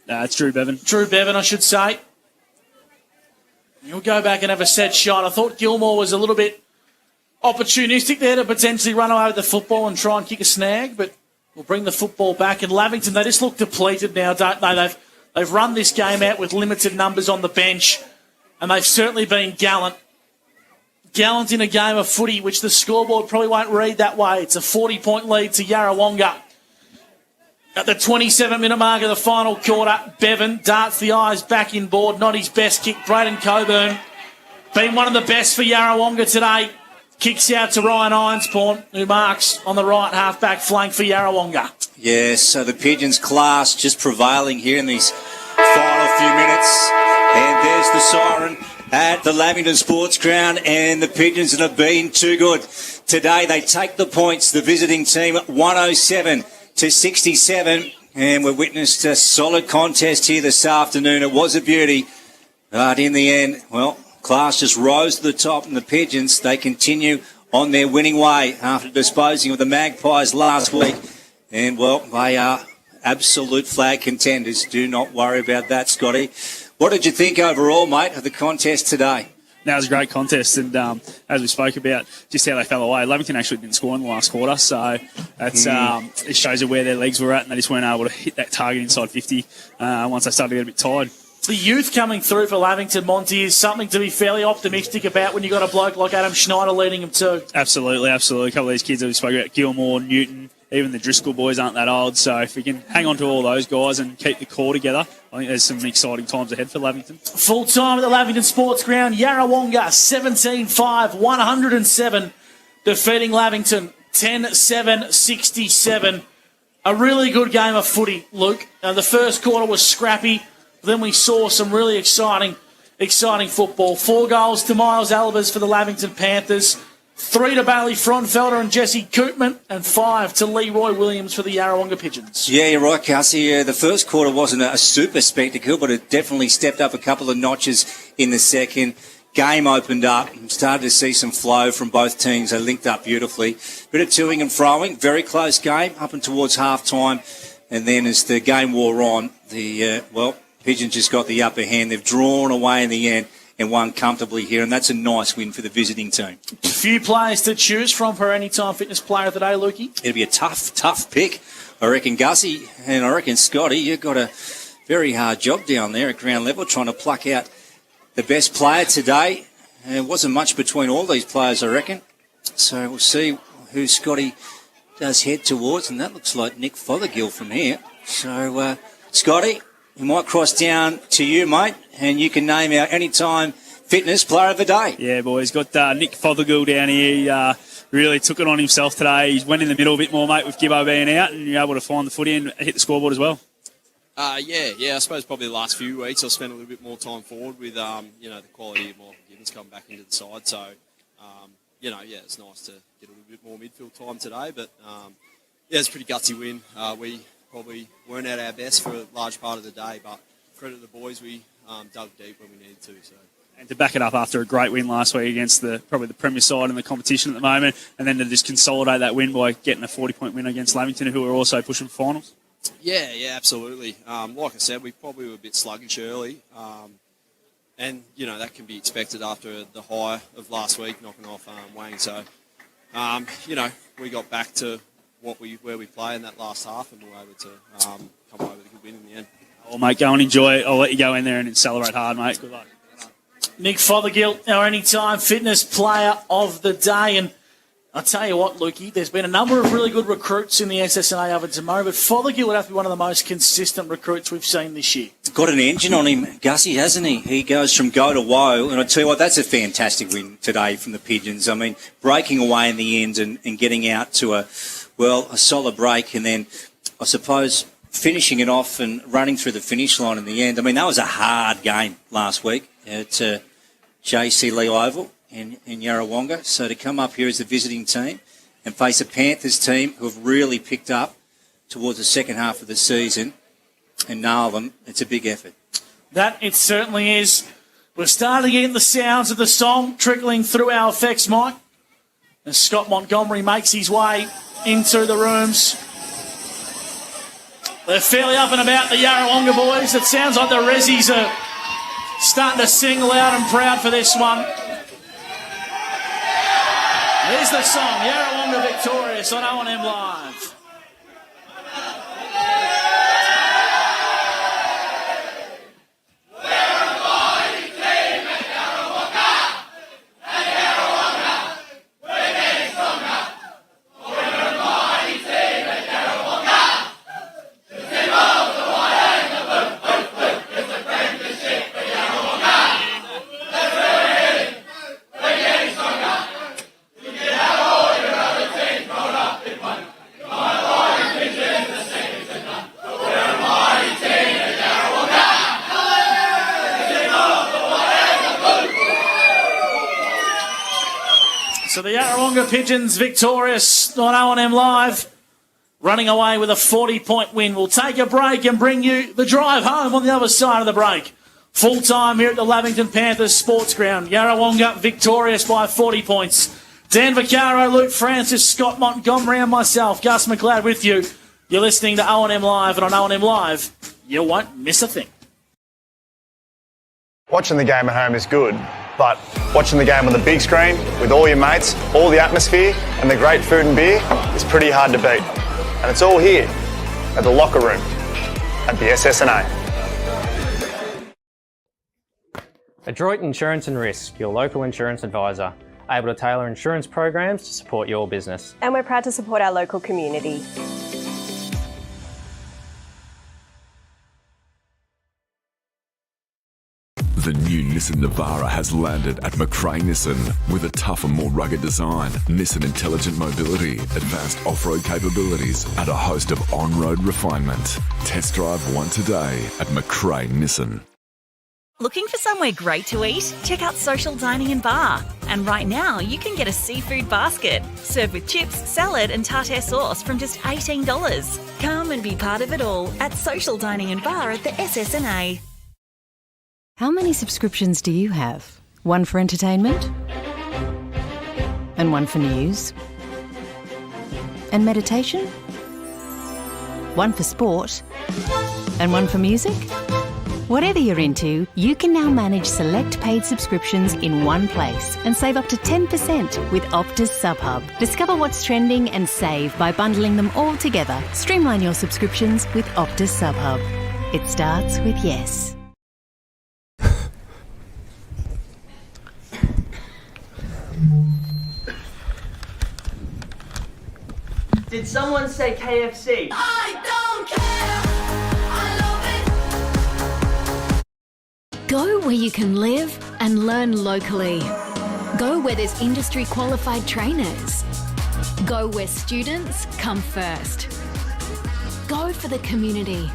It's Drew Bevan. Drew Bevan, I should say. He'll go back and have a set shot. I thought Gilmore was a little bit opportunistic there to potentially run away with the football and try and kick a snag, but we'll bring the football back. And Lavington, they just look depleted now, don't they? They've run this game out with limited numbers on the bench, and they've certainly been gallant. Gallant in a game of footy, which the scoreboard probably won't read that way. It's a 40-point lead to Yarrawonga. At the 27-minute mark of the final quarter, Bevan darts the eyes back inboard. Not his best kick. Braden Coburn, been one of the best for Yarrawonga today. Kicks out to Ryan Ironspawn, who marks on the right half-back flank for Yarrawonga. Yes, so the Pigeons class just prevailing here in these final few minutes. And there's the siren at the Lavington Sports Ground, and the Pigeons that have been too good today. They take the points, the visiting team, 107 to 67, and we witnessed a solid contest here this afternoon. It was a beauty, but in the end, well, class just rose to the top, and the Pigeons, they continue on their winning way after disposing of the Magpies last week. And, well, they are absolute flag contenders. Do not worry about that, Scotty. What did you think overall, mate, of the contest today? That was a great contest, and as we spoke about, just how they fell away. Lavington actually didn't score in the last quarter, so that's it shows you where their legs were at, and they just weren't able to hit that target inside 50 once they started to get a bit tired. The youth coming through for Lavington, Monty, is something to be fairly optimistic about when you've got a bloke like Adam Schneider leading them too. Absolutely. A couple of these kids that we spoke about, Gilmore, Newton, even the Driscoll boys aren't that old, so if we can hang on to all those guys and keep the core together, I think there's some exciting times ahead for Lavington. Full time at the Lavington Sports Ground, Yarrawonga 17-5, 107, defeating Lavington 10-7-67. A really good game of footy, Luke. The first quarter was scrappy. Then we saw some really exciting football. 4 goals to Miles Albers for the Lavington Panthers, 3 to Bailey Fronfelder and Jesse Koopman, and 5 to Leroy Williams for the Yarrawonga Pigeons. Yeah, you're right, Cassie. The first quarter wasn't a super spectacle, but it definitely stepped up a couple of notches in the second. Game opened up. Started to see some flow from both teams. They linked up beautifully. Bit of toing and froing. Very close game up and towards half-time. And then as the game wore on, Pigeons just got the upper hand. They've drawn away in the end and won comfortably here, and that's a nice win for the visiting team. A few players to choose from for Anytime Fitness Player of the Day, Lukey. It'll be a tough pick, I reckon, Gussie, and I reckon, Scotty, you've got a very hard job down there at ground level trying to pluck out the best player today. It wasn't much between all these players, I reckon. So we'll see who Scotty does head towards, and that looks like Nick Fothergill from here. So, Scotty, we might cross down to you, mate, and you can name our Anytime Fitness Player of the Day. Yeah, boys, got Nick Fothergill down here. He really took it on himself today. He went in the middle a bit more, mate, with Gibbo being out, and you're able to find the footy and hit the scoreboard as well. I suppose probably the last few weeks I've spent a little bit more time forward with, the quality of Michael Gibbons coming back into the side. So, it's nice to get a little bit more midfield time today. But, it's a pretty gutsy win. We probably weren't at our best for a large part of the day, but credit to the boys, we dug deep when we needed to. So. And to back it up after a great win last week against probably the Premier side in the competition at the moment, and then to just consolidate that win by getting a 40-point win against Lavington, who are also pushing for finals. Yeah, absolutely. Like I said, we probably were a bit sluggish early, and that can be expected after the high of last week, knocking off Wayne. So, we got back to where we play in that last half, and we were able to come away with a good win in the end. Well, mate, go and enjoy it. I'll let you go in there and celebrate hard, mate. Good luck. Nick Fothergill, our Anytime Fitness Player of the Day, and I'll tell you what, Lukey, there's been a number of really good recruits in the SSNA over tomorrow, but Fothergill would have to be one of the most consistent recruits we've seen this year. Got an engine on him, Gussie, hasn't he? He goes from go to woe, and I tell you what, that's a fantastic win today from the Pigeons. I mean, breaking away in the end and getting out to a solid break, and then I suppose finishing it off and running through the finish line in the end. I mean, that was a hard game last week at JC Lee Oval in Yarrawonga. So to come up here as the visiting team and face a Panthers team who have really picked up towards the second half of the season and nail them, it's a big effort. That it certainly is. We're starting to get the sounds of the song trickling through our effects, Mike, as Scott Montgomery makes his way into the rooms. They're fairly up and about, the Yarrawonga boys. It sounds like the Rezzies are starting to sing loud and proud for this one. Here's the song, Yarrawonga victorious on O&M Live. So the Yarrawonga Pigeons victorious on O&M Live, running away with a 40-point win. We'll take a break and bring you the drive home on the other side of the break. Full time here at the Lavington Panthers Sports Ground. Yarrawonga victorious by 40 points. Dan Vaccaro, Luke Francis, Scott Montgomery and myself, Gus McLeod with you. You're listening to O&M Live, and on O&M Live, you won't miss a thing. Watching the game at home is good, but watching the game on the big screen with all your mates, all the atmosphere and the great food and beer is pretty hard to beat. And it's all here at the locker room at the SSNA. Adroit Insurance and Risk, your local insurance advisor, able to tailor insurance programs to support your business. And we're proud to support our local community. The new Nissan Navara has landed at McRae Nissan with a tougher, more rugged design, Nissan intelligent mobility, advanced off-road capabilities, and a host of on-road refinement. Test drive one today at McRae Nissan. Looking for somewhere great to eat? Check out Social Dining and Bar. And right now, you can get a seafood basket served with chips, salad and tartare sauce from just $18. Come and be part of it all at Social Dining and Bar at the SSNA. How many subscriptions do you have? One for entertainment? And one for news? And meditation? One for sport? And one for music? Whatever you're into, you can now manage select paid subscriptions in one place and save up to 10% with Optus SubHub. Discover what's trending and save by bundling them all together. Streamline your subscriptions with Optus SubHub. It starts with yes. Did someone say KFC? I don't care. I love it. Go where you can live and learn locally. Go where there's industry qualified trainers. Go where students come first. Go for the community.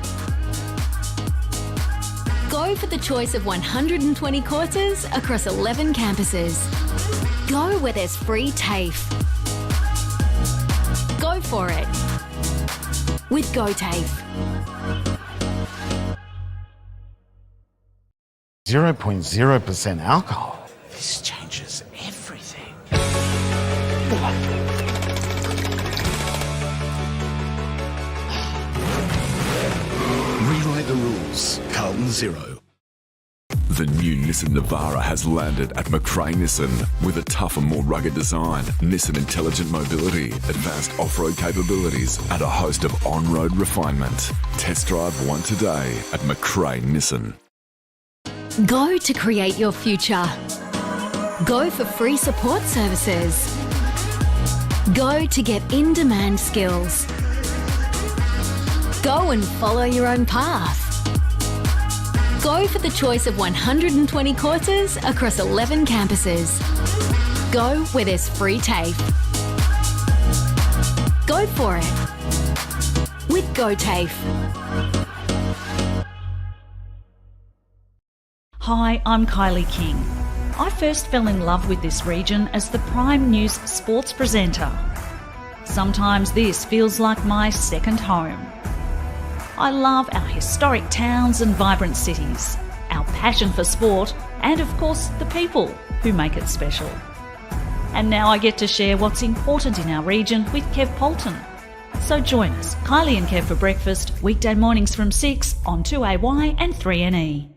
Go for the choice of 120 courses across 11 campuses. Go where there's free TAFE. Go for it with GoTAFE. 0.0% alcohol. This changes everything. Rewrite the rules. Carlton 0. The new Nissan Navara has landed at McRae Nissan with a tougher, more rugged design, Nissan intelligent mobility, advanced off-road capabilities, and a host of on-road refinement. Test drive one today at McRae Nissan. Go to create your future. Go for free support services. Go to get in-demand skills. Go and follow your own path. Go for the choice of 120 courses across 11 campuses. Go where there's free TAFE. Go for it with GoTAFE. Hi, I'm Kylie King. I first fell in love with this region as the Prime News sports presenter. Sometimes this feels like my second home. I love our historic towns and vibrant cities, our passion for sport, and of course the people who make it special. And now I get to share what's important in our region with Kev Polton. So join us, Kylie and Kev for breakfast, weekday mornings from 6 on 2AY and 3NE.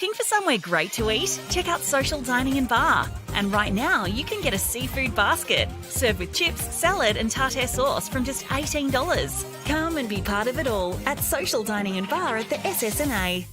Looking for somewhere great to eat? Check out Social Dining and Bar. And right now, you can get a seafood basket, served with chips, salad and tartare sauce from just $18. Come and be part of it all at Social Dining and Bar at the SSNA.